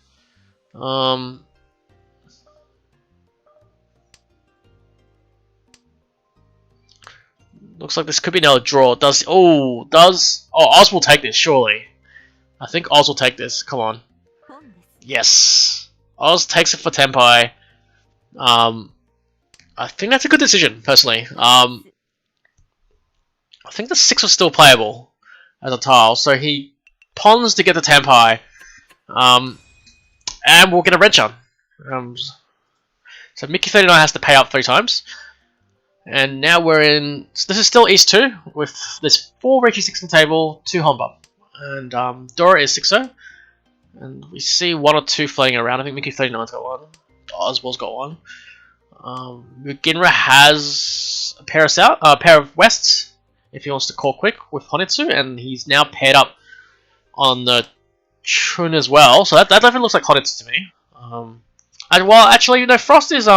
Looks like this could be another draw. Oz will take this, surely. I think Oz will take this. Come on. Yes. Oz takes it for Tenpai. I think that's a good decision, personally. I think the 6 was still playable as a tile, so he pawns to get the Tenpai. And we'll get a Hanchan. So Mickey 39 has to pay up 3 times. And now we're in... So this is still East 2, with there's 4 Reichi 6 on the table, 2 Honba. And Dora is 6-0. And we see 1 or 2 floating around. I think Mickey 39's got 1. Oswald's got 1. Muginra has a pair of Wests, if he wants to call quick with Honitsu. And he's now paired up on the Chun as well. So that definitely looks like Honitsu to me. And well, actually, Frost is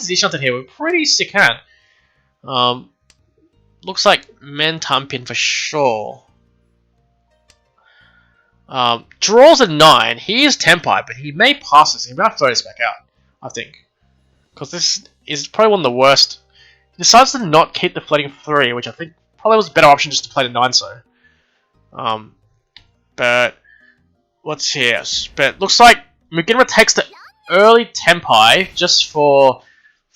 E-shunted here with a pretty sick hand. Looks like Men Tampin for sure. Draws a 9. He is Tenpai, but he may pass this. He might throw this back out, I think. Because this is probably one of the worst. He decides to not keep the floating 3, which I think probably was a better option just to play the 9 so. But what's here? But looks like Muginra takes the early Tenpai just for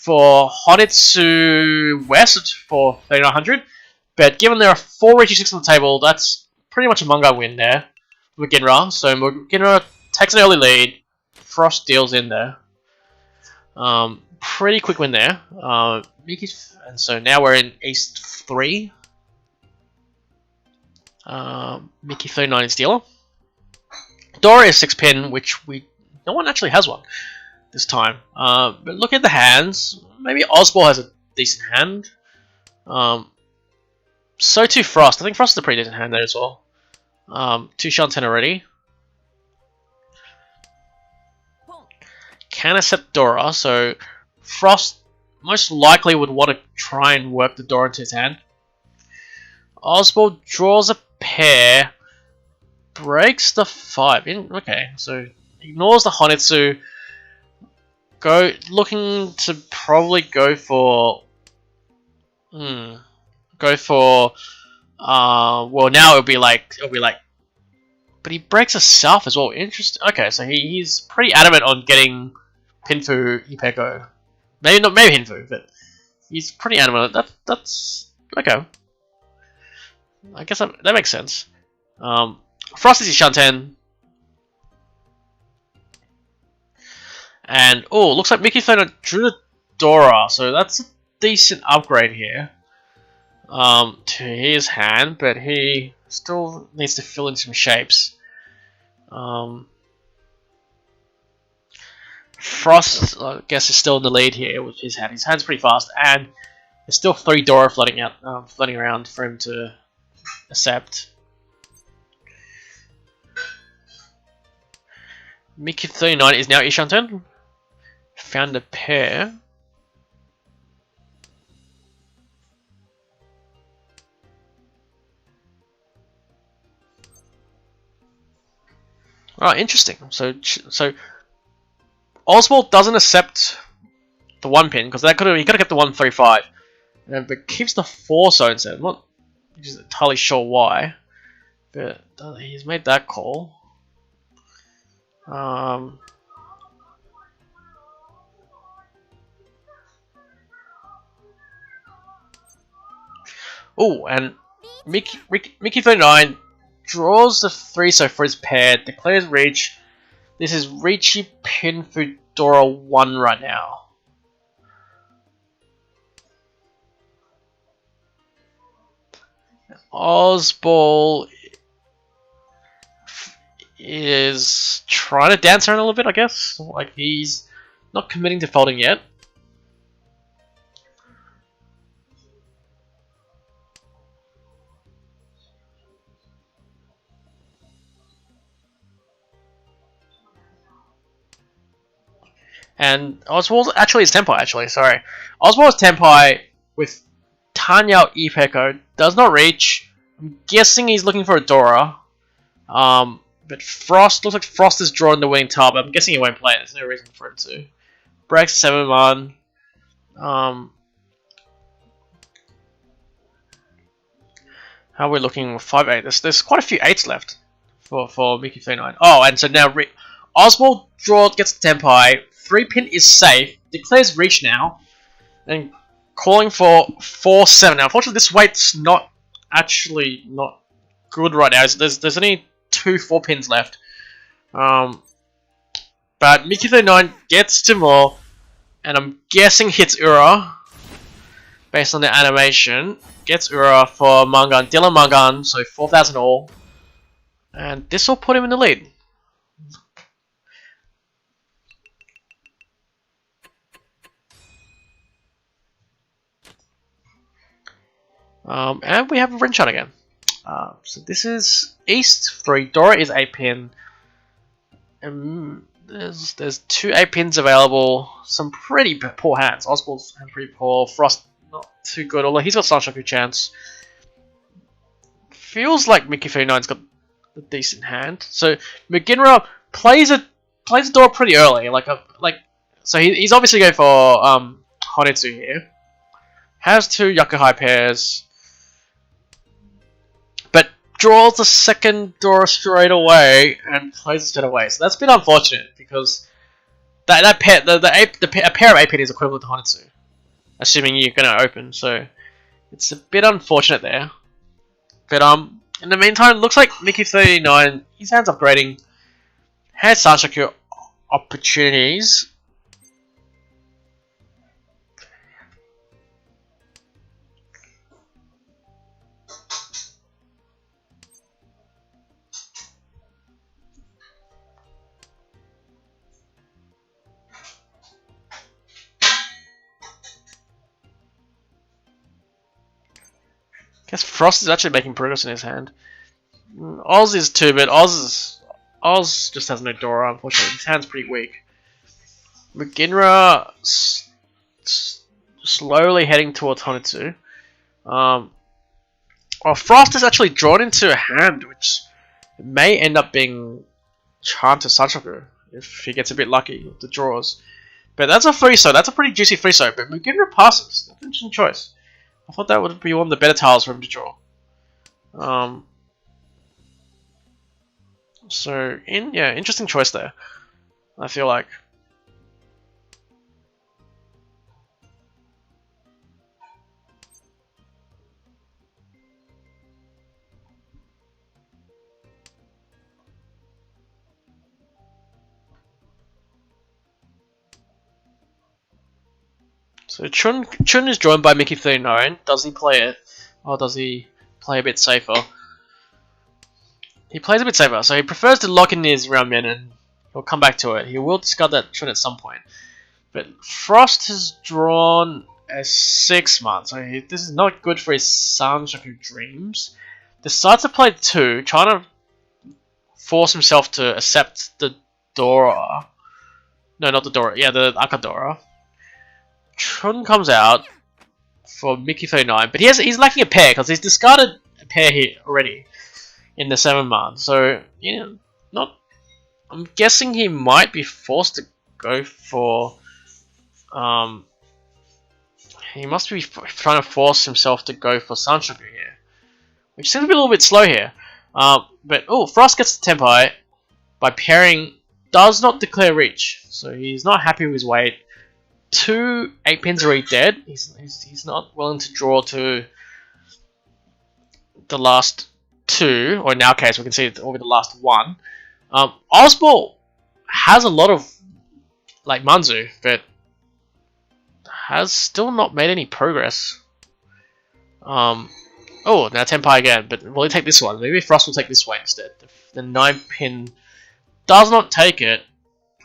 Honitsu West for 3900. But given there are 4 Reichi 6 on the table, that's pretty much a manga win there. Muginra. So Muginra takes an early lead. Frost deals in there. Pretty quick win there. And so now we're in East 3. Mickey 39 is dealer. Dora is 6-pin, which no one actually has one this time. But look at the hands. Maybe Osbald has a decent hand. So too Frost. I think Frost is a pretty decent hand there as well. 2 Shanten already. Can accept Dora, so Frost most likely would want to try and work the Dora into his hand. Oswald draws a pair, breaks the 5. Okay, so ignores the Honitsu. Looking to probably go for. Well, now it'll be like. But he breaks a South as well. Interesting. Okay, so he's pretty adamant on getting Pinfu Ipeko. Maybe Hinfu, but he's pretty adamant. That's okay. I guess that makes sense. Frost is Shanten. And looks like Mickey Fena drew the Dora, so that's a decent upgrade here. To his hand, but he still needs to fill in some shapes. Frost, I guess, is still in the lead here with his hand. His hand's pretty fast, and there's still 3 Dora floating around for him to accept. Mickey 39 is now Ishanten. Found a pair. Oh, interesting. So Oswald doesn't accept the 1-pin because he could have kept the 135, but keeps the 4 so instead. I'm not entirely sure why, but he's made that call. And Mickey 39 draws the 3 so for his pair, declares reach. This is Reichi Pinfu Dora 1 right now. Osbald is trying to dance around a little bit, I guess. Like, he's not committing to folding yet. And Oswald actually is Tenpai, sorry. Oswald is Tenpai with Tanya Ipeko. Does not reach. I'm guessing he's looking for a Dora. But Frost looks like Frost is drawing the winning tile, but I'm guessing he won't play it. There's no reason for him to. Breaks 7-1. How are we looking with 5-8? There's quite a few 8s left for Mickey 39. Oh, and so now Oswald gets the Tenpai. 3-pin is safe. Declares reach now. And calling for 4-7. Now, unfortunately, this weight's not good right now. There's only 2 4-pins left. But Mickey 39 gets to more. And I'm guessing hits Ura. Based on the animation. Gets Ura for Mangan. Dylan Mangan. So 4,000 all. And this will put him in the lead. And we have a Hanchan again. So this is East 3. Dora is 8-pin. There's 2 8-pins available. Some pretty poor hands. Oswald's hand pretty poor. Frost not too good, although he's got Sunshoku chance. Feels like Mickey 39's got a decent hand. So McGinra plays a Dora pretty early. So he's obviously going for Honetsu here. Has 2 Yakuhai pairs. But draws the second Dora straight away and plays it straight away. So that's been unfortunate because that pair a pair of 8-pin is equivalent to Honetsu. Assuming you're gonna open, so it's a bit unfortunate there. But in the meantime, looks like Mickey 39, his hand's upgrading. Has Sanshoku opportunities. Guess Frost is actually making progress in his hand. Oz is too, but Oz just has no Dora, unfortunately. His hand's pretty weak. McGinra slowly heading towards Honetsu. Well, Frost is actually drawn into a hand, which may end up being Chan to Sanshoku if he gets a bit lucky with the draws. But that's a free so. That's a pretty juicy free so. But McGinra passes. That's an interesting choice. I thought that would be one of the better tiles for him to draw. So interesting choice there. I feel like. So Chun is joined by Mickey 39. Does he play it? Or does he play a bit safer? He plays a bit safer, so he prefers to lock in his round min and he'll come back to it. He will discard that Chun at some point. But Frost has drawn a 6-month, so this is not good for his Sanshoku dreams. Decides to play 2, trying to force himself to accept the Dora. No, not the Dora. Yeah, the Akadora. Chun comes out for Mickey 39, but he's lacking a pair because he's discarded a pair here already in the 7-man. So I'm guessing he might be forced to go for. He must be trying to force himself to go for Sanshoku here, which seems to be a little bit slow here. But Frost gets the Tenpai by pairing. Does not declare reach, so he's not happy with his weight. 2 8-pins are already dead. He's not willing to draw to the last 2, or in our case we can see it will be the last 1. Oswald has a lot of like Manzu, but has still not made any progress. Now Tenpai again, but will he take this one? Maybe Frost will take this way instead. The 9-pin does not take it.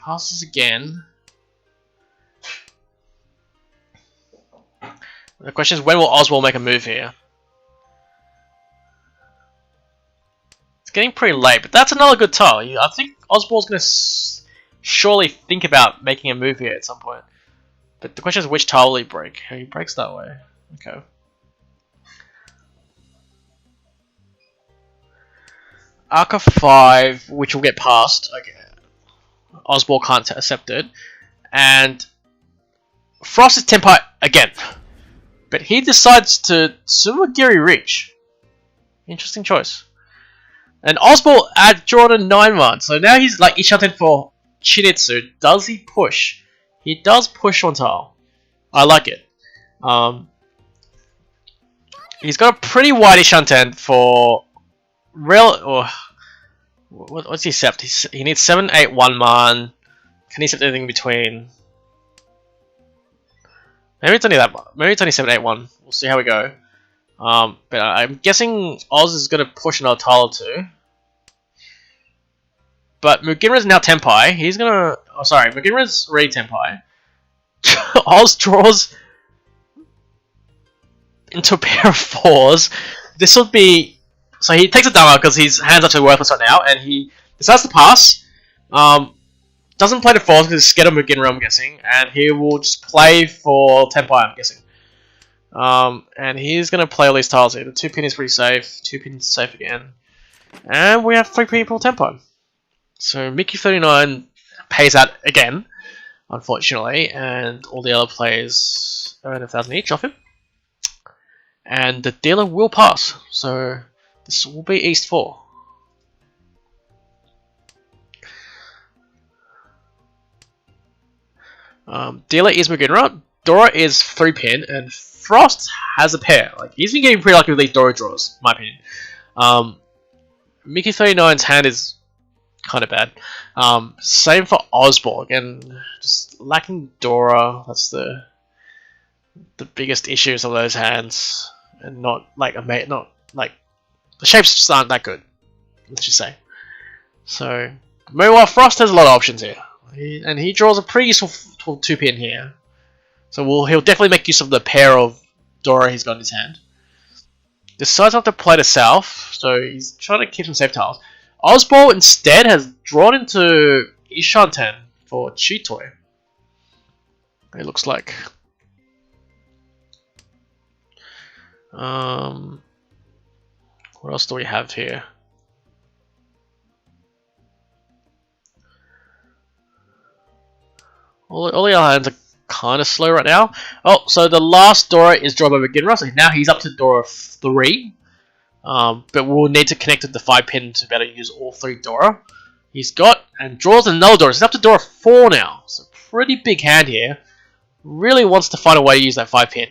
Passes again. The question is, when will Oswald make a move here? It's getting pretty late, but that's another good tile. I think Oswald's going to surely think about making a move here at some point. But the question is, which tile will he break? He breaks that way. Okay. Arca 5, which will get passed. Okay. Osborne can't accept it. And Frost is Tenpai again. But he decides to Sumagiri Reach. Interesting choice. And Osborne at Jordan 9-1. So now he's like Ishanten for Chinitsu. Does he push? He does push one tile. I like it. He's got a pretty wide Ishanten for real. What's he accept? He needs 7, 8, 1 man. Can he accept anything in between? Maybe it's only that. Maybe it's only 7, 8, 1. We'll see how we go. But I'm guessing Oz is going to push another tile or two. But Muginra's now Tenpai. He's going to... Oh, sorry. Muginra's already Tenpai. Oz draws into a pair of 4s. This would be... So he takes a Dama because his hands are too worthless right now. And he decides to pass. Doesn't play the 4s because he's scared of Muginra, I'm guessing. And he will just play for Tenpai, I'm guessing. And he's going to play all these tiles here. The 2 pin is pretty safe. 2 pin is safe again. And we have 3 people Tenpai. So Mickey 39 pays out again, unfortunately. And all the other players earn 1,000 each off him. And the dealer will pass. So this will be East 4. Dealer is Muginra. Dora is 3 pin. And Frost has a pair. Like, he's been getting pretty lucky with these Dora draws, in my opinion. Mickey 39's hand is kind of bad. Same for Osborne. Again, just lacking Dora. That's the biggest issues of those hands, and not like the shapes just aren't that good. Let's just say. So, meanwhile, Frost has a lot of options here, and he draws a pretty useful 2 pin here. So he'll definitely make use of the pair of Dora he's got in his hand. Decides not to play the south, so he's trying to keep some safe tiles. Osborne instead has drawn into Ishanten for Chitoy. It looks like. What else do we have here? All the other hands are kind of slow right now. Oh, so the last Dora is drawn by Muginra, so now he's up to Dora 3. But we'll need to connect with the 5 pin to better use all 3 Dora. He's got and draws another Dora. He's up to Dora 4 now. So pretty big hand here. Really wants to find a way to use that 5 pin.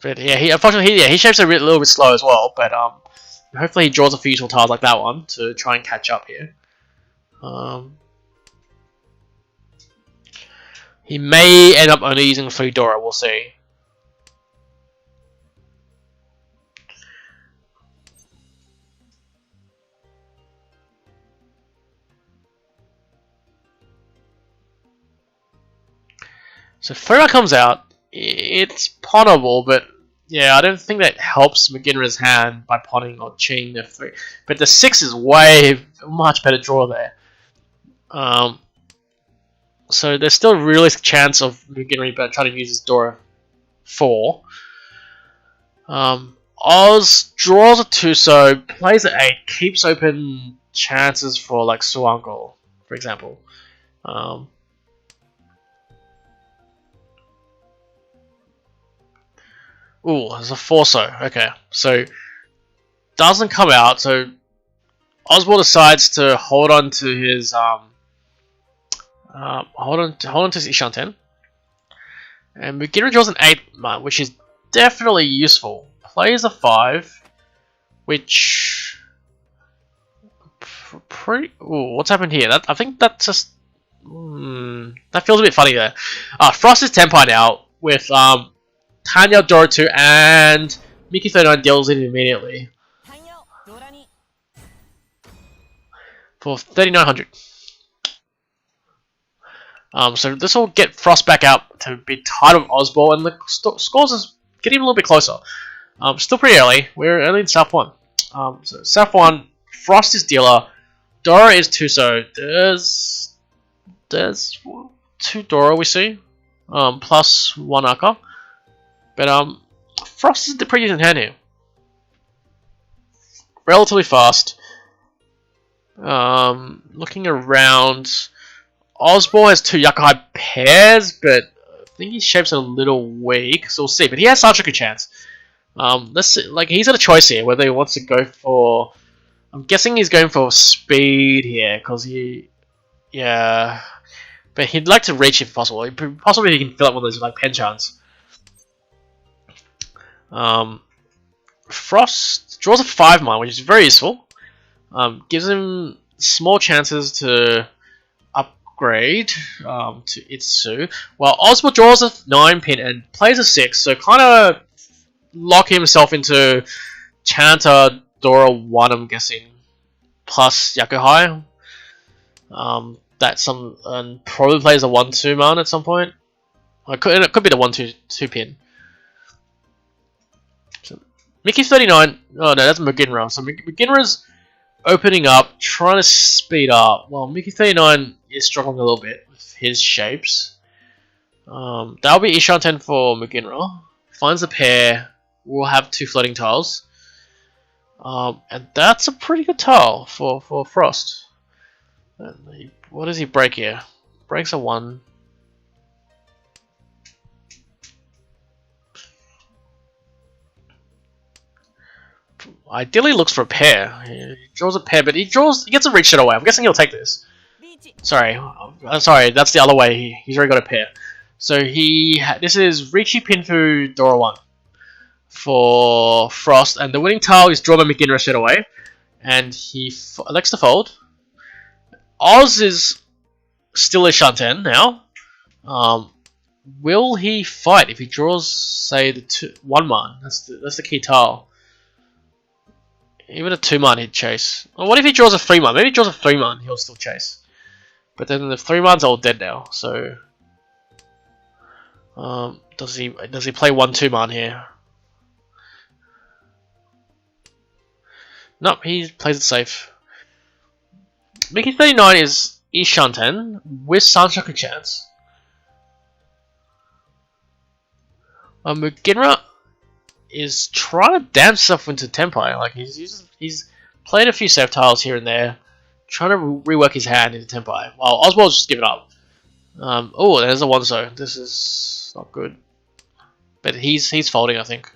But yeah, unfortunately he shapes a little bit slow as well. But hopefully he draws a few useful tiles like that one to try and catch up here. He may end up only using 3 Dora. We'll see. So Fura comes out. It's ponnable, but yeah, I don't think that helps Muginra's hand by ponning or cheating the 3. But the 6 is way much better draw there. So there's still a realistic chance of Muginra trying to use his Dora 4. Oz draws a 2, so plays an 8, keeps open chances for like Suangle, for example. Ooh, there's a 4-so. Okay, so doesn't come out. So Oswald decides to hold on to his hold on to his Ishanten, and Muginra draws an 8, which is definitely useful. Plays a 5, which pretty. Ooh, what's happened here? I think that's just that feels a bit funny there. Frost is Tenpai now with Tanya, Dora 2, and Mickey 39 deals it immediately for 3,900. So this will get Frost back out to be tied with Osborne, and the scores is getting a little bit closer. Still pretty early. We're early in South 1. So South 1, Frost is dealer, Dora is 2-so. There's 2 Dora we see, plus 1 Aka. But Frost is the pretty decent hand here. relatively fast. Looking around, Osborne has 2 Yakuhai pairs, but I think his shape's a little weak, so we'll see. But he has such a good chance. Let's see, like he's got a choice here whether he wants to go for. I'm guessing he's going for speed here because yeah, but he'd like to reach if possible. Possibly he can fill up one of those like Hanchans. Frost draws a 5-man, which is very useful. Gives him small chances to upgrade to Itsu, while Osborne draws a 9-pin and plays a 6, so kind of lock himself into Chanta Dora 1, I'm guessing, plus Yakuhai. That's probably plays a 1-2 man at some point. It could be the 1-2 pin. So, Mickey 39. Oh no, that's McGinra. So McGinra's opening up, trying to speed up. Well, Mickey 39 is struggling a little bit with his shapes. That'll be Ishan 10 for McGinra. Finds a pair. We'll have 2 floating tiles. And that's a pretty good tile for Frost. What does he break here? Breaks a 1. Ideally looks for a pair. He draws a pair, but he gets a reach shot away. I'm guessing he'll take this. Sorry, that's the other way. He's already got a pair. So this is Richi Pinfu Dora 1 for Frost, and the winning tile is drawn by McGinnis straight away, and he elects to fold. Oz is still a Shanten now. Will he fight if he draws, say, the 1-man? That's the key tile. Even a 2-man he'd chase. Well, what if he draws a 3-man? Maybe he draws a 3-man, he'll still chase. But then the 3-man's all dead now, so does he play 1-2-man here? Nope, he plays it safe. Mickey 39 is Ishanten with Sanchaku chance. McGinra is trying to dance stuff into Tempai. Like he's played a few safe tiles here and there, trying to rework his hand into Tempai. While Oswald's just given up. Oh, there's a 1-so. This is not good. But he's folding, I think.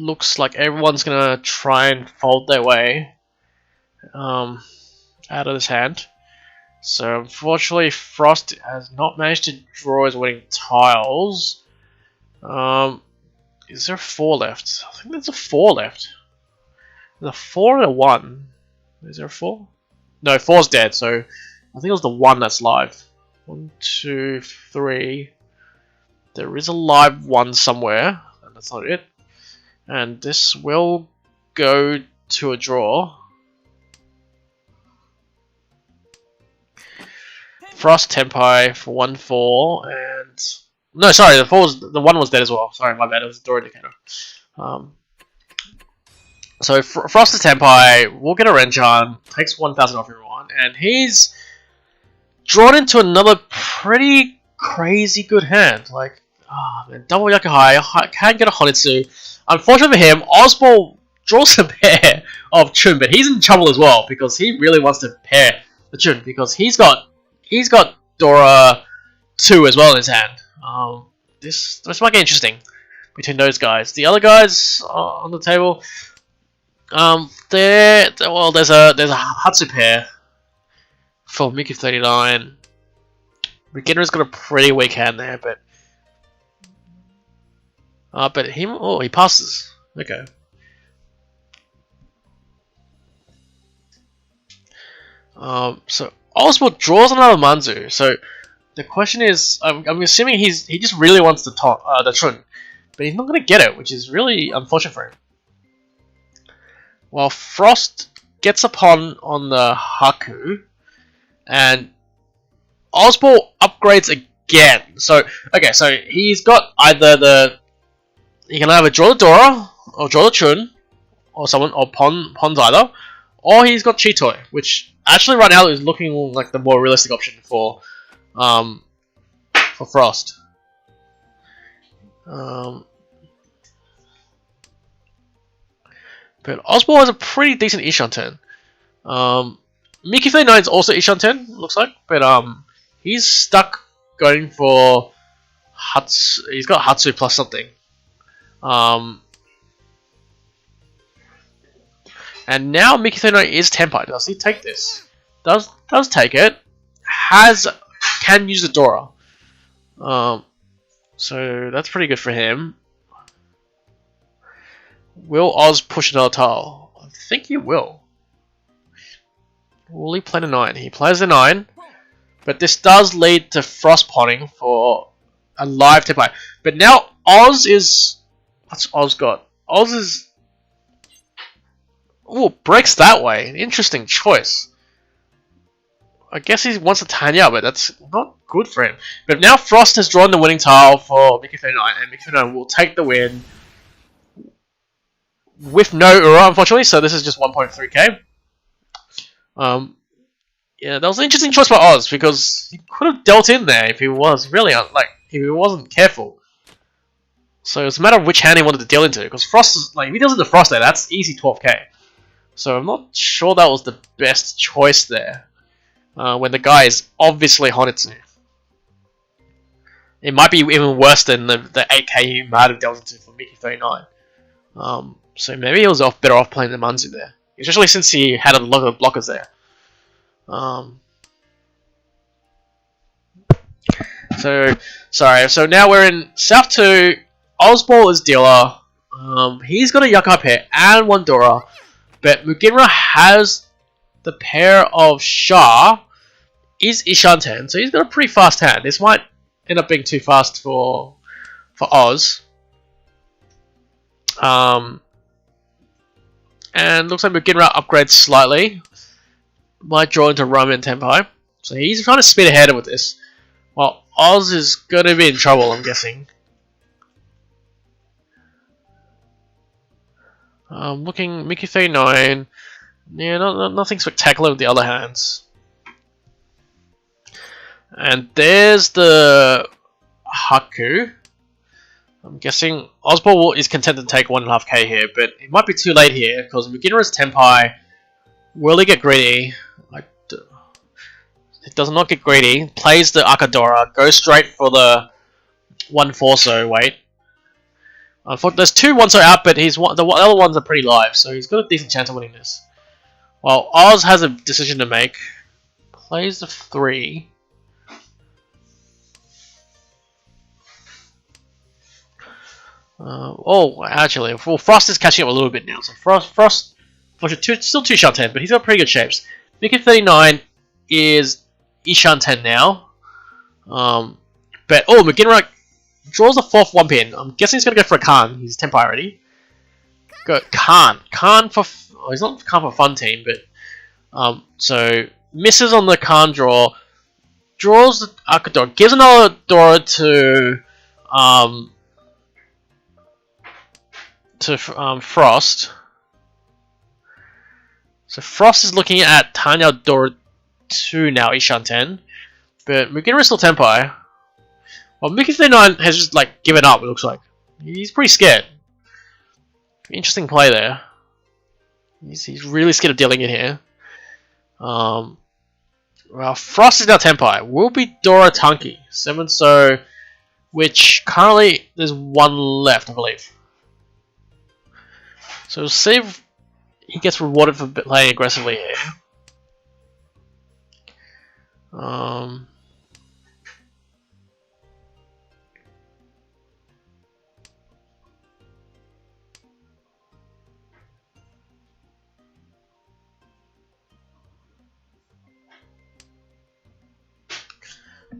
Looks like everyone's gonna try and fold their way out of this hand. So unfortunately, Frost has not managed to draw his winning tiles. Is there a 4 left? I think there's a 4 left. There's a 4 and a 1. Is there a 4? No, 4's dead. So I think it was the 1 that's live. 1, 2, 3. There is a live 1 somewhere, and that's not it. And this will go to a draw. Frost Tempai for 1-4, and no, sorry, the 1 was dead as well. Sorry, my bad. It was a door indicator. So Frost is Tempai. We'll get a Hanchan. Takes 1,000 off everyone, and he's drawn into another pretty crazy good hand. Like, man, double Yakuhai. Can't get a Honitsu. Unfortunately for him, Osborne draws a pair of Chun, but he's in trouble as well because he really wants to pair the Chun because he's got Dora 2 as well in his hand. This might get interesting between those guys. The other guys on the table, there's a Hatsu pair for Mickey 39. Beginner's got a pretty weak hand there, but he passes. Okay. So Oswald draws another Manzu. So the question is, I'm assuming he just really wants the Chun, but he's not gonna get it, which is really unfortunate for him. Well, Frost gets upon on the Haku, and Ozball upgrades again. So okay, so he's got either he can either draw the Dora or draw the Chun, or someone or Pons either, or he's got Chitoy, which actually right now is looking like the more realistic option for Frost. But Ozball has a pretty decent Ishan turn. Mickey 39 is also Ishan 10, looks like, but he's stuck going for Hatsu. He's got Hatsu plus something. And now Mickey 39 is Tenpai. Does he take this? Does take it. Can use the Dora. So that's pretty good for him. Will Oz push another tile? I think he will. Will he play the 9? He plays the 9, but this does lead to Frost potting for a live Tenpai. But now Oz is... What's Oz got? Oz is... Oh, breaks that way. An interesting choice. I guess he wants a Tanya, but that's not good for him. But now Frost has drawn the winning tile for Mickey 39, and Mickey 39 will take the win with no Ura, unfortunately, so this is just 1.3k. Yeah, that was an interesting choice by Oz, because he could have dealt in there if he was really, if he wasn't careful. So it's a matter of which hand he wanted to deal into, because Frost is, if he deals into Frost there, that's easy 12k. So I'm not sure that was the best choice there, when the guy is obviously Honitsu. It might be even worse than the 8k he might have dealt into for Mickey 39. So maybe he was better off playing the Manzu there, especially since he had a lot of blockers there. So now we're in South 2. Ozball is dealer. He's got a Yakai pair and one Dora, but Muginra has the pair of Shah. Is Ishan 10, so he's got a pretty fast hand. This might end up being too fast for Oz. And looks like Muginra upgrades slightly. Might draw into Rama and Tenpai. So he's trying to speed ahead with this. Well, Oz is going to be in trouble, I'm guessing. Looking, Mickey 39. Yeah, nothing spectacular with the other hands. And there's the Haku. I'm guessing Ozball is content to take 1.5k here, but it might be too late here because Muginra's Tenpai. Will he get greedy? It does not get greedy. Plays the Akadora, goes straight for the 1-4-so. Wait, there's two 1-so out, but the other ones are pretty live, so he's got a decent chance of winning this. Well, Oz has a decision to make. Plays the 3. Actually, well, Frost is catching up a little bit now. So Frost, still 2 Ishan 10, but he's got pretty good shapes. Mickey 39 is Ishan 10 now. But McGinrock draws the 4th 1-pin. I'm guessing he's gonna go for a Khan. He's Tenpai already. Go Khan. He's not Khan for fun team, but so misses on the Khan draw. Draws the Akadora. Gives another Dora to Frost. So Frost is looking at Tanya Dora 2 now, Ishan 10. But Muginra is still Tenpai. Well, Mickey 39 has just given up, it looks like. He's pretty scared. Interesting play there. He's really scared of dealing in here. Well, Frost is now Tenpai. Will be Dora Tanki. 7 so, which currently there's 1 left, I believe. So we'll see if he gets rewarded for playing aggressively here.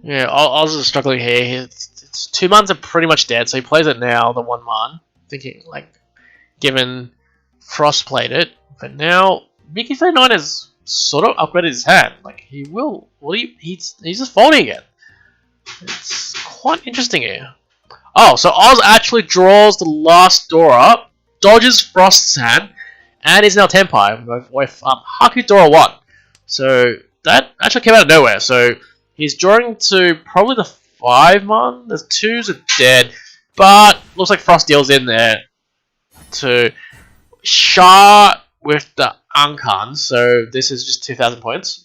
Yeah, Oz is struggling here. It's 2 months are pretty much dead, so he plays it now, the 1 man. Thinking, like, given Frost played it, but now Mickey 39 has sort of upgraded his hand. Like, he will. He's just folding again. It's quite interesting here. Oh, so Oz actually draws the last door up, dodges Frost's hand, and is now Tenpai with Haku Dora 1. So that actually came out of nowhere. So he's drawing to probably the 5 man. The 2s are dead, but looks like Frost deals in there to Shah with the Hanchan. So this is just 2,000 points.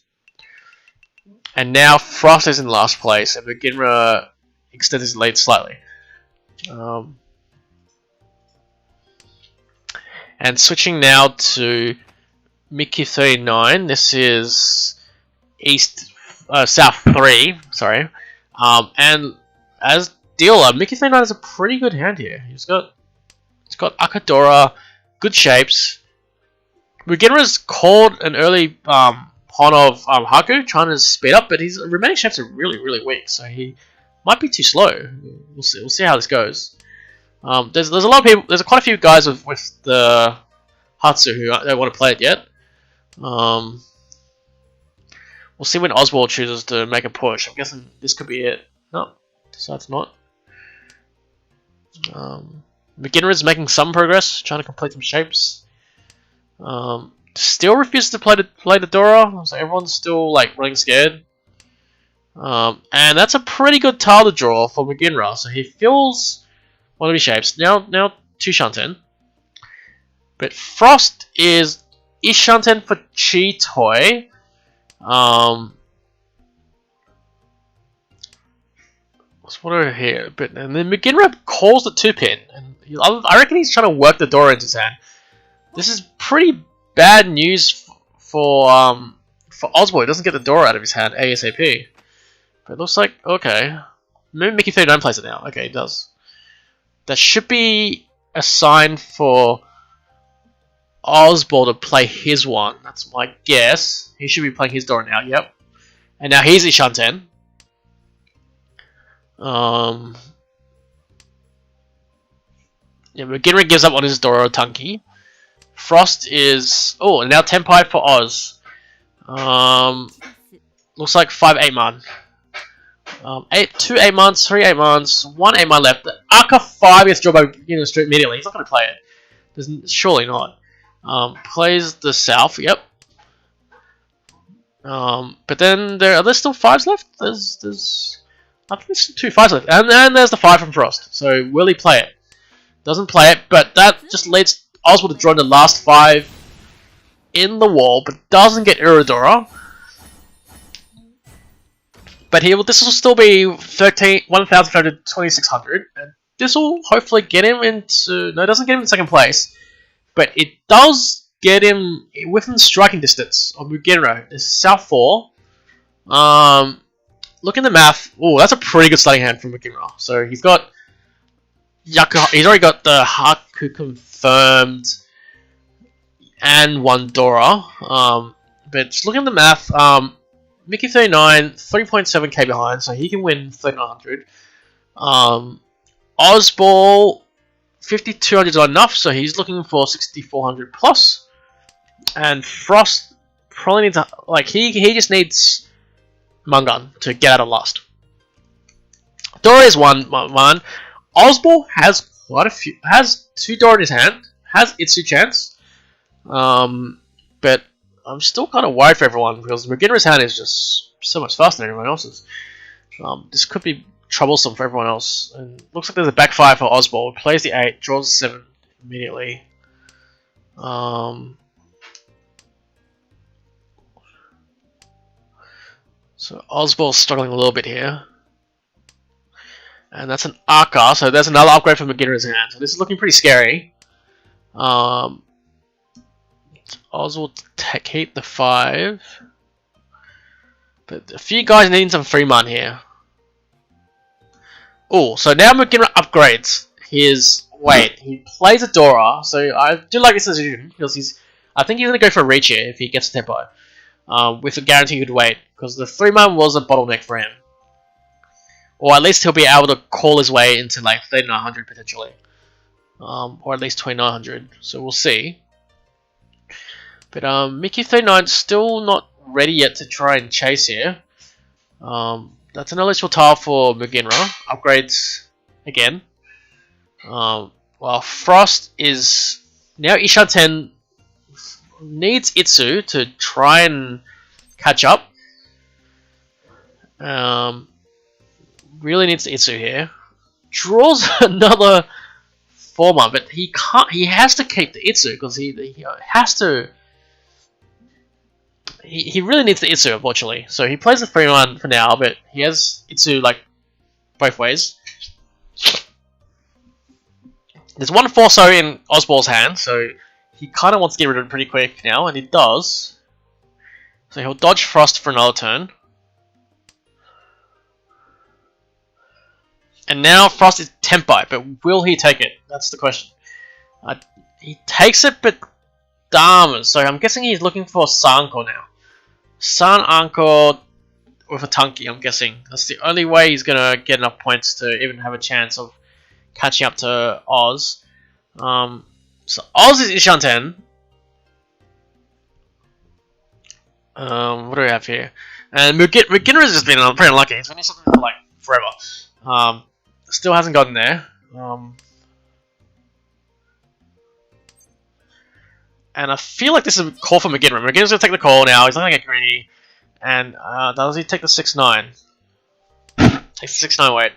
And now Frost is in last place, and Beginner extends his lead slightly. And switching now to Mickey 39. This is South 3. Sorry. And as dealer, Mickey 39 has a pretty good hand here. He's got Akadora, good shapes. Beginner's called an early pawn of Haku, trying to speed up, but his remaining shapes are really weak, so he might be too slow. We'll see how this goes. There's a lot of people. There's quite a few guys with the Hatsu who don't want to play it yet. We'll see when Oswald chooses to make a push. I'm guessing this could be it. No, decides not. Beginner is making some progress, trying to complete some shapes. Still refuses to play the Dora, so everyone's still like running scared. And that's a pretty good tile to draw for Beginner, so he fills one of his shapes. Now 2 Shanten. But Frost is Shanten for Chi Toy. What's what over here? And then Beginner calls the 2-pin, and I reckon he's trying to work the Dora into his hand. This is pretty bad news for Oswald. He doesn't get the Dora out of his hand ASAP. But it looks like, okay. Maybe Mickey 39 plays it now. Okay, it does. That should be a sign for Oswald to play his one. That's my guess. He should be playing his Dora now, yep. And now he's Shanten. Yeah, Beginner gives up on his Dora Tunky. Frost is... Oh, and now Tenpai for Oz. Looks like 5 8-man. 2 8-mans, 3 8-mans, 1 8-man left. The Aka 5 gets drawn by Beginner Street immediately. He's not going to play it. Surely not. Plays the South, yep. But then are there still 5s left? I think there's 2 5s left. And then there's the 5 from Frost. So will he play it? Doesn't play it, but that just leads Oswald to draw the last 5 in the wall, but doesn't get Iridora. But this will still be 1,500, and this will hopefully get him into... No, it doesn't get him in 2nd place, but it does get him within striking distance of Mugenro. It's South 4. Look in the math. Oh, that's a pretty good starting hand from Mugenro. So he's got... He's already got the Haku confirmed and 1 Dora. But just look at the math. Mickey 39, 3.7k behind, so he can win 3,900. Ozball, 5,200 is not enough, so he's looking for 6,400 plus. And Frost probably needs he just needs Mungan to get out of last. Dora is one. Ozball has quite a few. Has 2 Dora in his hand. Has Itsu chance. But I'm still kind of worried for everyone because Beginner's hand is just so much faster than everyone else's. This could be troublesome for everyone else. And looks like there's a backfire for Ozball. Plays the 8, draws the 7 immediately. So Ozball's struggling a little bit here. And that's an Aka, so there's another upgrade from Beginner's hand. So this is looking pretty scary. Oswald keep the 5. But a few guys needing some free man here. Oh, so now Beginner upgrades his weight. He plays a Dora, so I do like this decision because I think he's going to go for a reach here if he gets a tempo. With a guaranteed good weight, because the 3-man was a bottleneck for him. or at least he'll be able to call his way into like 3900 potentially, or at least 2900. So we'll see. But Mickey 39 still not ready yet to try and chase here. That's an eligible tile for McGinra. Upgrades again. Well, Frost is now Ishan 10 needs Itsu to try and catch up. Really needs Itsu here. Draws another former, but he can't. He has to keep the Itsu because he has to. He really needs the Itsu, unfortunately. So he plays the 3-1 for now, but he has Itsu like both ways. There's one Forso in Osbald's hand, so he kind of wants to get rid of it pretty quick now, and he does. So he'll dodge Frost for another turn. And now Frost is Tempai, but will he take it? That's the question. He takes it, but damn. So I'm guessing he's looking for Sanko now. San Anko with a Tunky, I'm guessing. That's the only way he's going to get enough points to even have a chance of catching up to Oz. So Oz is Ishan 10. What do we have here? And McGinnis has just been pretty unlucky. He's been in something for like forever. Still hasn't gotten there. And I feel like this is a call for McGinnis. McGinnis going to take the call now. He's not going to get greedy. And does he take the 6-9? Takes the 6-9 weight.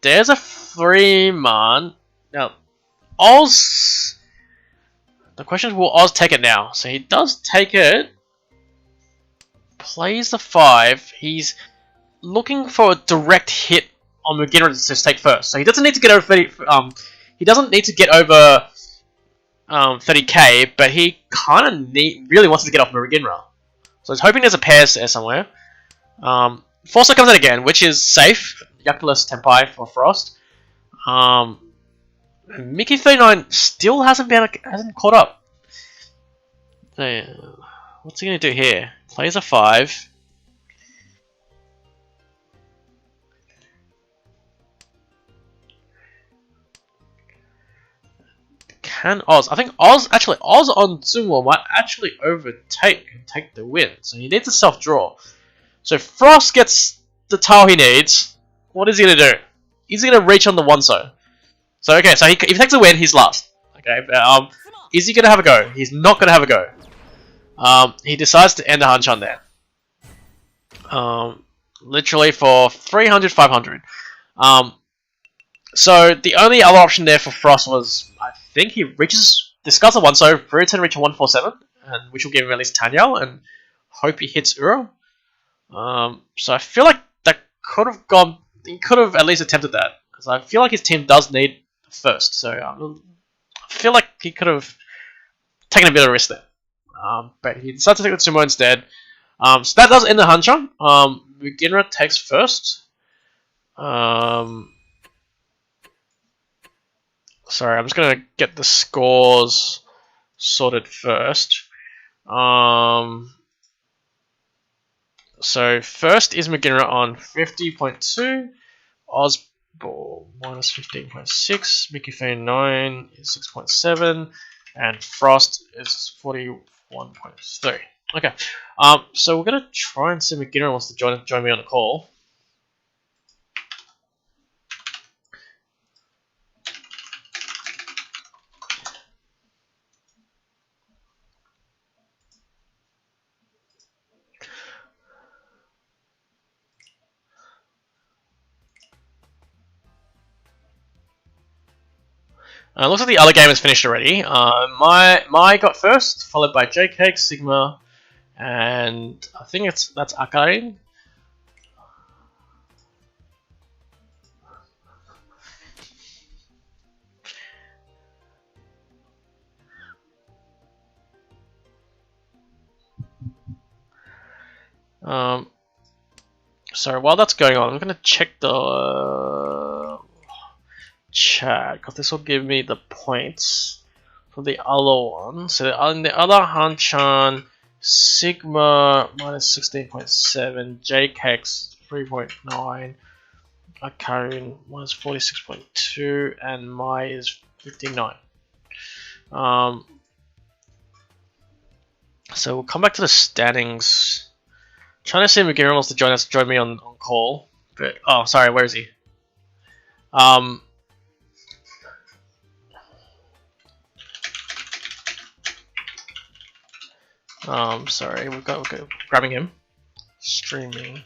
There's a 3-man. Now, Oz... The question is, will Oz take it now? So he does take it. Plays the 5. He's looking for a direct hit on McGinnis to take first. So he doesn't need to get over 30... he doesn't need to get over 30k, but he kind of really wants to get off McGinnis. So he's hoping there's a pair there somewhere. Forcer comes in again, which is safe. Yakulus Tempai for Frost. Mickey 39 still hasn't caught up. So, what's he gonna do here? Plays a 5. Can Oz? I think Oz on Sumo might actually overtake and take the win. So he needs a self-draw. So Frost gets the tile he needs. What is he gonna do? He's gonna reach on the 1-so. So okay, so if he takes a win, he's last. Okay, but, is he gonna have a go? He's not gonna have a go. He decides to end the Hanchan there. Literally for 300, 500. So the only other option there for Frost was, I think he discards a 1-so, for return reach a 147, and which will give him at least Tanyao, and hope he hits Uro. So I feel like that could have gone. He could have at least attempted that, because I feel like his team does need first. So I feel like he could have taken a bit of a risk there. But he decided to take the Sumo instead. So that does end the Hanchan. Muginra takes first. Sorry, I'm just gonna get the scores sorted first. So first is McGinnis on 50.2, Osbald minus 15.6, Mickey Fane 9 is 6.7, and Frost is 41.3. Okay, so we're gonna try and see if McGinnis wants to join me on the call. Looks like the other game is finished already. My got first, followed by JK, Sigma, and I think that's Akarin. So while that's going on, I'm gonna check the chat, because this will give me the points for the other one. So on the other Hanchan, Sigma minus 16.7, JKEX 3.9, I carry minus 46.2 and my is 59. So we'll come back to the standings. Trying to see if Miguel wants to join me on call. But oh, sorry, where is he? Sorry, we're grabbing him. Streaming.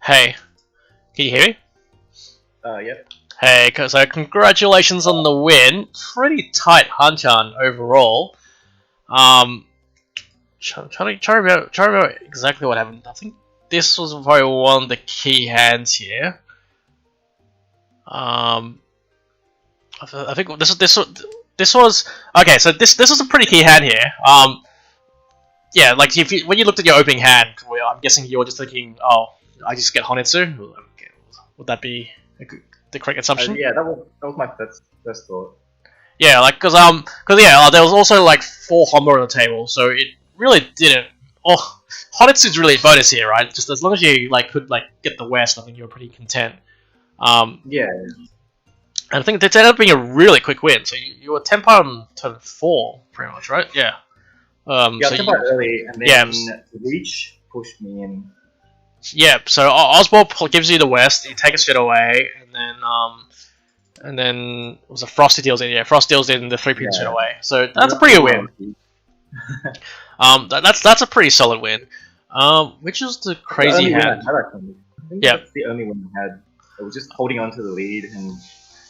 Hey, can you hear me? Yep. Hey, so congratulations on the win. Pretty tight Hanchan overall. Trying to remember exactly what happened. I think this was probably one of the key hands here. I think this was okay. So this was a pretty key hand here. Yeah, like when you looked at your opening hand, well, I'm guessing you were just thinking, oh, I just get Honetsu. Okay, would that be the correct assumption? Yeah, that was my first thought. Yeah, like cause yeah, there was also like 4 Honma on the table, so it really didn't. Oh, Honetsu's really a bonus here, right? Just as long as you could get the West, I think you were pretty content. Yeah. And I think it ended up being a really quick win. So you were 10 on turn 4, pretty much, right? Yeah. Yeah, so I took early, and then Reach pushed me in. Yeah, so Oswald gives you the West, you take it straight away, and then it was a Frosty deals in. Yeah, Frost deals in the 3-pin straight away. So that's a pretty good win. That's a pretty solid win. Which is the crazy hand? I think that's the only one I had. I was just holding on to the lead, and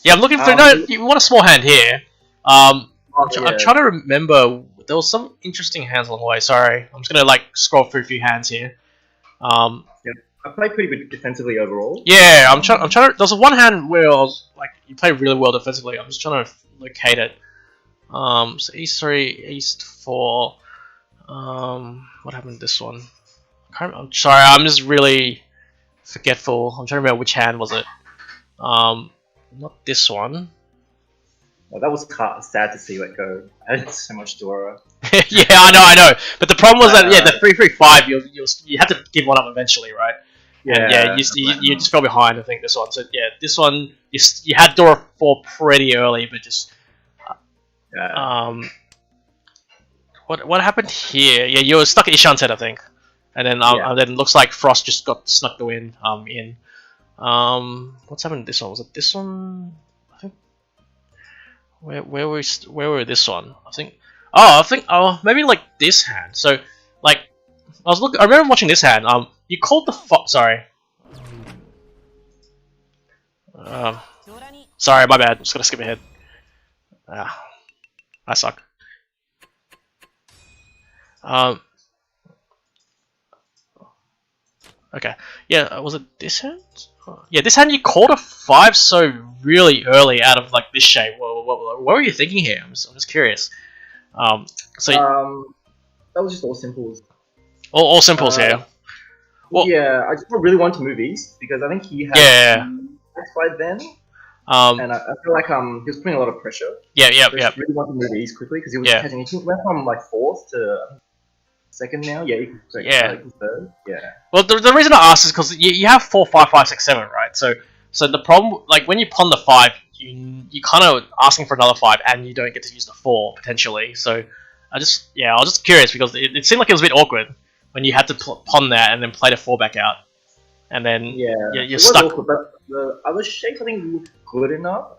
yeah, I'm looking for you want a small hand here. I'm trying to remember. There was some interesting hands along the way. Sorry, I'm just gonna scroll through a few hands here. Yeah, I played pretty good defensively overall. Yeah, I'm trying to. There's one hand where I was you played really well defensively. I'm just trying to locate it. So East 3, East 4. What happened to this one? I'm sorry, I'm just really forgetful. I'm trying to remember which hand was it. Not this one. Well, that was sad to see let go. I had so much Dora. Yeah, I know. But the problem was that the 3-3-5, you had to give one up eventually, right? Yeah. And yeah, you just fell behind. I think this one. So yeah, this one you had Dora 4 pretty early, but just what happened here? Yeah, you were stuck at Ishan's head, I think, and then then it looks like Frost just got snuck the win in. What's happened to this one? Was it this one? I think. Where were this one? I think maybe this hand. So I remember watching this hand. You called the sorry. Sorry, my bad. I'm just gonna skip ahead. I suck. Okay. Yeah, was it this hand? Yeah, this hand you called a 5 so really early out of this shape. What were you thinking here? I'm just curious. That was just all simples. All simples here. Well, yeah, I just really want to move east because I think he had by then. And I feel like he was putting a lot of pressure. Yeah. I really want to move east quickly because he was catching. He went from 4th to 2nd now. Yeah, he can 3rd. Yeah. Well, the reason I asked is because you have 4, 5, 5, 6, 7, right? So the problem, when you pawn the 5, you kind of asking for another 5, and you don't get to use the 4 potentially. So I was just curious because it seemed like it was a bit awkward when you had to pawn that and then play the 4 back out, and then you're stuck. Awkward, but the other shapes I think looked good enough.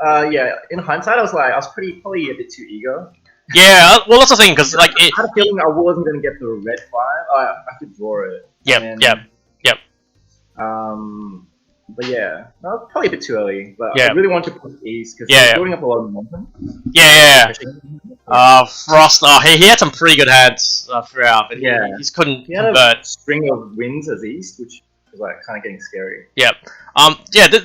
In hindsight, I was probably a bit too eager. Yeah, well that's the thing because I had a feeling I wasn't gonna get the red 5. I could draw it. Yep. But yeah, no, probably a bit too early. But I really want to push east because he's building up a lot of momentum. Yeah. Frost. Oh, he had some pretty good hands throughout, but he just couldn't he had convert. a string of wins as east, which was like kind of getting scary. Yeah.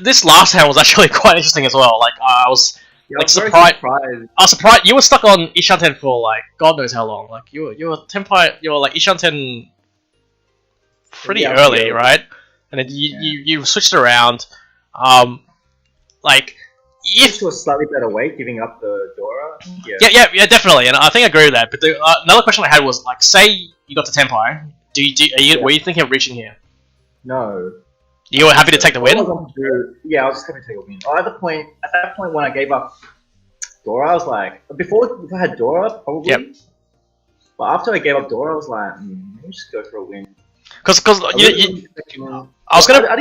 This last hand was actually quite interesting as well. Like I was like I was very surprised. surprised. I was surprised you were stuck on Ishanten for like God knows how long. Like you were like Ishanten pretty early, right? And then you switched around. Like if to a slightly better weight, giving up the Dora. Yeah, definitely, and I think I agree with that. But another question I had was like, say you got to Tenpai, were you thinking of reaching here? No. You were happy to take the win? I was just happy to take a win. At that point when I gave up Dora, I was like, before I had Dora, probably. Yep. But after I gave up Dora, I was like, let me just go for a win. I didn't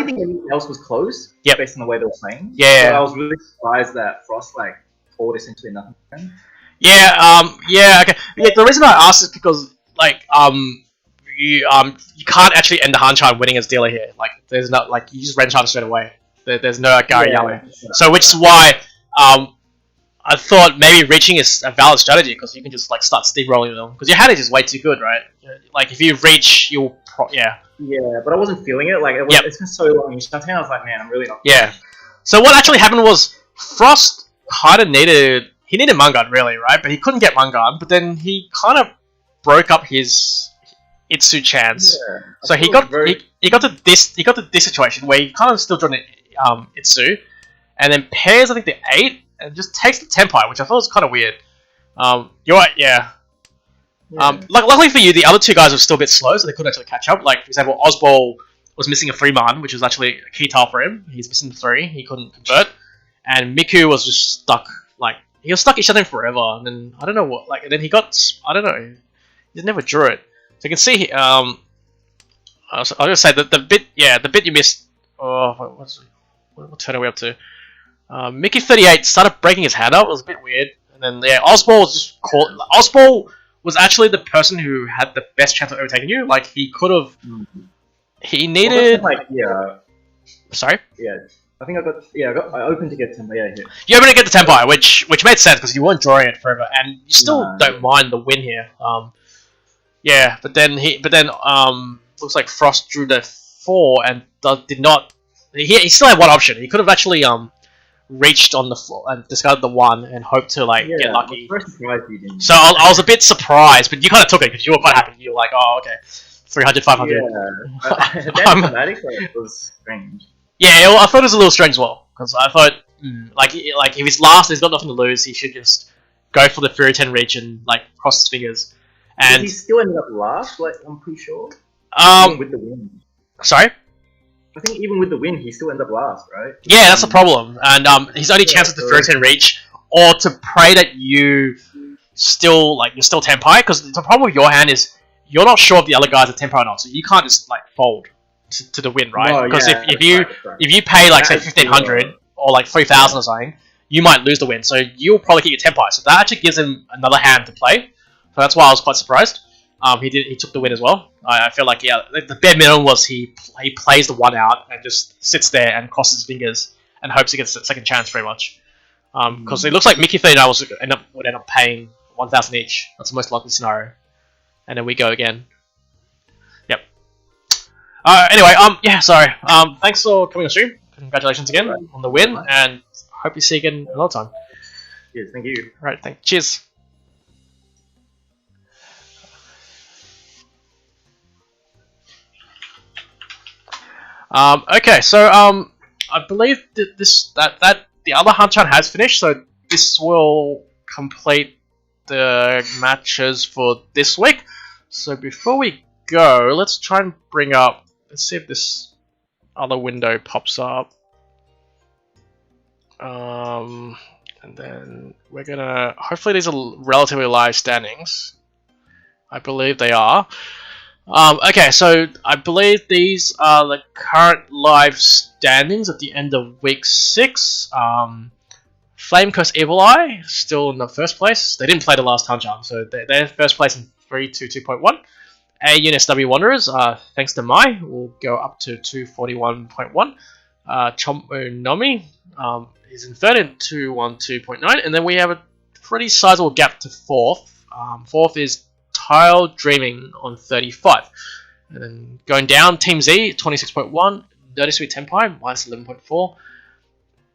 think anything else was close. Yep. Based on the way they were playing. Yeah. But I was really surprised that Frost like called essentially nothing. Yeah. Okay. Yeah. The reason I asked is because like you can't actually end the Hanchan winning as dealer here. Like there's not like you just Renchan straight away. There's no Gary Yellow. So which is why I thought maybe reaching is a valid strategy because you can just like start steamrolling them because your hand is just way too good, right? Like if you reach, you'll Yeah, but I wasn't feeling it. Like it's been so long. I was like, man, I'm really not. Yeah. So what actually happened was Frost kind of needed Mungan really, right? But he couldn't get Mungan. But then he kind of broke up his Itsu chance. Yeah, so he got to this situation where he kind of still drawn Itsu, and then pairs I think the 8 and just takes the Tenpai, which I thought was kind of weird. You're right, yeah. Luckily for you, the other two guys were still a bit slow, so they couldn't actually catch up. Like, for example, Osbol was missing a 3-man, which was actually a key tile for him. He's missing 3, he couldn't convert. And Miku was just stuck, like, he was stuck each other forever, and then, I don't know what, like, and then he got, I don't know, he never drew it. So you can see, I was gonna say, the bit you missed, what turn are we up to? Mickey 38 started breaking his hand up, it was a bit weird. And then, Osbol was just caught, Osbol was actually the person who had the best chance of overtaking you. Like, he could have... He needed... Sorry? Yeah. I think I opened to get Tenpai, yeah. You opened to get the Tenpai, which made sense, because you weren't drawing it forever, and you still don't mind the win here. But then, looks like Frost drew the 4, and did not... He still had one option. He could have actually, reached on the floor and discarded the 1 and hoped to get lucky. So I was a bit surprised, but you kind of took it because you were quite happy. You were like, oh, okay, 300, 500. Yeah, that was strange. Yeah, I thought it was a little strange as well because I thought like if he's last, he's got nothing to lose. He should just go for the Fury 10 reach and like cross his fingers. And he still ended up last. Like I'm pretty sure. With the win. Sorry. I think even with the win, he still ended up last, right? Yeah, that's the problem. And his only chance is the Fury 10 reach, or to pray that you're still Tenpai. Because the problem with your hand is you're not sure if the other guys are Tenpai or not, so you can't just like fold to the win, right? Because if you pay like say 1500 or like 3000 or something, you might lose the win. So you'll probably get your Tenpai. So that actually gives him another hand to play. So that's why I was quite surprised. He took the win as well. I feel like the bare minimum was he plays the 1 out and just sits there and crosses his fingers and hopes he gets a second chance pretty much. Because it looks like Mickey 39 would end up paying 1000 each. That's the most likely scenario. And then we go again. Yep. Anyway, sorry. Thanks for coming on stream. Congratulations again on the win, and hope you see you again another time. Yes, thank you. Right, cheers. Okay, so I believe that the other Hanchan has finished, so this will complete the matches for this week. So before we go, let's try and bring up. Let's see if this other window pops up. And then we're gonna. Hopefully, these are relatively live standings. I believe they are. Okay, so I believe these are the current live standings at the end of week 6. Flame Curse Evil Eye still in the first place. They didn't play the last Hanchan, so they're first place in 322.1. AUNSW Wanderers, thanks to Mai, will go up to 241.1. Chompo Nomi is in third in 212.9, and then we have a pretty sizable gap to fourth. Fourth is Tile Dreaming on 35. And then going down, Team Z 26.1, Dirty Sweet Tenpai minus 11.4.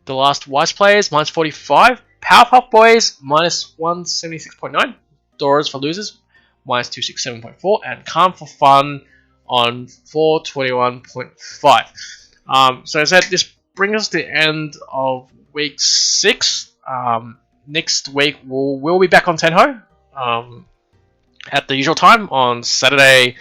The Last Wise Players minus 45. Powerpuff Boys minus 176.9. Doras for Losers minus 267.4. And Calm for Fun on 421.5. So as I said, this brings us to the end of week 6. Next week we'll be back on Tenho at the usual time on Saturday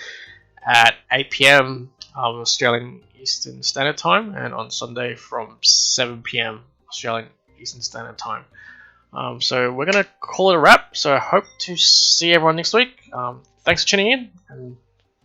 at 8 PM Australian Eastern Standard Time, and on Sunday from 7 PM Australian Eastern Standard Time. So we're gonna call it a wrap. So I hope to see everyone next week. Thanks for tuning in, and